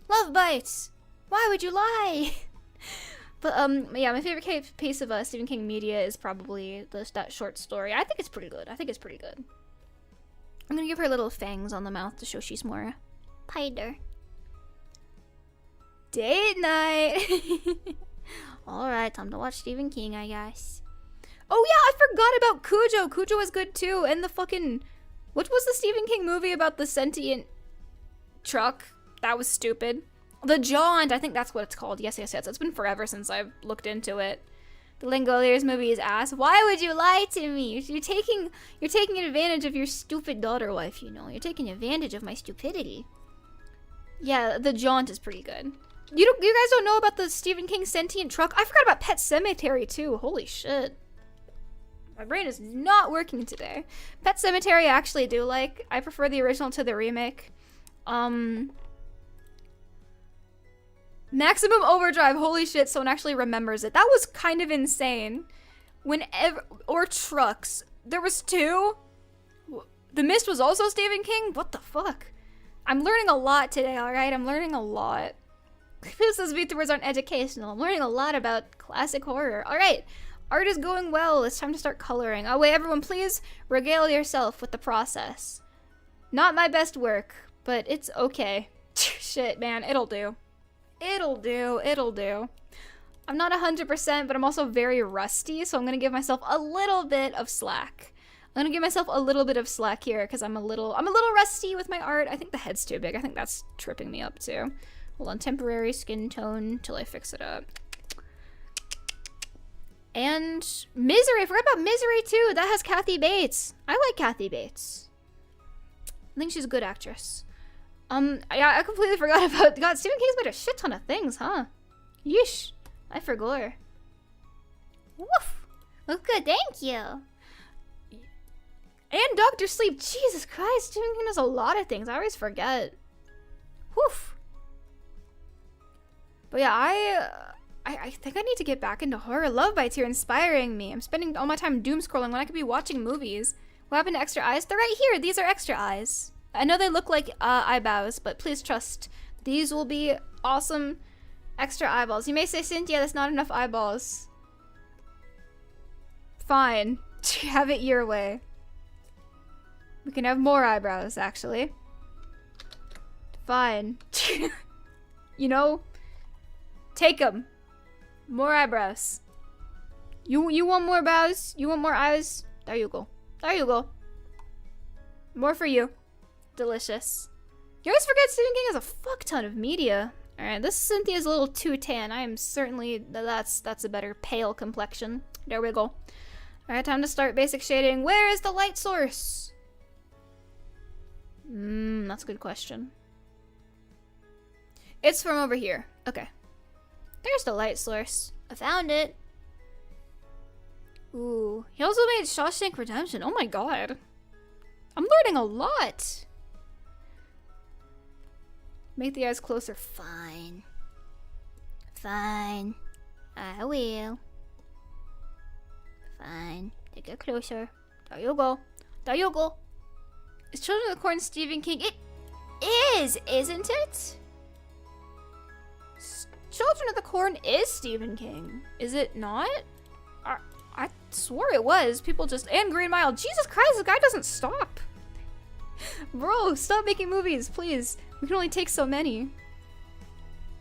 Love bites. Why would you lie? But yeah, my favorite piece of Stephen King media is probably that short story. I think it's pretty good. I'm gonna give her little fangs on the mouth to show she's more tighter. Date night. Alright, time to watch Stephen King, I guess. Oh yeah, I forgot about Cujo. Cujo was good too. And the fucking... What was the Stephen King movie about the sentient truck? That was stupid. The Jaunt, I think that's what it's called. Yes. It's been forever since I've looked into it. The Langoliers movie is ass. Why would you lie to me? You're taking advantage of your stupid daughter wife, you know. You're taking advantage of my stupidity. Yeah, The Jaunt is pretty good. You guys don't know about the Stephen King sentient truck? I forgot about Pet Sematary too. Holy shit. My brain is not working today. Pet Sematary I actually do like. I prefer the original to the remake. Maximum overdrive, holy shit, someone actually remembers it. That was kind of insane. Or trucks. There was 2? The Mist was also Stephen King? What the fuck? I'm learning a lot today, alright? I'm learning a lot. This says VTubers aren't educational. I'm learning a lot about classic horror. Alright, art is going well. It's time to start coloring. Oh wait, everyone, please regale yourself with the process. Not my best work, but it's okay. Shit, man, it'll do. It'll do. I'm not 100%, but I'm also very rusty, so I'm gonna give myself a little bit of slack. I'm gonna give myself a little bit of slack here, because I'm a little rusty with my art. I think the head's too big. I think that's tripping me up too. Hold on, temporary skin tone till I fix it up. And Misery, I forgot about Misery too. That has Kathy Bates. I like Kathy Bates. I think she's a good actress. Yeah, I completely forgot about, God, Stephen King's made a shit ton of things, huh? Yeesh, I forgot. Woof. Well, good, thank you. And Dr. Sleep, Jesus Christ, Stephen King does a lot of things, I always forget. Woof. But yeah, I think I need to get back into horror. Love Bites here inspiring me. I'm spending all my time doom scrolling when I could be watching movies. What happened to extra eyes? They're right here, these are extra eyes. I know they look like eyebrows, but please trust, these will be awesome extra eyeballs. You may say, Sinthya, that's not enough eyeballs. Fine, have it your way. We can have more eyebrows, actually. Fine. You know, take them. More eyebrows. You want more brows? You want more eyes? There you go. There you go. More for you. Delicious. You always forget Stephen King has a fuck ton of media. Alright, this Cynthia is a little too tan. I am certainly, that's a better pale complexion. There we go. Alright, time to start basic shading. Where is the light source? That's a good question. It's from over here. Okay. There's the light source. I found it. Ooh. He also made Shawshank Redemption. Oh my god. I'm learning a lot. Make the eyes closer. Fine. Fine. I will. Fine. Take it closer. There you go. There you go. Is Children of the Corn Stephen King? It is, isn't it? Children of the Corn is Stephen King. Is it not? I swore it was. People just... And Green Mile. Jesus Christ, this guy doesn't stop. Bro, stop making movies, please. We can only take so many.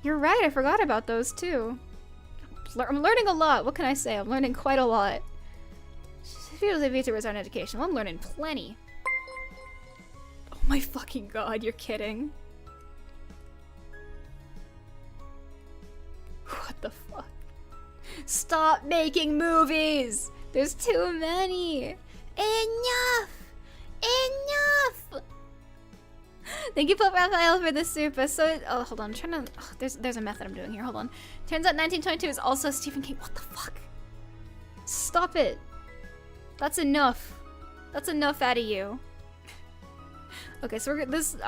You're right, I forgot about those too. I'm learning a lot. What can I say? I'm learning quite a lot. People say VTubers aren't educational. I'm learning plenty. Oh my fucking god, you're kidding. What the fuck? Stop making movies! There's too many! Enough! Enough! Thank you, Pope Raphael, for the super. So, oh, hold on. I'm trying to. Oh, there's a method I'm doing here. Hold on. Turns out 1922 is also Stephen King. What the fuck? Stop it. That's enough. That's enough out of you. Okay, so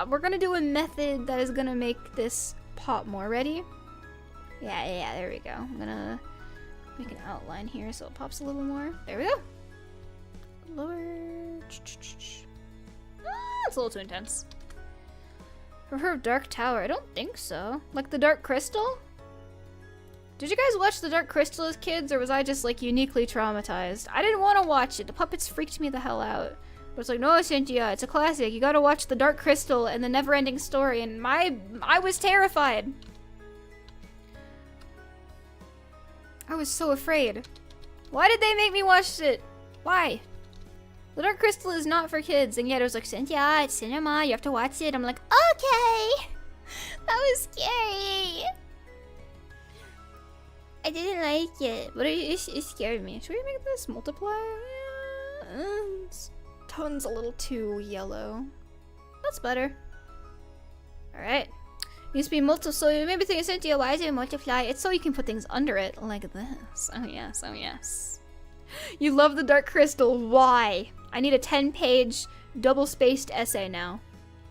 we're gonna do a method that is gonna make this pop more. Ready? Yeah, there we go. I'm gonna make an outline here so it pops a little more. There we go. Lower. It's a little too intense. Ever heard of Dark Tower? I don't think so. Like the Dark Crystal? Did you guys watch the Dark Crystal as kids, or was I just like uniquely traumatized? I didn't want to watch it. The puppets freaked me the hell out. But it's like, no, Sinthya, it's a classic. You gotta watch the Dark Crystal and the Never-Ending Story, and I was terrified. I was so afraid. Why did they make me watch it? Why? The Dark Crystal is not for kids, and yet it was like, Sinthya, it's cinema, you have to watch it. I'm like, okay! That was scary! I didn't like it, but it scared me. Should we make this multiply? Tone's a little too yellow. That's better. Alright. Used to be multiple, so you maybe think, Sinthya, why is it multiply? It's so you can put things under it, like this. Oh yes, oh yes. You love the Dark Crystal, why? I need a 10-page, double-spaced essay now.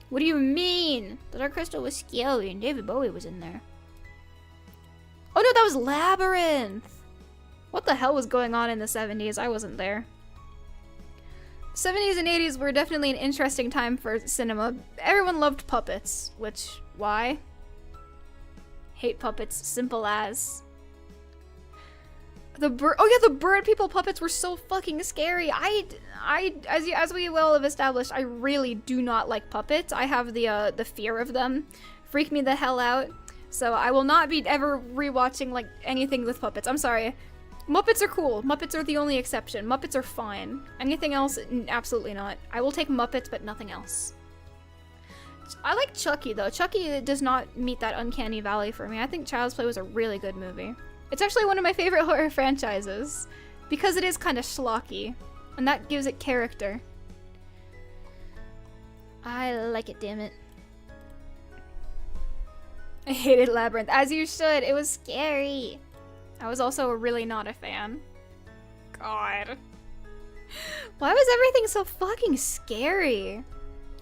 What do you mean? The Dark Crystal was scary and David Bowie was in there. Oh no, that was Labyrinth! What the hell was going on in the 70s? I wasn't there. 70s and 80s were definitely an interesting time for cinema. Everyone loved puppets, which, why? Hate puppets, simple as. The bird people puppets were so fucking scary. As we well have established, I really do not like puppets. I have the fear of them. Freak me the hell out. So I will not be ever rewatching like anything with puppets. I'm sorry. Muppets are cool. Muppets are the only exception. Muppets are fine. Anything else, absolutely not. I will take Muppets, but nothing else. I like Chucky, though. Chucky does not meet that uncanny valley for me. I think Child's Play was a really good movie. It's actually one of my favorite horror franchises, because it is kind of schlocky, and that gives it character. I like it, damn it. I hated Labyrinth, as you should. It was scary. I was also really not a fan. God. Why was everything so fucking scary?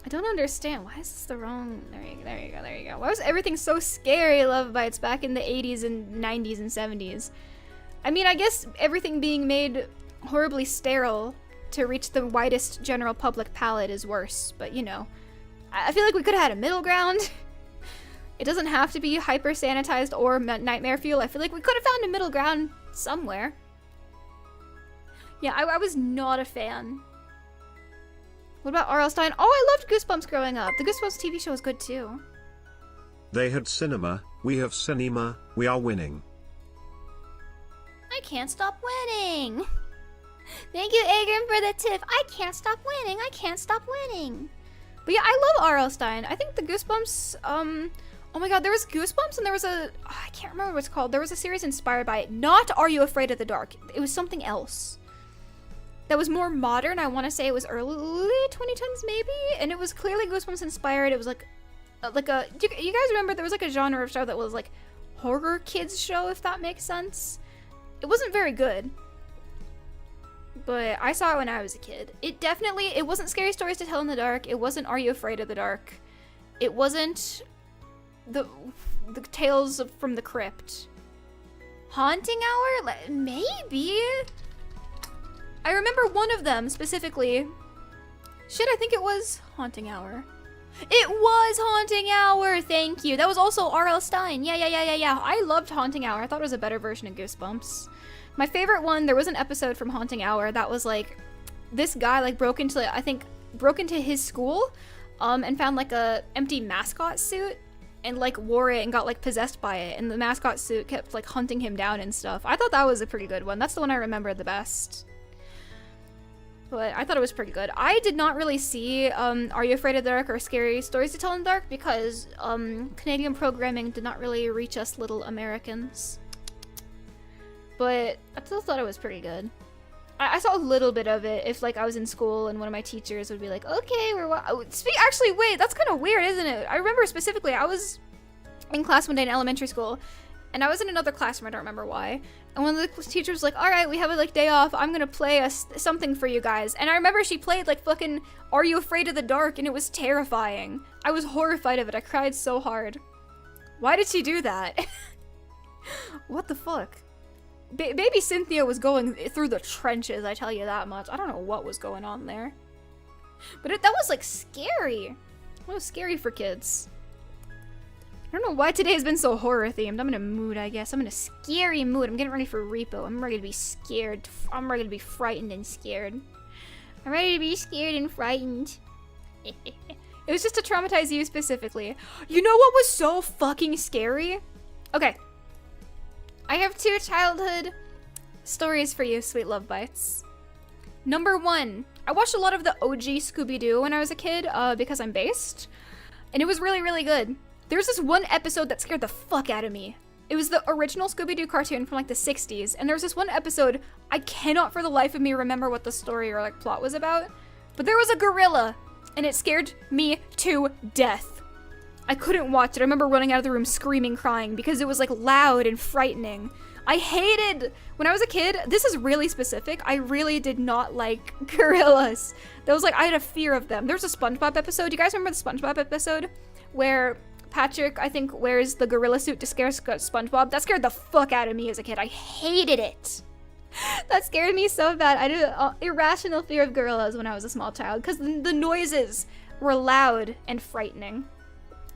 I don't understand. Why is this the wrong... There you go. Why was everything so scary, Love Bites, back in the 80s and 90s and 70s? I mean, I guess everything being made horribly sterile to reach the widest general public palate is worse, but you know. I feel like we could have had a middle ground. It doesn't have to be hyper sanitized or nightmare fuel. I feel like we could have found a middle ground somewhere. Yeah, I was not a fan. What about R.L. Stine? Oh, I loved Goosebumps growing up. The Goosebumps TV show was good too. They had cinema, we have cinema, we are winning. I can't stop winning. Thank you, Agron, for the tip. I can't stop winning. I can't stop winning. But yeah, I love R.L. Stine. I think the Goosebumps, oh my god, there was Goosebumps and there was I can't remember what it's called. There was a series inspired by it. Not Are You Afraid of the Dark? It was something else. That was more modern. I want to say it was early 2010s maybe, and it was clearly Goosebumps inspired. It was like a you guys remember there was like a genre of show that was like horror kids show, if that makes sense. It wasn't very good, but I saw it when I was a kid. It wasn't Scary Stories to Tell in the Dark. It wasn't Are You Afraid of the Dark? It wasn't the Tales from the Crypt. Haunting Hour? Maybe. I remember one of them specifically. Shit, I think it was Haunting Hour. It was Haunting Hour! Thank you. That was also R.L. Stine. Yeah. I loved Haunting Hour. I thought it was a better version of Goosebumps. My favorite one, there was an episode from Haunting Hour that was like, this guy like broke into his school, and found like a empty mascot suit and like wore it and got like possessed by it, and the mascot suit kept like hunting him down and stuff. I thought that was a pretty good one. That's the one I remember the best. But I thought it was pretty good. I did not really see Are You Afraid of the Dark or Scary Stories to Tell in the Dark because Canadian programming did not really reach us little Americans. But I still thought it was pretty good. I saw a little bit of it if like I was in school and one of my teachers would be like, okay, actually, wait, that's kind of weird, isn't it? I remember specifically, I was in class one day in elementary school, and I was in another classroom, I don't remember why. And one of the teachers was like, all right, we have a like day off. I'm gonna play something for you guys. And I remember she played like fucking Are You Afraid of the Dark? And it was terrifying. I was horrified of it. I cried so hard. Why did she do that? What the fuck? Baby Sinthya was going through the trenches, I tell you that much. I don't know what was going on there. But that was like scary. It was scary for kids. I don't know why today has been so horror themed. I'm in a mood, I guess. I'm in a scary mood. I'm getting ready for repo. I'm ready to be scared. I'm ready to be frightened and scared. I'm ready to be scared and frightened. It was just to traumatize you specifically. You know what was so fucking scary? Okay. I have 2 childhood stories for you, sweet love bites. Number 1. I watched a lot of the OG Scooby-Doo when I was a kid, because I'm based. And it was really, really good. There's this one episode that scared the fuck out of me. It was the original Scooby-Doo cartoon from like the 60s, and there was this one episode, I cannot for the life of me remember what the story or like plot was about, but there was a gorilla, and it scared me to death. I couldn't watch it. I remember running out of the room screaming, crying, because it was like loud and frightening. I hated, when I was a kid, this is really specific, I really did not like gorillas. That was like, I had a fear of them. There's a SpongeBob episode, do you guys remember the SpongeBob episode? Where Patrick, I think, wears the gorilla suit to scare SpongeBob. That scared the fuck out of me as a kid. I hated it. That scared me so bad. I had an irrational fear of gorillas when I was a small child because the noises were loud and frightening.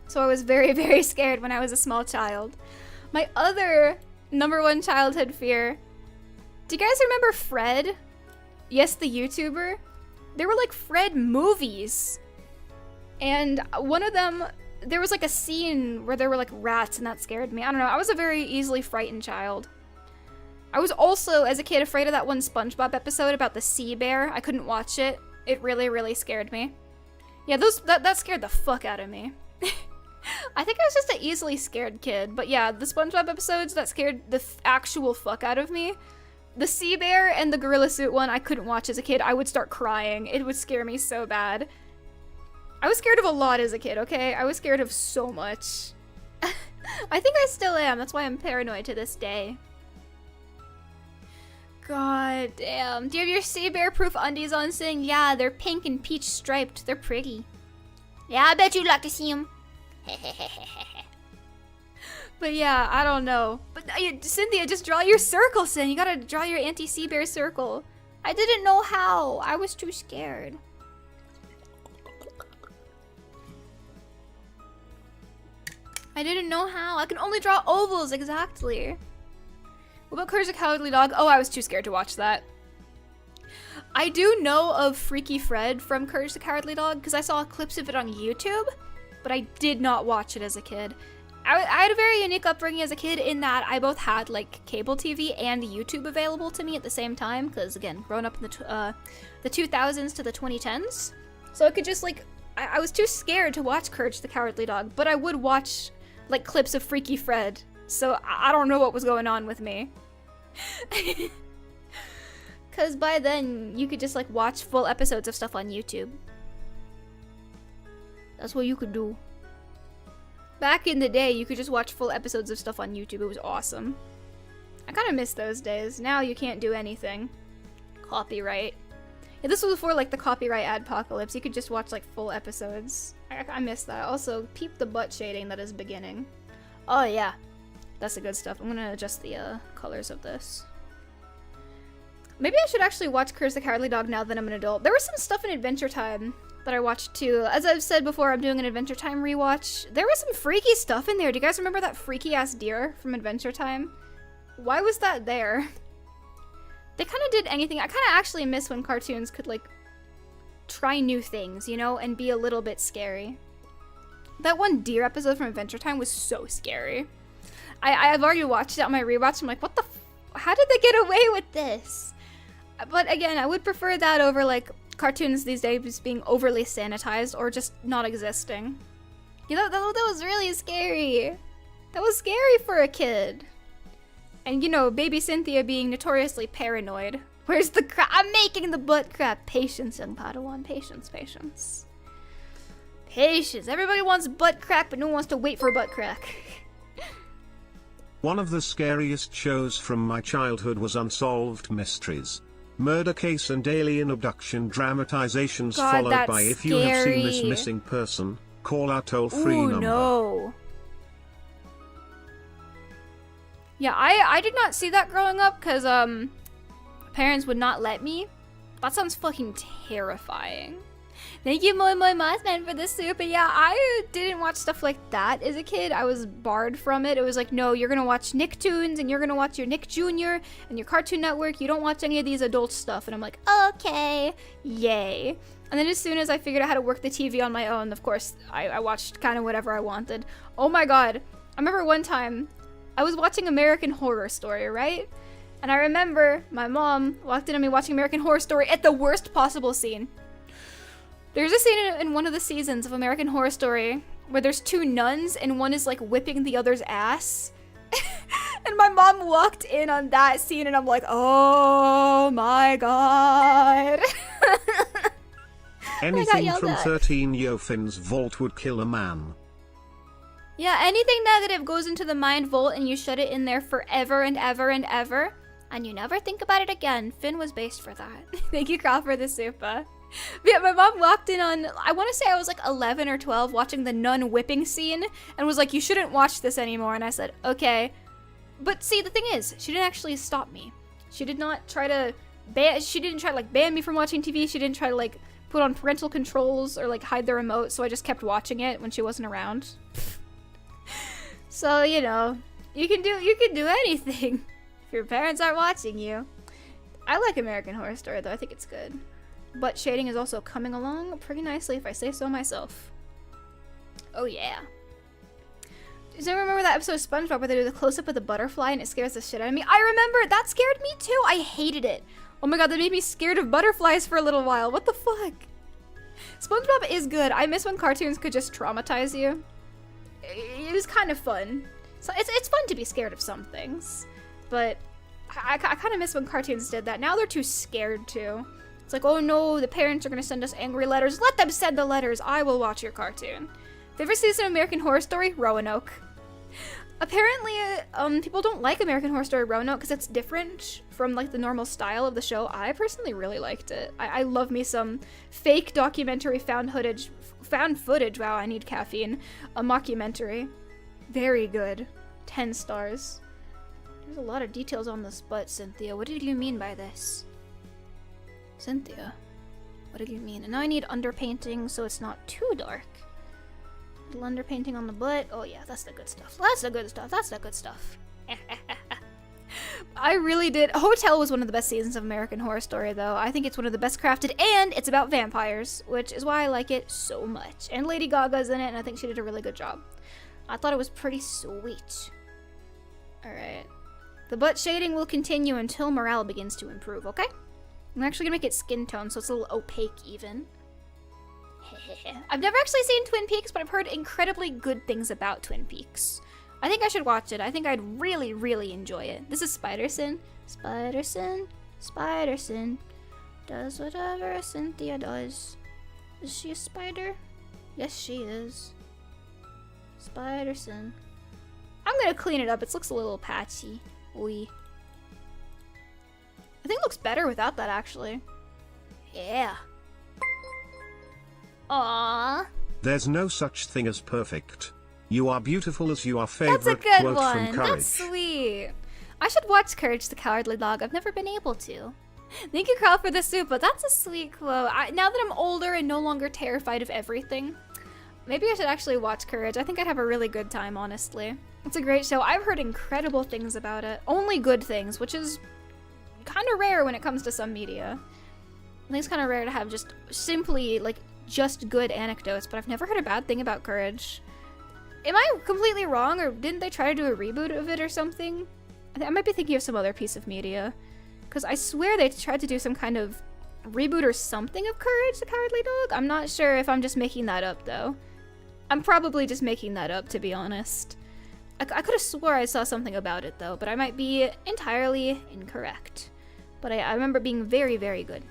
So I was very, very scared when I was a small child. My other #1 childhood fear. Do you guys remember Fred? Yes, the YouTuber? There were like Fred movies. And one of them, there was like a scene where there were like rats and that scared me. I don't know, I was a very easily frightened child. I was also, as a kid, afraid of that one SpongeBob episode about the sea bear. I couldn't watch it. It really, really scared me. Yeah, that scared the fuck out of me. I think I was just an easily scared kid. But yeah, the SpongeBob episodes, that scared the actual fuck out of me. The sea bear and the gorilla suit one, I couldn't watch as a kid. I would start crying. It would scare me so bad. I was scared of a lot as a kid, okay? I was scared of so much. I think I still am. That's why I'm paranoid to this day. God damn. Do you have your sea bear proof undies on, Sing? Yeah, they're pink and peach striped. They're pretty. Yeah, I bet you'd like to see them. But yeah, I don't know. But Sinthya, just draw your circle, Sin. You gotta draw your anti-sea bear circle. I didn't know how. I was too scared. I didn't know how. I can only draw ovals, exactly. What about Courage the Cowardly Dog? Oh, I was too scared to watch that. I do know of Freaky Fred from Courage the Cowardly Dog because I saw clips of it on YouTube, but I did not watch it as a kid. I had a very unique upbringing as a kid in that I both had like cable TV and YouTube available to me at the same time because, again, growing up in the 2000s to the 2010s. So I could just like, I was too scared to watch Courage the Cowardly Dog, but I would watch like clips of Freaky Fred. So I don't know what was going on with me. Because by then, you could just like watch full episodes of stuff on YouTube. That's what you could do. Back in the day, you could just watch full episodes of stuff on YouTube. It was awesome. I kind of miss those days. Now you can't do anything. Copyright. Yeah, this was before like the copyright adpocalypse. You could just watch like full episodes. I miss that. Also, peep the butt shading that is beginning. Oh yeah. That's the good stuff. I'm gonna adjust the colors of this. Maybe I should actually watch Curse the Cowardly Dog now that I'm an adult. There was some stuff in Adventure Time that I watched too. As I've said before, I'm doing an Adventure Time rewatch. There was some freaky stuff in there. Do you guys remember that freaky ass deer from Adventure Time? Why was that there? They kind of did anything. I kind of actually miss when cartoons could like try new things, you know, and be a little bit scary. That one deer episode from Adventure Time was so scary. I've already watched it on my rewatch. I'm like, what the how did they get away with this? But again, I would prefer that over like cartoons these days being overly sanitized or just not existing. You know, that was really scary. That was scary for a kid. And you know, baby Sinthya being notoriously paranoid. Where's the crap? I'm making the butt crap. Patience, young Padawan. Patience, patience. Patience. Everybody wants butt crack, but no one wants to wait for butt crack. One of the scariest shows from my childhood was Unsolved Mysteries. Murder case and alien abduction dramatizations God, followed that's by if you have seen this scary. missing person, call our toll-free Ooh, number. no. Yeah, I did not see that growing up because parents would not let me. That sounds fucking terrifying. Thank you, Moi Moi Mothman, for the soup. And yeah, I didn't watch stuff like that as a kid. I was barred from it. It was like, no, you're gonna watch Nicktoons and you're gonna watch your Nick Jr. and your Cartoon Network. You don't watch any of these adult stuff. And I'm like, okay, yay. And then as soon as I figured out how to work the TV on my own, of course, I watched kind of whatever I wanted. Oh my god. I remember one time, I was watching American Horror Story, right? And I remember my mom walked in on me watching American Horror Story at the worst possible scene. There's a scene in one of the seasons of American Horror Story where there's two nuns and one is like whipping the other's ass. And my mom walked in on that scene and I'm like, oh my god. Anything yelled from at. 13 Yofin's vault would kill a man. Yeah, anything negative goes into the mind vault and you shut it in there forever and ever and ever. And you never think about it again. Finn was based for that. Thank you, Carl, for the super. Yeah, my mom walked in on, I want to say I was like 11 or 12 watching the nun whipping scene and was like, you shouldn't watch this anymore. And I said, okay. But see, the thing is, she didn't actually stop me. She did not try to she didn't try to like ban me from watching TV. She didn't try to like put on parental controls or like hide the remote. So I just kept watching it when she wasn't around. So, you know, you can do anything if your parents aren't watching you. I like American Horror Story though. I think it's good. Butt shading is also coming along pretty nicely if I say so myself. Oh yeah. Does anyone remember that episode of SpongeBob where they do the close-up of the butterfly and it scares the shit out of me? I remember! That scared me too! I hated it! Oh my god, that made me scared of butterflies for a little while. What the fuck? SpongeBob is good. I miss when cartoons could just traumatize you. It was kind of fun. So it's fun to be scared of some things. But I kind of miss when cartoons did that. Now they're too scared to. It's like, oh no, the parents are gonna send us angry letters. Let them send the letters. I will watch your cartoon. Favorite season of American Horror Story? Roanoke. Apparently, people don't like American Horror Story Roanoke because it's different from like the normal style of the show. I personally really liked it. I love me some fake documentary found footage. Wow, I need caffeine. A mockumentary. Very good. 10 stars. There's a lot of details on this butt, Sinthya. What did you mean by this? Sinthya, what did you mean? And now I need underpainting so it's not too dark. Little underpainting on the butt. Oh yeah, that's the good stuff. That's the good stuff. That's the good stuff. I really did. Hotel was one of the best seasons of American Horror Story, though. I think it's one of the best crafted, and it's about vampires, which is why I like it so much. And Lady Gaga's in it, and I think she did a really good job. I thought it was pretty sweet. Alright. The butt shading will continue until morale begins to improve, okay? I'm actually gonna make it skin tone, so it's a little opaque even. I've never actually seen Twin Peaks, but I've heard incredibly good things about Twin Peaks. I think I should watch it. I think I'd really, really enjoy it. This is Spiderson. Spiderson does whatever Sinthya does. Is she a spider? Yes, she is. Spiderson. I'm gonna clean it up. It looks a little patchy. Oi. I think it looks better without that, actually. Yeah. Aww. There's no such thing as perfect. You are beautiful as you are. That's a Favorite good quote one. from Courage. That's sweet. I should watch Courage the Cowardly Dog. I've never been able to. Thank you, Carl, for the soup, but that's a sweet quote. Now that I'm older and no longer terrified of everything, maybe I should actually watch Courage. I think I'd have a really good time, honestly. It's a great show. I've heard incredible things about it. Only good things, which is kind of rare when it comes to some media. I think it's kind of rare to have just simply, like, just good anecdotes, but I've never heard a bad thing about Courage. Am I completely wrong, or didn't they try to do a reboot of it or something? I might be thinking of some other piece of media. Because I swear they tried to do some kind of reboot or something of Courage the Cowardly Dog. I'm not sure if I'm just making that up, though. I'm probably just making that up, to be honest. I could have swore I saw something about it, though, but I might be entirely incorrect. But I remember it being very, very good.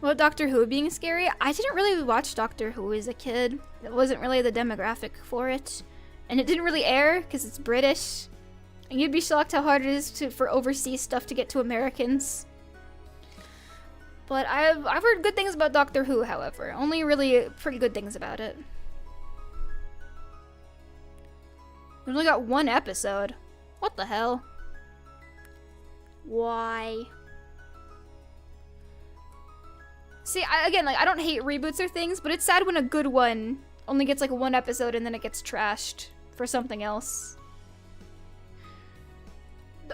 Well, Doctor Who being scary? I didn't really watch Doctor Who as a kid. It wasn't really the demographic for it. And it didn't really air, because it's British. And you'd be shocked how hard it is for overseas stuff to get to Americans. But I've heard good things about Doctor Who, however. Only really pretty good things about it. We only got one episode. What the hell? Why? See, again, like, I don't hate reboots or things, but it's sad when a good one only gets like one episode and then it gets trashed for something else.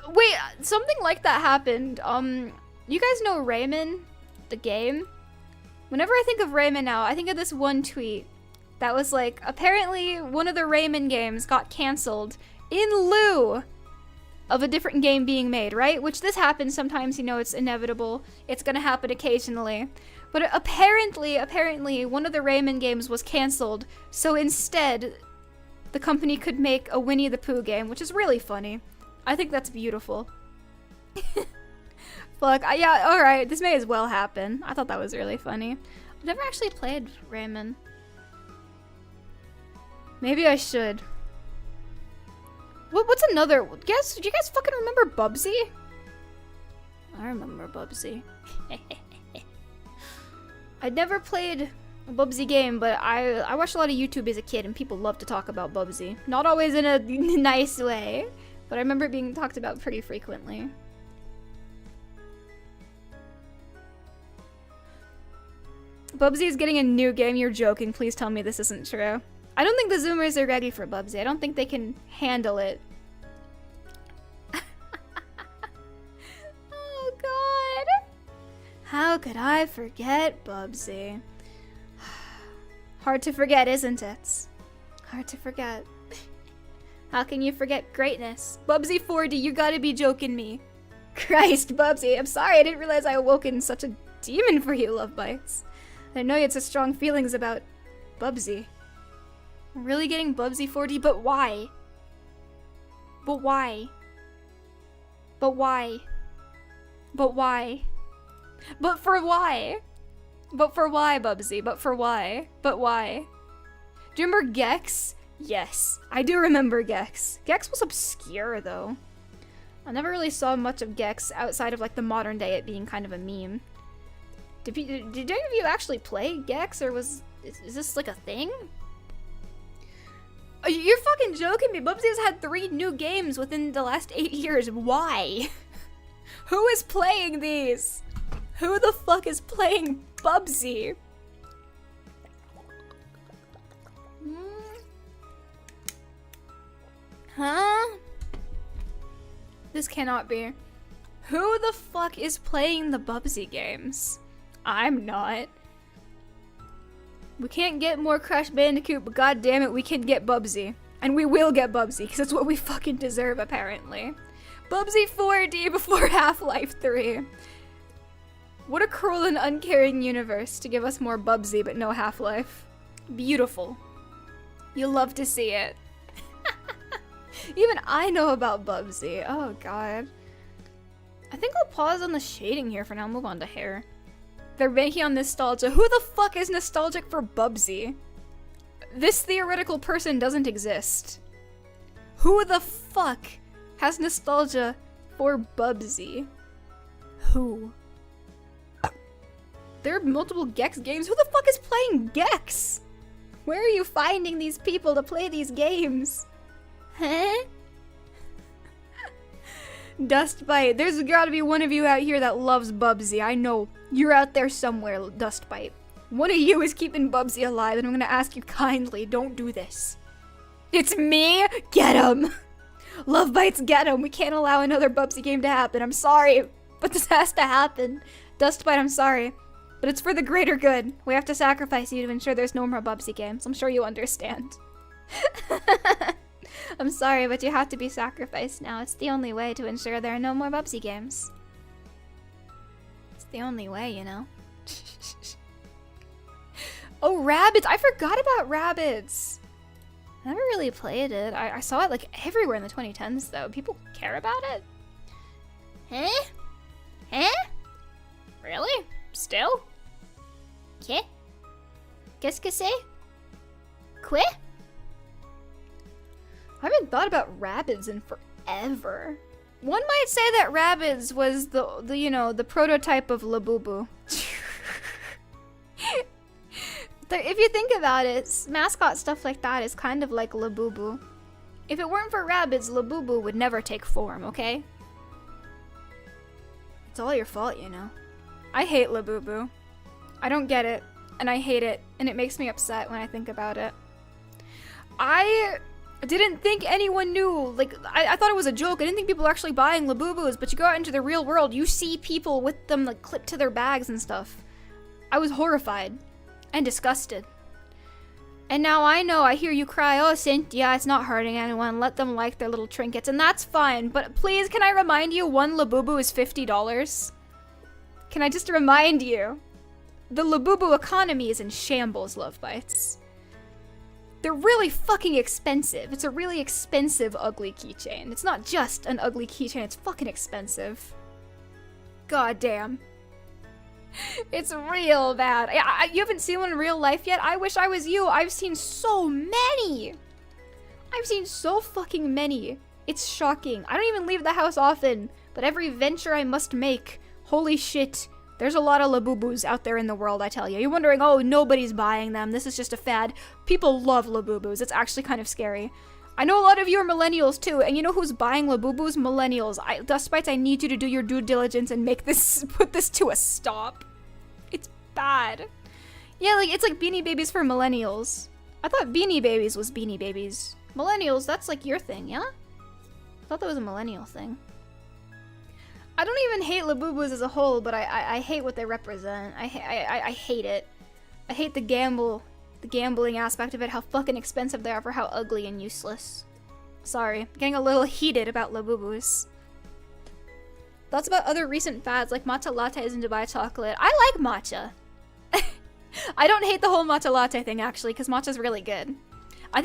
Wait, something like that happened. You guys know Rayman, the game? Whenever I think of Rayman now, I think of this one tweet that was like, apparently one of the Rayman games got canceled in lieu of a different game being made, right? Which this happens sometimes, you know, it's inevitable. It's gonna happen occasionally. But apparently one of the Rayman games was canceled, so instead, the company could make a Winnie the Pooh game, which is really funny. I think that's beautiful. Fuck, yeah, alright, this may as well happen. I thought that was really funny. I've never actually played Rayman. Maybe I should. What's another? Do you guys fucking remember Bubsy? I remember Bubsy. I'd never played a Bubsy game, but I watched a lot of YouTube as a kid, and people love to talk about Bubsy. Not always in a nice way, but I remember it being talked about pretty frequently. Bubsy is getting a new game. You're joking. Please tell me this isn't true. I don't think the Zoomers are ready for Bubsy. I don't think they can handle it. Oh god. How could I forget Bubsy? Hard to forget, isn't it? Hard to forget. How can you forget greatness? Bubsy 4D, you gotta be joking me. Christ, Bubsy, I'm sorry, I didn't realize I awoke in such a demon for you, Love Bites. I know you had such strong feelings about Bubsy. I'm really getting Bubsy 4D, but why? But why? But why? But why? But for why? But for why, Bubsy? But for why? But why? Do you remember Gex? Yes, I do remember Gex. Gex was obscure, though. I never really saw much of Gex outside of, like, the modern day it being kind of a meme. Did any of you actually play Gex, or is this, like, a thing? You're fucking joking me. Bubsy has had 3 new games within the last 8 years. Why? Who is playing these? Who the fuck is playing Bubsy? Huh? This cannot be. Who the fuck is playing the Bubsy games? I'm not. We can't get more Crash Bandicoot, but god damn it, we can get Bubsy. And we will get Bubsy, because it's what we fucking deserve, apparently. Bubsy 4D before Half-Life 3. What a cruel and uncaring universe to give us more Bubsy, but no Half-Life. Beautiful. You'll love to see it. Even I know about Bubsy. Oh god. I think I'll pause on the shading here for now and move on to hair. They're banking on nostalgia. Who the fuck is nostalgic for Bubsy? This theoretical person doesn't exist. Who the fuck has nostalgia for Bubsy? Who? There are multiple Gex games. Who the fuck is playing Gex? Where are you finding these people to play these games? Huh? Dustbite. There's gotta be one of you out here that loves Bubsy. I know. You're out there somewhere, Dustbite. One of you is keeping Bubsy alive, and I'm gonna ask you kindly, don't do this. It's me? Get him! Love Bites, get him! We can't allow another Bubsy game to happen. I'm sorry, but this has to happen. Dustbite, I'm sorry, but it's for the greater good. We have to sacrifice you to ensure there's no more Bubsy games. I'm sure you understand. I'm sorry, but you have to be sacrificed now. It's the only way to ensure there are no more Bubsy games. It's the only way, you know. Oh, Rabbids! I forgot about Rabbids! I never really played it. I saw it like everywhere in the 2010s though. People care about it? Huh? Huh? Really? Still? Okay. Qu'est-ce que c'est? Quoi? I haven't thought about Rabbids in forever. One might say that Rabbids was the you know, the prototype of Labubu. If you think about it, mascot stuff like that is kind of like Labubu. If it weren't for Rabbids, Labubu would never take form, okay? It's all your fault, you know. I hate Labubu. I don't get it, and I hate it, and it makes me upset when I think about it. I didn't think anyone knew, like, I thought it was a joke. I didn't think people were actually buying Labubus, but you go out into the real world, you see people with them, like, clipped to their bags and stuff. I was horrified. And disgusted. And now I know, I hear you cry, oh Sinthya, it's not hurting anyone, let them like their little trinkets, and that's fine, but please can I remind you, one Labubu is $50? Can I just remind you? The Labubu economy is in shambles, Love Bites. They're really fucking expensive. It's a really expensive ugly keychain. It's not just an ugly keychain, it's fucking expensive. God damn. It's real bad. You haven't seen one in real life yet? I wish I was you. I've seen so many. I've seen so fucking many. It's shocking. I don't even leave the house often, but every venture I must make, holy shit, There's a lot of Labubus out there in the world, I tell you. You're wondering, oh, nobody's buying them. This is just a fad. People love Labubus. It's actually kind of scary. I know a lot of you are millennials too, and you know who's buying Labubus? Millennials. Despite I need you to do your due diligence and put this to a stop. It's bad. Yeah, like, it's like Beanie Babies for millennials. I thought Beanie Babies was Beanie Babies. Millennials, that's like your thing, yeah? I thought that was a millennial thing. I don't even hate Labubus as a whole, but I hate what they represent. I hate it. I hate the gambling aspect of it, how fucking expensive they are for how ugly and useless. Sorry, getting a little heated about Labubus. Thoughts about other recent fads like matcha lattes and Dubai chocolate. I like matcha. I don't hate the whole matcha latte thing actually, because matcha's really good. I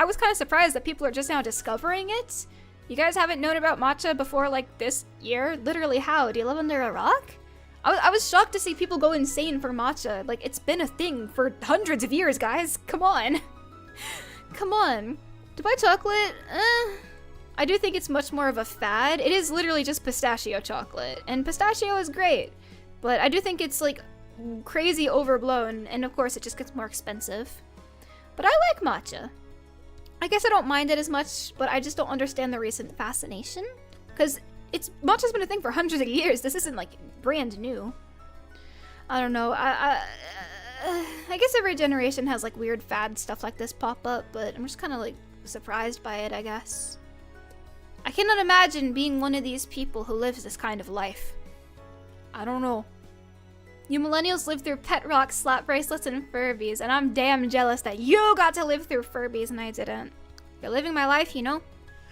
was kind of surprised that people are just now discovering it. You guys haven't known about matcha before like this year? Literally how? Do you live under a rock? I was shocked to see people go insane for matcha. Like, it's been a thing for hundreds of years, guys. Come on. Come on. Dubai chocolate, I do think it's much more of a fad. It is literally just pistachio chocolate, and pistachio is great. But I do think it's like crazy overblown, and of course it just gets more expensive. But I like matcha. I guess I don't mind it as much, but I just don't understand the recent fascination. Because matcha's been a thing for hundreds of years. This isn't like brand new. I don't know. I guess every generation has like weird fad stuff like this pop up, but I'm just kind of like surprised by it, I guess. I cannot imagine being one of these people who lives this kind of life. I don't know. You millennials live through pet rocks, slap bracelets, and Furbies, and I'm damn jealous that you got to live through Furbies and I didn't. You're living my life, you know?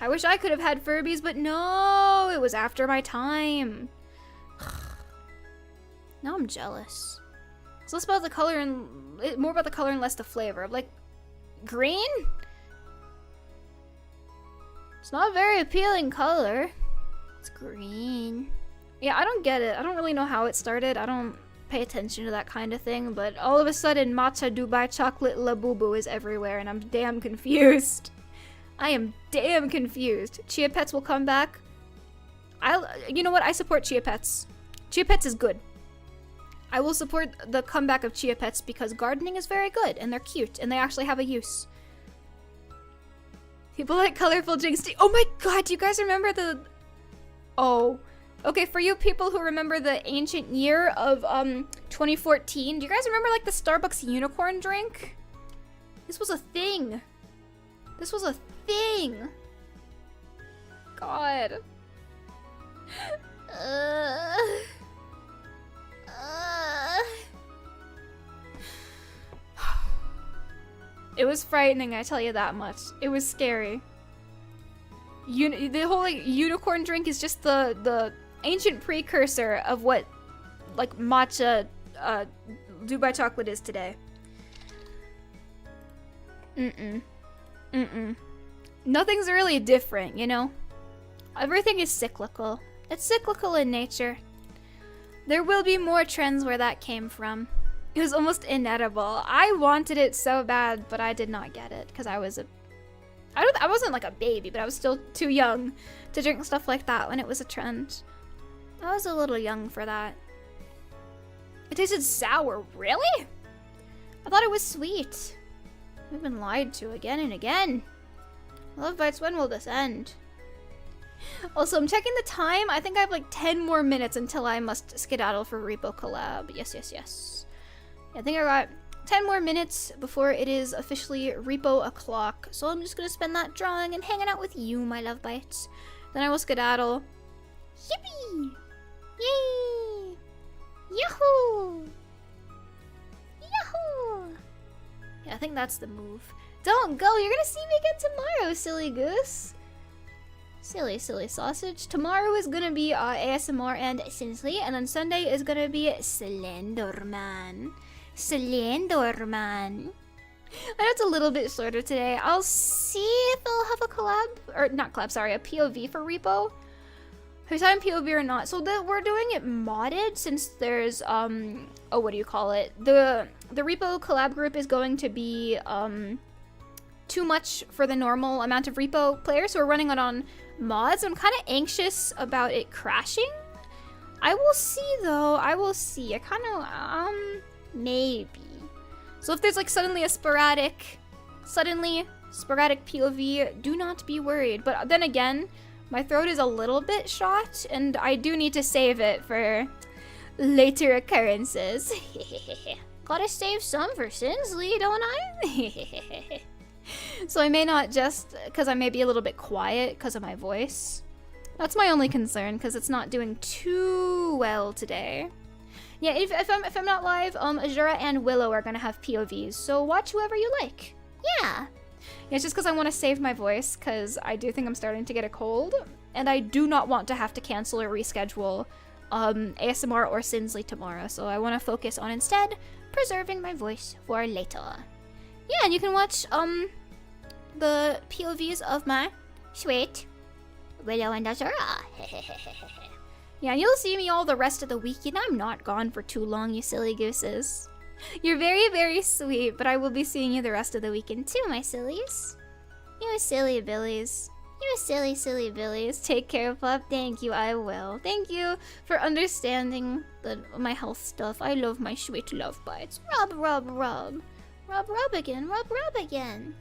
I wish I could have had Furbies, but no, it was after my time. Now I'm jealous. It's less about the color and more about the color and less the flavor. Like, green? It's not a very appealing color. It's green. Yeah, I don't get it. I don't really know how it started. I don't pay attention to that kind of thing, but all of a sudden matcha Dubai chocolate Labubu is everywhere and I'm damn confused. I am damn confused. Chia Pets will come back. You know what? I support Chia Pets. Chia Pets is good. I will support the comeback of Chia Pets because gardening is very good and they're cute and they actually have a use. People like colorful Jinx. Oh my god, do you guys remember the... Oh. Okay, for you people who remember the ancient year of 2014, do you guys remember like the Starbucks unicorn drink? This was a thing. This was a thing. God. It was frightening, I tell you that much. It was scary. The whole like unicorn drink is just the ancient precursor of what like matcha Dubai chocolate is today. Nothing's really different, you know? Everything is cyclical. It's cyclical in nature. There will be more trends where that came from. It was almost inedible. I wanted it so bad, but I did not get it because I wasn't like a baby, but I was still too young to drink stuff like that when it was a trend. I was a little young for that. It tasted sour. Really? I thought it was sweet. We've been lied to again and again. Love bites, when will this end? Also, I'm checking the time. I think I have like 10 more minutes until I must skedaddle for Repo collab. Yes. I think I got 10 more minutes before it is officially Repo o'clock. So I'm just gonna spend that drawing and hanging out with you, my love bites. Then I will skedaddle. Yippee! Yay! Yahoo! Yahoo! Yeah, I think that's the move. Don't go! You're gonna see me again tomorrow, silly goose! Silly sausage. Tomorrow is gonna be ASMR and Sinthya, and on Sunday is gonna be Slenderman. Slenderman. I know it's a little bit shorter today. I'll see if I'll have a collab, or not collab, sorry, a POV for Repo. Who's on POV or not? So we're doing it modded since there's what do you call it? The Repo collab group is going to be too much for the normal amount of Repo players, so we're running it on mods. I'm kind of anxious about it crashing. I will see though. I will see. I kind of Maybe. So if there's like suddenly sporadic POV, do not be worried. But then again, my throat is a little bit shot, and I do need to save it for later occurrences. Gotta save some for Sinsley, don't I? So I may not just, because I may be a little bit quiet because of my voice. That's my only concern, because it's not doing too well today. Yeah, if I'm not live, Azura and Willow are gonna have POVs, so watch whoever you like. Yeah. Yeah, it's just because I want to save my voice, because I do think I'm starting to get a cold, and I do not want to have to cancel or reschedule ASMR or Sinsley tomorrow, so I want to focus on instead preserving my voice for later. Yeah, and you can watch the POVs of my Sweet. Willow and Azura. Yeah, and you'll see me all the rest of the weekend. I'm not gone for too long, you silly gooses. You're very, very sweet, but I will be seeing you the rest of the weekend too, my sillies. You silly billies. You silly, silly billies. Take care, pup. Thank you, I will. Thank you for understanding my health stuff. I love my sweet love bites. Rub, rub, rub. Rub, rub again. Rub, rub again.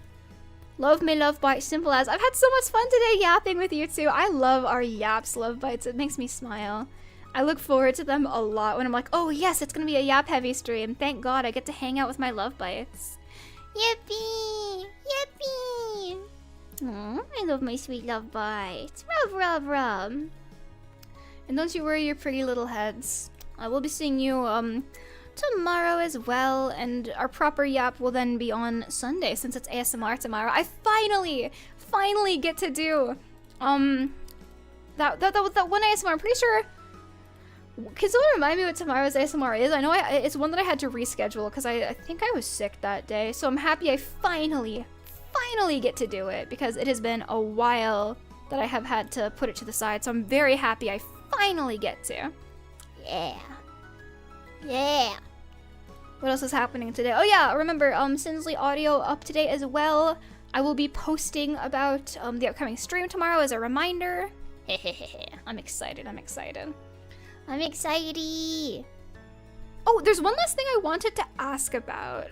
Love me love bites, simple as. I've had so much fun today yapping with you too. I love our yaps love bites. It makes me smile. I look forward to them a lot when I'm like, oh yes, it's gonna be a yap heavy stream. Thank God I get to hang out with my love bites. Yippee! Yippee! Aww. I love my sweet love bites. Rub, rub, rub. And don't you worry your pretty little heads. I will be seeing you tomorrow as well, and our proper yap will then be on Sunday since it's ASMR tomorrow. I finally get to do that one ASMR. I'm pretty sure. Can someone remind me what tomorrow's ASMR is? I know it's one that I had to reschedule because I think I was sick that day. So I'm happy I finally get to do it because it has been a while that I have had to put it to the side. So I'm very happy I finally get to. Yeah. Yeah. What else is happening today? Oh yeah, remember, Sinsley audio up to date as well. I will be posting about the upcoming stream tomorrow as a reminder. I'm excited. I'm excited. Oh, there's one last thing I wanted to ask about.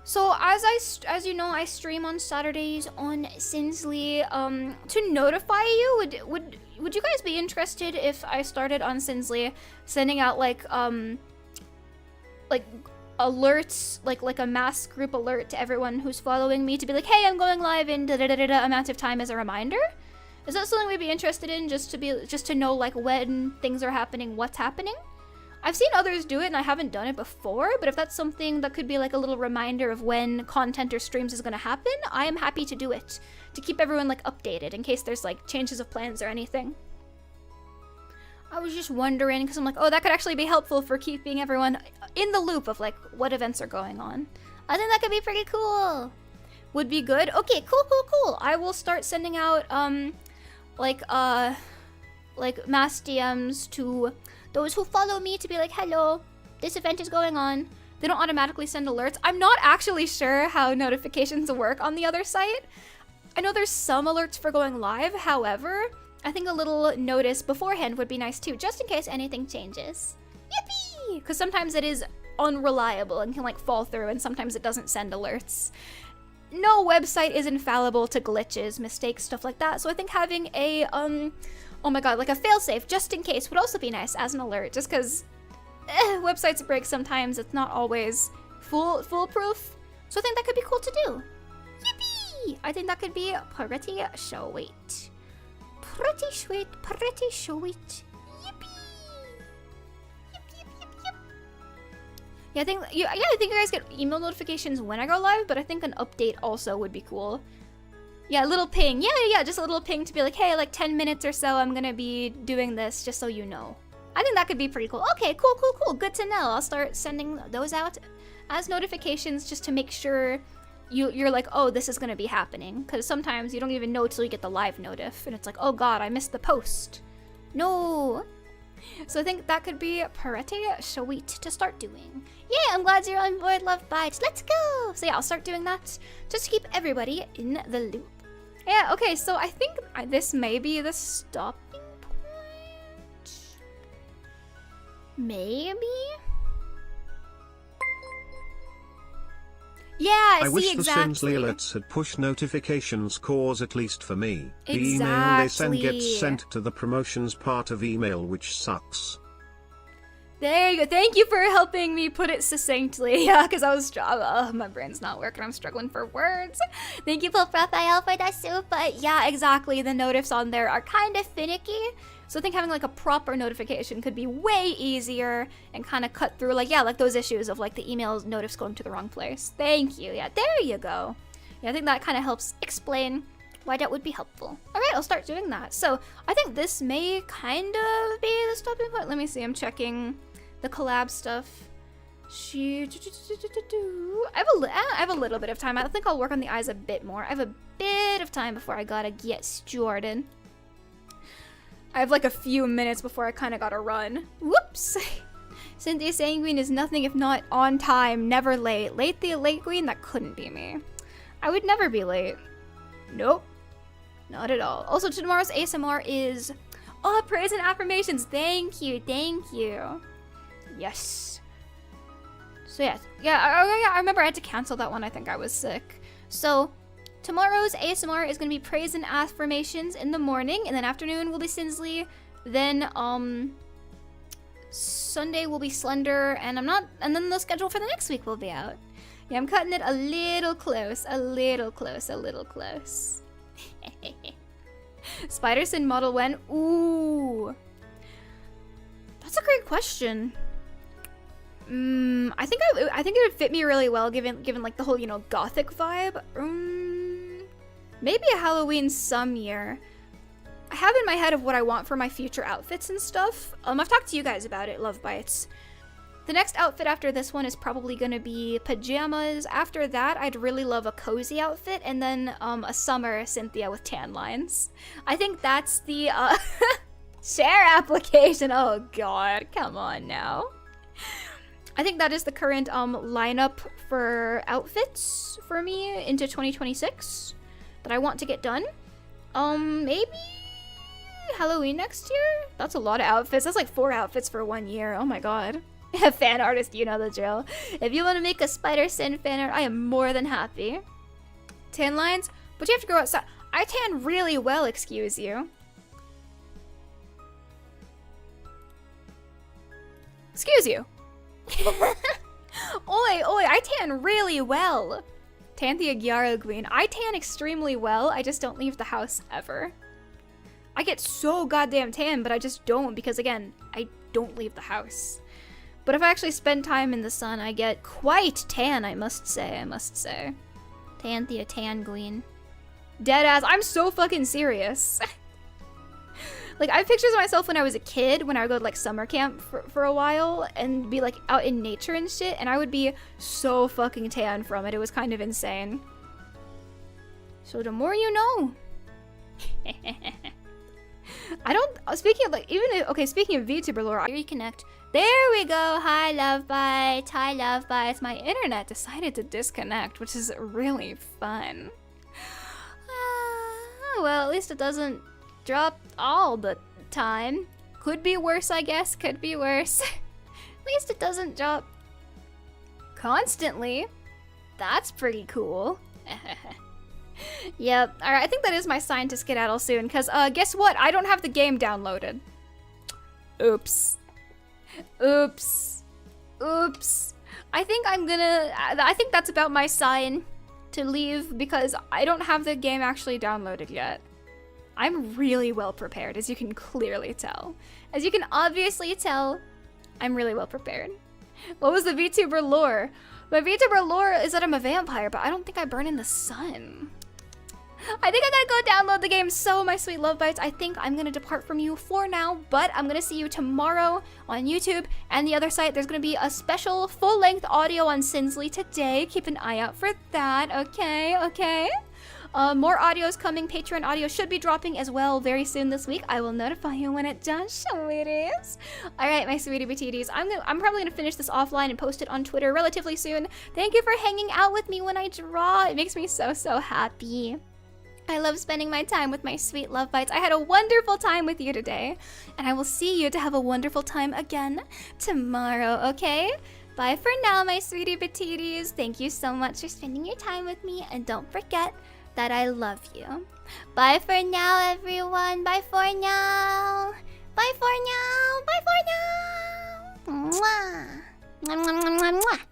So as you know, I stream on Saturdays on Sinsley. To notify you, would you guys be interested if I started on Sinsley sending out like alerts, like a mass group alert to everyone who's following me to be like, hey, I'm going live in da-da-da-da amount of time as a reminder? Is that something we'd be interested in, just to know like when things are happening, what's happening? I've seen others do it and I haven't done it before, but if that's something that could be like a little reminder of when content or streams is gonna happen, I am happy to do it, to keep everyone like updated in case there's like changes of plans or anything. I was just wondering, because I'm like, oh, that could actually be helpful for keeping everyone in the loop of like what events are going on. I think that could be pretty cool. Would be good. Okay, cool. I will start sending out like mass DMs to those who follow me to be like, hello, this event is going on. They don't automatically send alerts. I'm not actually sure how notifications work on the other site. I know there's some alerts for going live, however, I think a little notice beforehand would be nice too, just in case anything changes. Yippee! Because sometimes it is unreliable and can like fall through, and sometimes it doesn't send alerts. No website is infallible to glitches, mistakes, stuff like that, so I think having a, oh my god, like a failsafe just in case would also be nice as an alert, just because websites break sometimes, it's not always foolproof. So I think that could be cool to do. Yippee! I think that could be pretty sweet. Pretty sweet. Yippee! Yip. Yeah, I think you guys get email notifications when I go live, but I think an update also would be cool. Yeah, a little ping. Yeah, just a little ping to be like, hey, like 10 minutes or so, I'm gonna be doing this, just so you know. I think that could be pretty cool. Okay, cool. Good to know. I'll start sending those out as notifications just to make sure you're like, oh, this is gonna be happening. Because sometimes you don't even know till you get the live notif, and it's like, oh god, I missed the post. No. So I think that could be pretty sweet to start doing. Yeah, I'm glad you're on board, Love Bites. Let's go! So yeah, I'll start doing that just to keep everybody in the loop. Yeah, okay, so I think this may be the stopping point. Maybe? Yeah, I wish exactly. the Sinthya alerts had push notifications cause at least for me. The email they send gets sent to the promotions part of email, which sucks. There you go. Thank you for helping me put it succinctly. Yeah, because I was my brain's not working. I'm struggling for words. Thank you, Pope Raphael, for that soup. But yeah, exactly. The notifs on there are kind of finicky. So I think having like a proper notification could be way easier and kind of cut through like those issues of like the emails notifs going to the wrong place. Thank you. Yeah, there you go. Yeah, I think that kind of helps explain why that would be helpful. All right, I'll start doing that. So I think this may kind of be the stopping point. Let me see. I'm checking the collab stuff. I have a little bit of time. I think I'll work on the eyes a bit more. I have a bit of time before I gotta get started. I have like a few minutes before I kind of gotta run. Whoops! Sinthya Sanguine is nothing if not on time, never late. Late the late queen? That couldn't be me. I would never be late. Nope. Not at all. Also, tomorrow's ASMR is... Oh, praise and affirmations. Thank you, thank you. Yes. So yeah, I remember I had to cancel that one. I think I was sick. So... Tomorrow's ASMR is going to be praise and affirmations in the morning, and then afternoon will be Sinsley. Then Sunday will be Slender, and then the schedule for the next week will be out. Yeah, I'm cutting it a little close. Spider-Sin model when? Ooh. That's a great question. I think it would fit me really well given like the whole, gothic vibe. Maybe a Halloween some year. I have in my head of what I want for my future outfits and stuff. I've talked to you guys about it, Love Bites. The next outfit after this one is probably gonna be pajamas. After that, I'd really love a cozy outfit, and then a summer Sinthya with tan lines. I think that's the share application. Oh god, come on now. I think that is the current lineup for outfits for me into 2026 that I want to get done. Maybe Halloween next year? That's a lot of outfits. That's like 4 outfits for 1 year. Oh my god. Fan artist, you know the drill. If you want to make a Spider-Sin fan art, I am more than happy. Tan lines? But you have to go outside. I tan really well, excuse you. Excuse you. Oi, I tan really well. Tanthia Gyara Queen. I tan extremely well, I just don't leave the house ever. I get so goddamn tan, but I just don't because, again, I don't leave the house. But if I actually spend time in the sun, I get quite tan, I must say. Tanthia Tan Queen. Deadass, I'm so fucking serious. Like, I have pictures of myself when I was a kid, when I would go to, like, summer camp for a while, and be, like, out in nature and shit, and I would be so fucking tan from it. It was kind of insane. So the more you know. Speaking of, like, speaking of VTuber lore, I reconnect. There we go. Hi, Love Bites. My internet decided to disconnect, which is really fun. Well, at least it doesn't drop all the time. Could be worse, I guess. Could be worse. At least it doesn't drop constantly. That's pretty cool. Yep. Alright, I think that is my sign to skedaddle soon, because, guess what? I don't have the game downloaded. Oops. I think that's about my sign to leave, because I don't have the game actually downloaded yet. I'm really well prepared, as you can clearly tell. As you can obviously tell, I'm really well prepared. What was the VTuber lore? My VTuber lore is that I'm a vampire, but I don't think I burn in the sun. I think I gotta go download the game, so my sweet Love Bites, I think I'm gonna depart from you for now, but I'm gonna see you tomorrow on YouTube and the other site. There's gonna be a special full-length audio on Sinsley today. Keep an eye out for that, okay? More audios coming. Patreon audio should be dropping as well very soon this week. I will notify you when it does, sweeties. Alright, my sweetie BTDs. I'm probably gonna finish this offline and post it on Twitter relatively soon. Thank you for hanging out with me when I draw. It makes me so happy. I love spending my time with my sweet love bites. I had a wonderful time with you today, and I will see you to have a wonderful time again tomorrow, okay? Bye for now, my sweetie patooties. Thank you so much for spending your time with me, and don't forget that I love you. Bye for now, everyone. Bye for now. Bye for now. Bye for now. Mwah. Mwah, mwah, mwah, mwah, mwah.